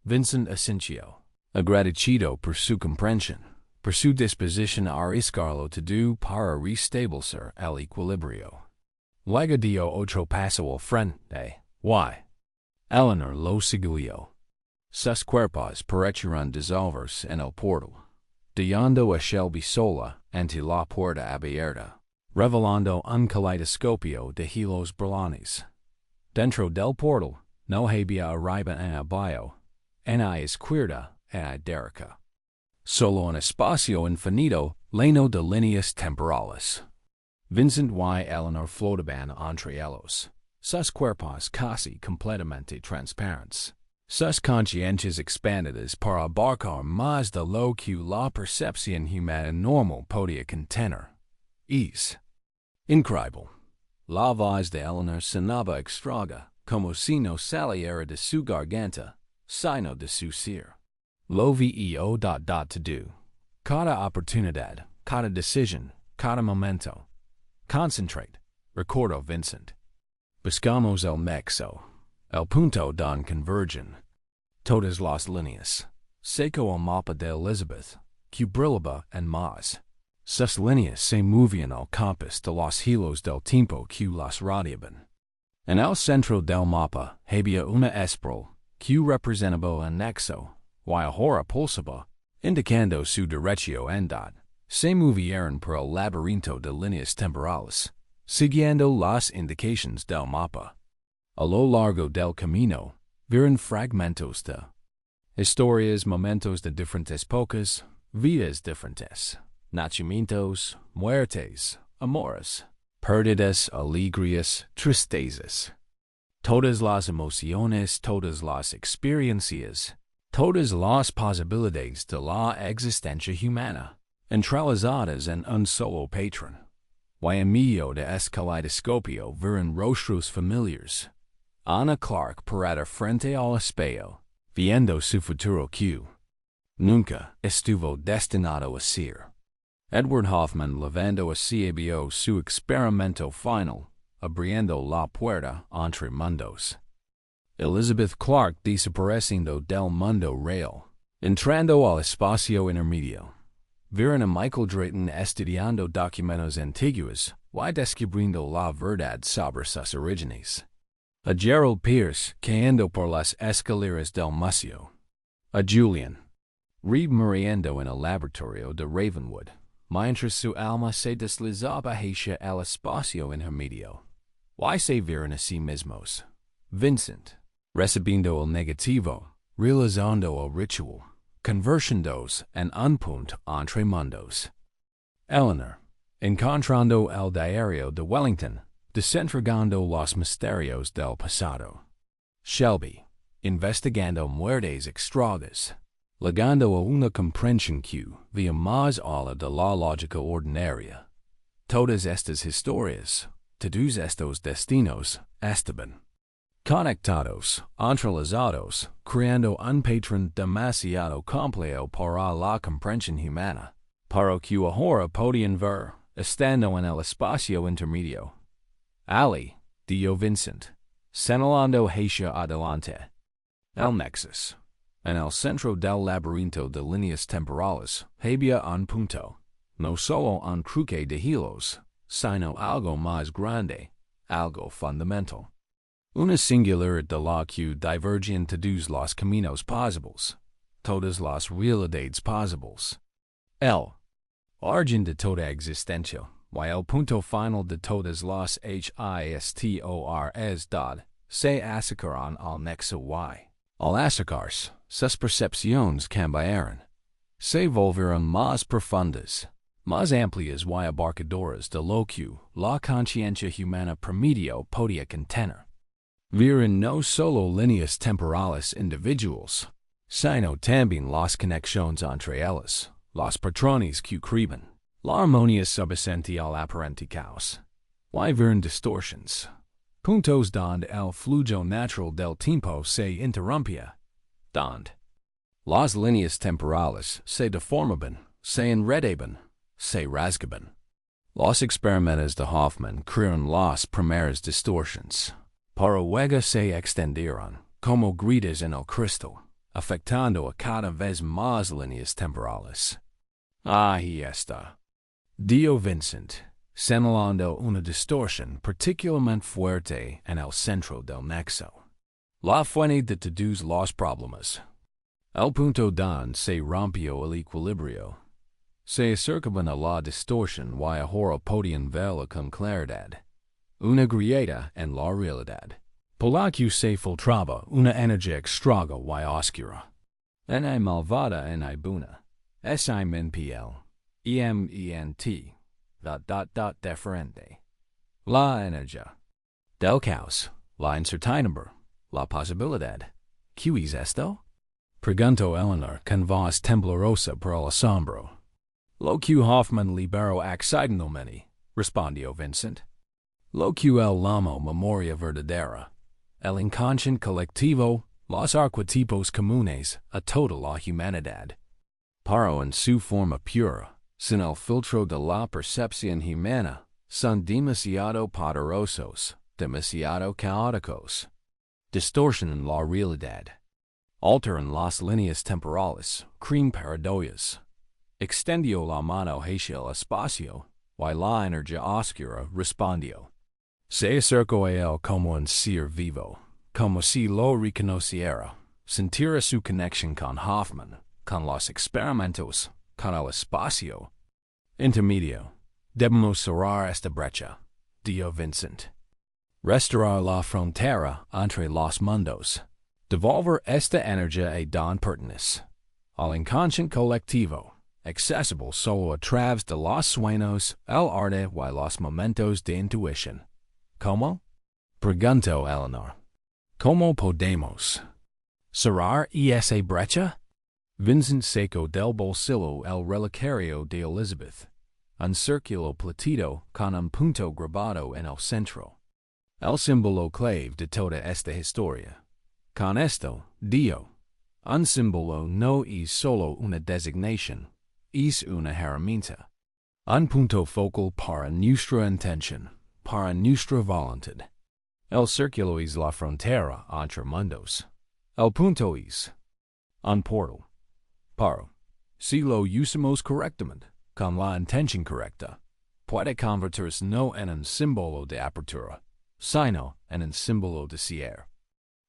Vincent Asensio, agradecido por su comprensión, por su disposición a arriesgarlo todo para restablecer el equilibrio. Luego dio otro paso al frente, y Eleanor lo siguió. Sus cuerpos parecieron dissolverse en el portal, dejando a Shelby sola ante la puerta abierta, revelando un kaleidoscopio de hilos brillantes. Dentro del portal no había arriba en abajo, en la izquierda en la derecha. Solo un espacio infinito lleno de líneas temporales. Vincent y Eleanor flotaban entre ellos, sus cuerpos casi completamente transparentes, sus conciencias expandidas para abarcar más de lo que la percepción humana normal podía contener. Es increíble. La voz de Eleanor sonaba extraña, como si no saliera de su garganta, sino de su ser. Lo veo todo. Cada oportunidad, cada decisión, cada momento. Concentrate, recordó Vincent. Buscamos el nexo, el punto donde convergen todas las líneas. Seco el mapa de Elizabeth, que brillaba en más. Sus líneas se movían al compás de los hilos del tiempo que las rodeaban. En el centro del mapa había una espiral que representaba el nexo, y ahora pulsaba, indicando su derecho andad. Se movieron por el laberinto de líneas temporales, siguiendo las indicaciones del mapa. A lo largo del camino, vieron fragmentos de historias, momentos de diferentes épocas, vidas diferentes, nacimientos, muertes, amores, pérdidas, alegrías, tristezas. Todas las emociones, todas las experiencias, todas las posibilidades de la existencia humana, entrelazadas en un solo patrón. Y en medio de este kaleidoscopio vieron rostros familiares. Anna Clark parada frente al espejo, viendo su futuro que nunca estuvo destinado a ser. Edward Hoffman llevando a cabo su experimento final, abriendo la puerta entre mundos. Elizabeth Clark desapareciendo del mundo real, entrando al espacio intermedio. Vieron a Michael Drayton estudiando documentos antiguos y descubriendo la verdad sobre sus orígenes. A Gerald Pierce cayendo por las escaleras del museo. A Julian Reed muriendo en el laboratorio de Ravenwood, mientras su alma se deslizaba hacia el espacio intermedio. Y se vieron a sí mismos. Vincent, recibiendo el negativo, realizando el ritual, convertiéndose en un punto entre mundos. Eleanor, encontrando el diario de Wellington, desentregando los misterios del pasado. Shelby, investigando muertes extrañas, llegando a una comprensión que vía más allá de la lógica ordinaria. Todas estas historias, todos estos destinos, estaban conectados, entrelazados, creando un patrón demasiado complejo para la comprensión humana, para que ahora podían ver, estando en el espacio intermedio. Ali, dio Vincent, señalando hacia adelante. El nexus. En el centro del laberinto de líneas temporales había un punto, no solo un cruce de hilos, sino algo más grande, algo fundamental. Una singularidad de la que divergían todos los caminos posibles, todas las realidades posibles. El origen de toda existencia, y el punto final de todas las histores, se acercaron al nexo y. Al acercarse, sus percepciones cambiaron. Se volvieron más profundas, más amplias y abarcadoras de lo que la conciencia humana promedio podía contener. Vieron no solo líneas temporales individuales, sino también las conexiones entre ellas, los patrones que criban, la armonía subyacente al aparente caos. Y vieron distorsiones, puntos donde el flujo natural del tiempo se interrumpía, donde las líneas temporales se deformaban, se enredaban, se rasgaban. Los experimentos de Hoffman crearon las primeras distorsiones, para luego se extendieron, como grietas en el cristal, afectando a cada vez más líneas temporales. Ahí está. Dio Vincent, señalando una distorsión particularmente fuerte en el centro del nexo. La fuente de todos los problemas. El punto donde se rompió el equilibrio. Se acercaban a la distorsión y ahora podían verla con claridad. Una grieta en la realidad. Por la que se filtraba una energía extraña y oscura. En malvada en buena. S-I-M-N-P-L. E-M-E-N-T. Diferente. La energía. Del caos. La incertidumbre. La posibilidad. ¿Qué es esto? Preguntó Eleanor con voz temblorosa por el asombro. Lo que Hoffman liberó accidentalmente, respondió Vincent. Lo que él llamó memoria verdadera. El inconsciente colectivo, los arquetipos comunes a toda la humanidad. Pero en su forma pura, sin el filtro de la percepción humana, son demasiado poderosos, demasiado caóticos. Distorsionan la realidad. Alteran las líneas temporales, crean paranoias. Extendió la mano hacia el espacio, y la energía oscura respondió. Se acercó a él como un ser vivo, como si lo reconociera, sintiera su conexión con Hoffman, con los experimentos, con el espacio. Intermedio. Debemos cerrar esta brecha, dijo Vincent. Restaurar la frontera entre los mundos. Devolver esta energía a don pertenece. Al inconsciente colectivo, accesible solo a través de los sueños, el arte y los momentos de intuición. ¿Cómo? Preguntó Eleanor. ¿Cómo podemos cerrar esa brecha? Vincent sacó del bolsillo el relicario de Elizabeth, un círculo plateado con un punto grabado en el centro. El símbolo clave de toda esta historia. Con esto, dijo, un símbolo no es solo una designación, es una herramienta. Un punto focal para nuestra intención, para nuestra voluntad. El círculo es la frontera entre mundos. El punto es un portal. Pero, si lo usamos correctamente, con la intención correcta, puede convertirse no en un símbolo de apertura, sino en un símbolo de cierre.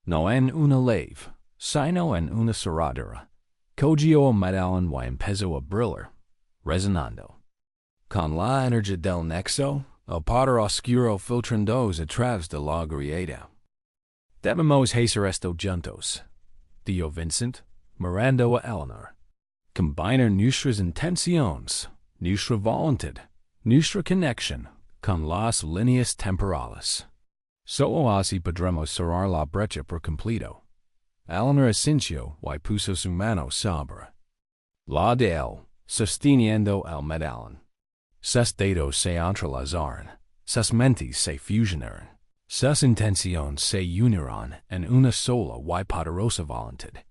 No en una llave, sino en una cerradura. Cogió el medallón y empezó a brillar, resonando. Con la energía del nexo, el poder oscuro filtrándose a través de la grieta. Debemos hacer esto juntos, dijo Vincent, mirando a Eleanor. Combinar nuestras intenciones, nuestra voluntad, nuestra conexión, con las líneas temporales. Solo así podremos cerrar la brecha por completo. Eleanor asintió y puso su mano sobre la de él, sosteniendo el medallón. Sus dedos se entrelazaron, sus mentes se fusionaron, sus intenciones se unieron en una sola y poderosa voluntad.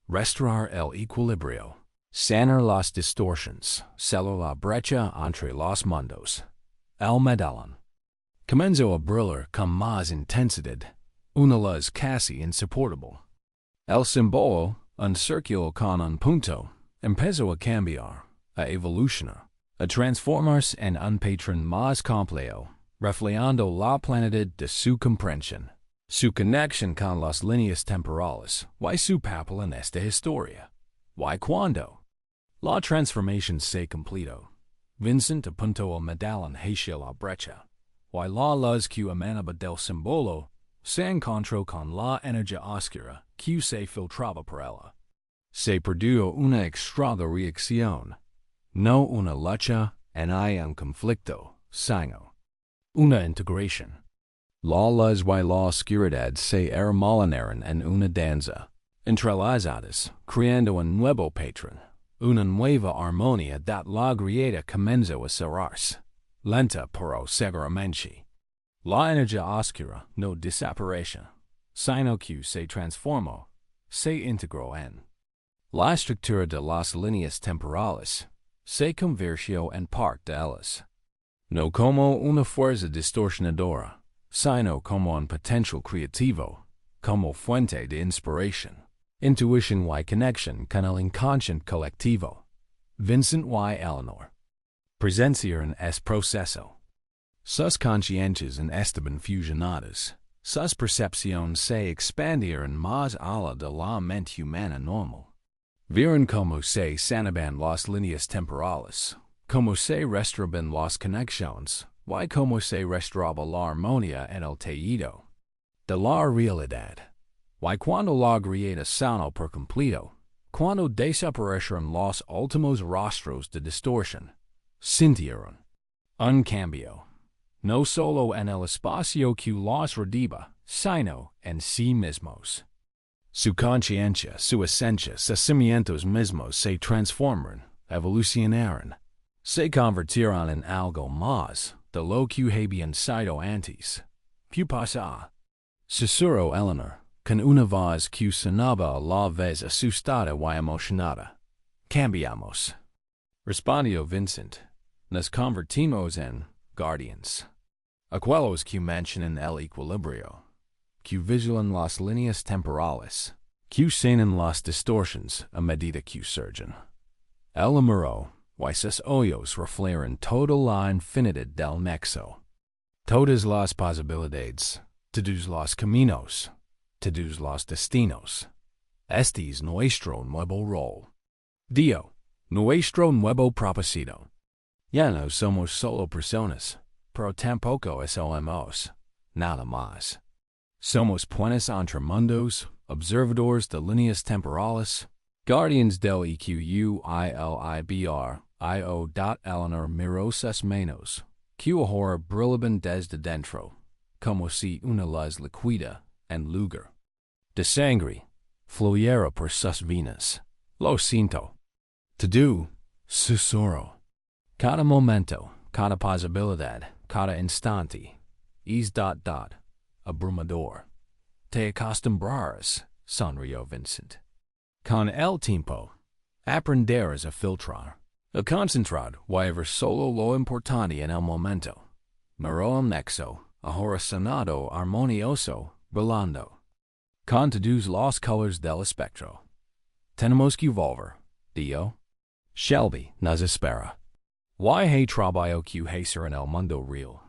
Restaurar el equilibrio, sanar las distorsiones, cerrar la brecha entre los mundos. El medallón comenzó a brillar con más intensidad, una luz casi insoportable. El símbolo, un círculo con un punto, empezó a cambiar, a evolucionar, a transformarse en un patrón más complejo, reflejando la plenitud de su comprensión, su conexión con las líneas temporales, y su papel en esta historia. ¿Y cuándo? La transformación se completó. Vincent apuntó el medallón hacia la brecha, y la luz que emanaba del símbolo se encontró con la energía oscura que se filtraba por ella. Se produjo una extraña reacción, no una lucha, ni un conflicto, sino una integración. La luz y la oscuridad se hermanaron en una danza, entrelazadas, creando un nuevo patrón, una nueva armonía that la grieta comenzó a cerrarse, lenta pero seguramente. La energía oscura no desapareció, sino que se transformó, se integró en la estructura de las líneas temporales, se convirtió en parte de ellas, no como una fuerza distorsionadora, sino como un potencial creativo, como fuente de inspiración, intuición y conexión con el inconsciente colectivo. Vincent y Eleanor presenciaron es proceso. Sus conciencias estaban fusionadas, sus percepciones se expandieron más allá de la mente humana normal. Vieron cómo se sanaban las líneas temporales, cómo se restauraban las conexiones, y cómo se restauraba la armonía en el tejido de la realidad. Y cuando la grieta sanó por completo, cuando desaparecieron los últimos rastros de distorsión, sintieron un cambio, no solo en el espacio que los rodeaba, sino en sí mismos. Su conciencia, su esencia, sus cimientos mismos se transformaron, evolucionaron, se convirtieron en algo más de lo que habían sido antes. ¿Qué pasa? Susurró Eleanor, con una voz que sonaba a la vez asustada y emocionada. Cambiamos. Respondió Vincent. Nos convertimos en guardians. Aquellos que mantienen el equilibrio, que vigilan las líneas temporales, que sanan las distorsiones a medida que surgen. El amor y sus ojos reflejan toda la infinidad del nexo. Todas las posibilidades, todos los caminos, todos los destinos. Este es nuestro nuevo rol. Dio, nuestro nuevo propósito. Ya no somos solo personas, pero tampoco somos nada más. Somos puentes entre mundos, observadores de líneas temporales, guardians del equilibrio. Eleanor miró sus manos, que ahora brillaban desde dentro, como si una luz líquida, en lugar de sangre, fluyera por sus venas. Lo siento. Todo, susurro. Cada momento, cada posibilidad, cada instante, es abrumador. Te acostumbrarás, sonrió Vincent. Con el tiempo, aprenderás a filtrar, a concentrar y ver solo lo importante en el momento. Miró el nexo, ahora sonado armonioso, brillando. Con todos los colores del espectro. Tenemos que volver, Dio. Shelby nos espera. Y trabajo que hacer en el mundo real.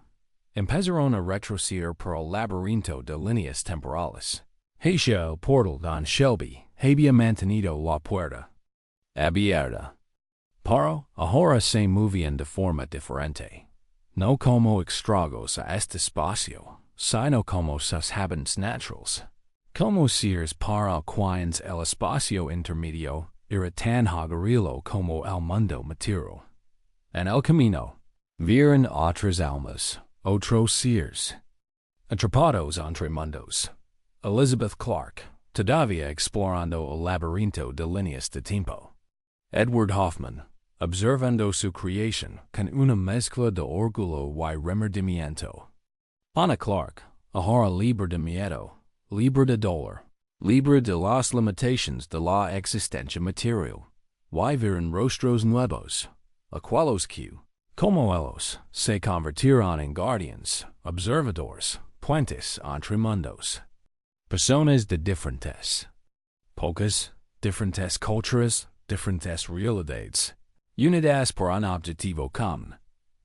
Empezaron a retroceder por el laberinto de líneas temporales. Hacia el portal don Shelby había mantenido la puerta abierta. Pero ahora se movían de forma diferente. No como extraños a este espacio, sino como sus habitantes naturales. Como seres para quienes el espacio intermedio era tan hogareño como el mundo material. En el camino, vieron otras almas, otros seres, atrapados entre mundos. Elizabeth Clark, todavía explorando el laberinto de líneas de tiempo. Edward Hoffman, observando su creación con una mezcla de orgullo y remordimiento. Anna Clark, ahora libre de miedo, libre de dolor, libre de las limitaciones de la existencia material. Y vieron rostros nuevos, aquellos que, como ellos, se convirtieron en guardians, observadores, puentes entre mundos. Personas de diferentes pocas, diferentes culturas, diferentes realidades, unidas por un objetivo común,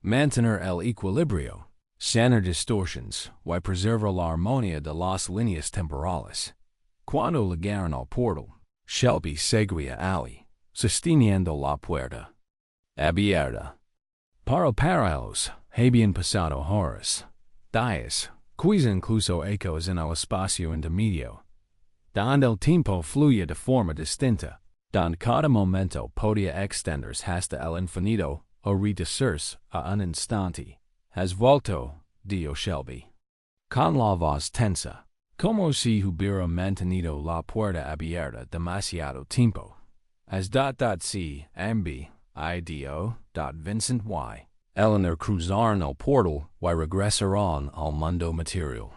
mantener el equilibrio, sanar distorsiones y preservar la armonía de las líneas temporales. Cuando llegaron al portal, Shelby seguía allí, sosteniendo la puerta abierta. Para ellos habían pasado horas, días, Quis incluso ecos en el espacio intermedio, donde el tiempo fluye de forma distinta, donde cada momento podía extenderse hasta el infinito o reducirse a un instante. Has vuelto, dijo Shelby, con la voz tensa, como si hubiera mantenido la puerta abierta demasiado tiempo. As C. MB, IDO. Vincent Y. Eleanor cruzaron el portal y regresaron al mundo material.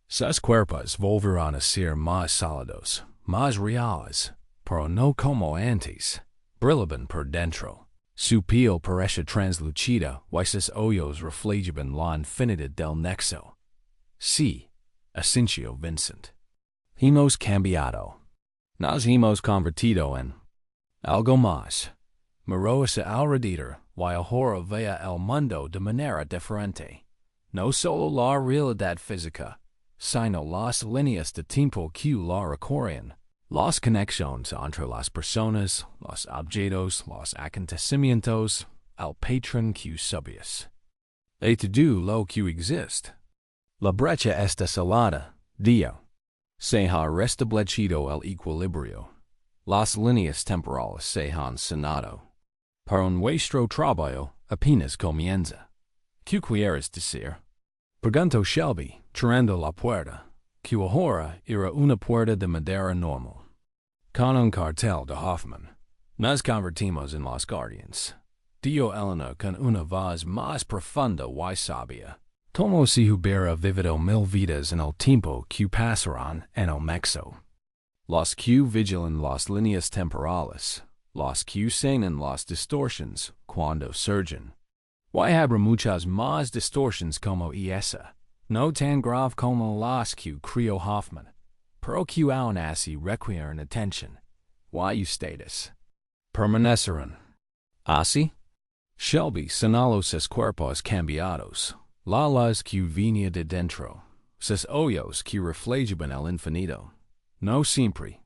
Sus cuerpos volverán a ser más sólidos, más reales, pero no como antes. Brillaban por dentro. Su piel parecía translúcida y sus ojos reflejaban la infinidad del nexo. Sí, asintió Vincent. Hemos cambiado. Nos hemos convertido en algo más. Miró hacia alrededor y ahora veía el mundo de manera diferente. No solo la realidad física, sino las líneas de tiempo que la recorren, las conexiones entre las personas, los objetos, los acontecimientos, el patrón que subís. Y todo lo que existe. La brecha está salada, dijo. Se ha restablecido el equilibrio. Las líneas temporales se han sanado. Pero nuestro trabajo apenas comienza. ¿Qué quieres decir? Preguntó Shelby, cerrando la puerta, que ahora era una puerta de madera normal. Con un cartel de Hoffman. Nos convertimos en los guardians. Dijo Eleanor con una voz más profunda y sabia, como si hubiera vivido 1000 vidas en el tiempo que pasarán en el mexo. Los que vigilan las líneas temporales, los que sanan las distorsiones cuando surgen. Y habrá muchas más distorsiones como esa, no tan grave como las que creó Hoffman, pero que aún así requieren atención. Y ustedes permanecerán. ¿Así? Shelby señaló sus cuerpos cambiados, la luz que venía de dentro, sus ojos que reflejaban el infinito. No siempre,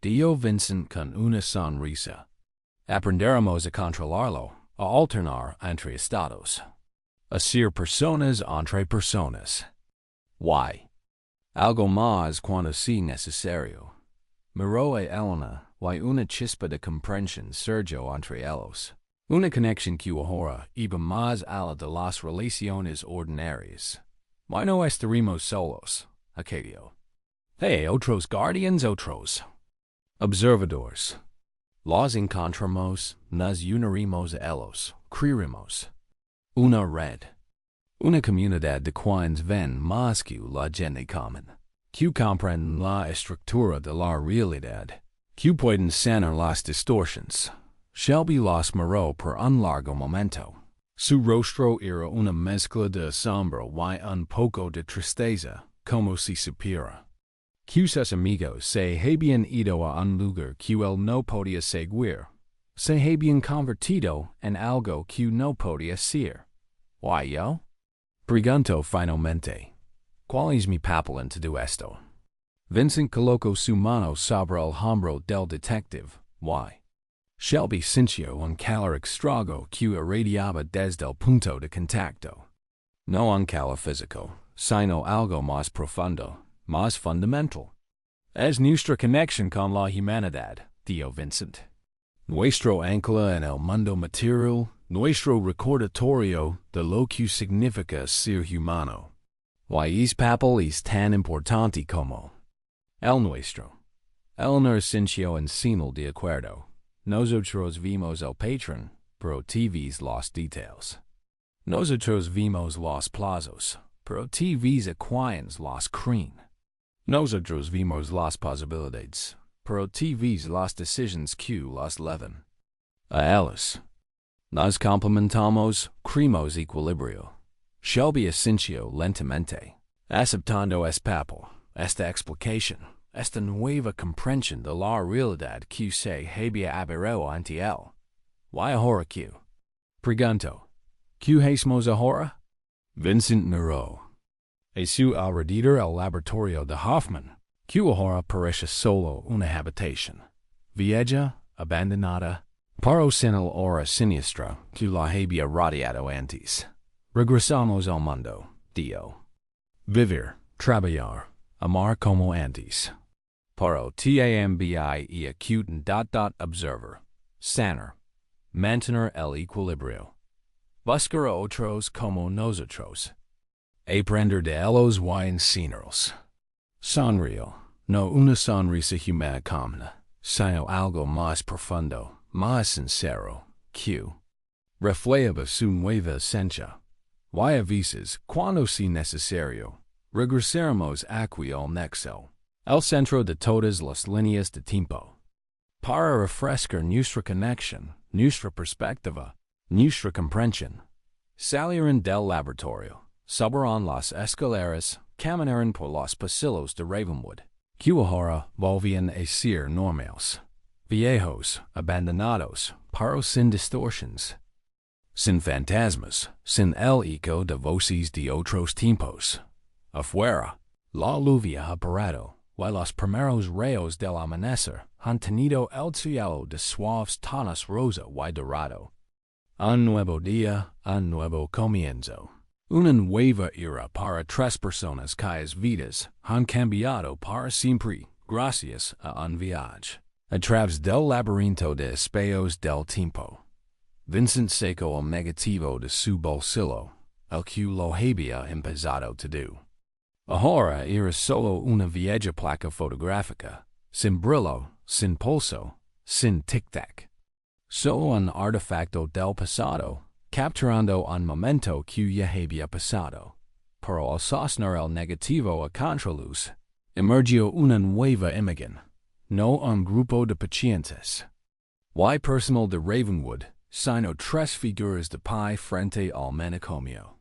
dijo Vincent con una sonrisa. Aprenderemos a controlarlo, a alternar entre estados. A ser personas entre personas. Y algo más cuando sea necesario. Miró a Eleanor y una chispa de comprensión surgió entre ellos. Una conexión que ahora iba más allá de las relaciones ordinarias. Y no estaremos solos, añadió. Hey, otros guardians, otros observadores. Los encontramos, nos uniremos a ellos, crearemos una red, una comunidad de quienes ven más que la gente común, que comprenden la estructura de la realidad, que pueden sanar las distorsiones. Shelby los miró por un largo momento. Su rostro era una mezcla de asombro y un poco de tristeza, como si supiera que sus amigos se habían ido a un lugar que él no podía seguir, se habían convertido en algo que no podía ser. ¿Y yo? Preguntó finalmente. ¿Cuál es mi papel en todo esto? Vincent colocó su mano sobre el hombro del detective. ¿Y? Shelby sintió un calor extraño que irradiaba desde el punto de contacto. No un calor físico, sino algo más profundo, más fundamental. Es nuestra conexión con la humanidad, dijo Vincent. Nuestro ancla en el mundo material, nuestro recordatorio de lo que significa ser humano. Y ese papel es tan importante como el nuestro. Eleanor sintió en señal de acuerdo. Nosotros vimos el patrón, pero TVs los details. Nosotros vimos los plazos, pero TVs a quienes los creen. Nosotros vimos las posibilidades, pero TVs las decisiones que las llevan. A ellos. Nos complementamos, creamos equilibrio. Shelby asintió lentamente, aceptando este papel, esta explicación, esta nueva comprensión de la realidad que se había abierto ante él. ¿Y ahora qué? Preguntó. ¿Qué hacemos ahora? Vincent miró. A su alrededor el laboratorio de Hoffman, que ahora parece solo una habitación, vieja, abandonada, pero sin el aura siniestra que la había rodeado antes. Regresamos al mundo, dijo. Vivir, trabalhar, amar como antes. Para tambi e acute observer, sanar, mantener el equilibrio. Buscar a otros como nosotros. Aprender de ellos y enseñarlos. Sonrío, no una sonrisa humana común, sino algo más profundo, más sincero, que refleja su nueva esencia. Y a veces, cuando sea necesario, regresaremos aquí al nexo, el centro de todas las líneas de tiempo, para refrescar nuestra conexión, nuestra perspectiva, nuestra comprensión. Salieron del laboratorio, subieron las escaleras, caminaron por los pasillos de Ravenwood, que ahora volvían a ser normales, viejos, abandonados, pero sin distorsiones, sin fantasmas, sin el eco de voces de otros tiempos. Afuera, la lluvia ha parado, y los primeros rayos del amanecer han tenido el cielo de suaves tonos rosa y dorado. Un nuevo día, un nuevo comienzo. Una nueva era para tres personas cuyas vidas han cambiado para siempre gracias a un viaje a través del laberinto de espejos del tiempo. Vincent sacó el negativo de su bolsillo, el que lo había empezado to do. Ahora era solo una vieja placa fotográfica, sin brillo, sin pulso, sin tic-tac. Solo un artefacto del pasado, capturando un momento que ya había pasado. Pero al sostener el negativo a contraluz, emergió una nueva imagen, no un grupo de pacientes. Y personal de Ravenwood, sino tres figuras de pie frente al manicomio.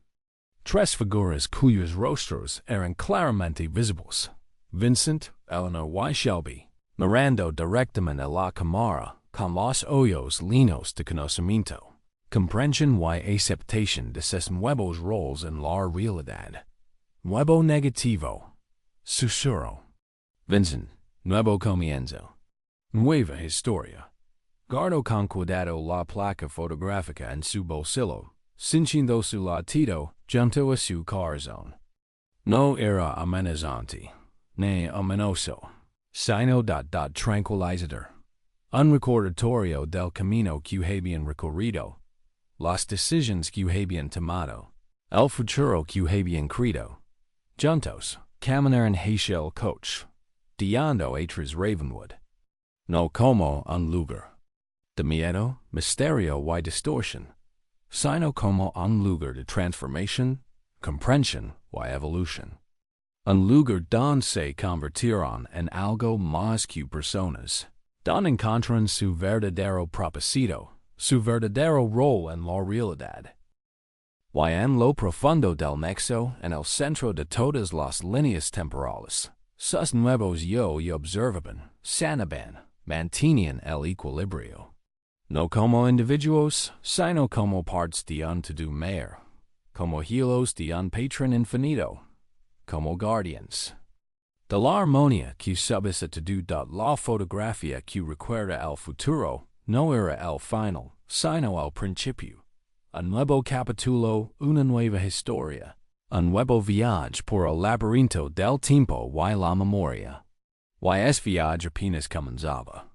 Tres figuras cuyos rostros eran claramente visibles. Vincent, Eleanor y Shelby, mirando directamente a la cámara con los ojos llenos de conocimiento, comprensión y aceptación de sus nuevos roles en la realidad. Nuevo negativo. Susurro. Vincent, nuevo comienzo. Nueva historia. Guardó con cuidado la placa fotográfica en su bolsillo, cinchando su latido junto a su corazón. No era amenazante, ni ominoso, sino tranquilizador. Un recordatorio del camino que habían recorrido, las decisiones que habían tomado, el futuro que habían creado. Juntos, caminaron hacia el coche, guiando atrás Ravenwood. No como un lugar de miedo, misterio y distorsión, sino como un lugar de transformación, comprensión y evolución. Un lugar donde se convertirán en algo más que personas, donde encontrarán su verdadero propósito, su verdadero rol en la realidad. Y en lo profundo del nexo, en el centro de todas las líneas temporales, sus nuevos yo y observaban, sanaban, mantenían el equilibrio. No como individuos, sino como partes de un todo mayor, como hilos de un patrón infinito, como guardians. De la armonía que substituyó la fotografía que recuerda el futuro, no era el final, sino el principio. Un nuevo capítulo, una nueva historia, un nuevo viaje por el laberinto del tiempo y la memoria. Y ese viaje apenas comenzaba.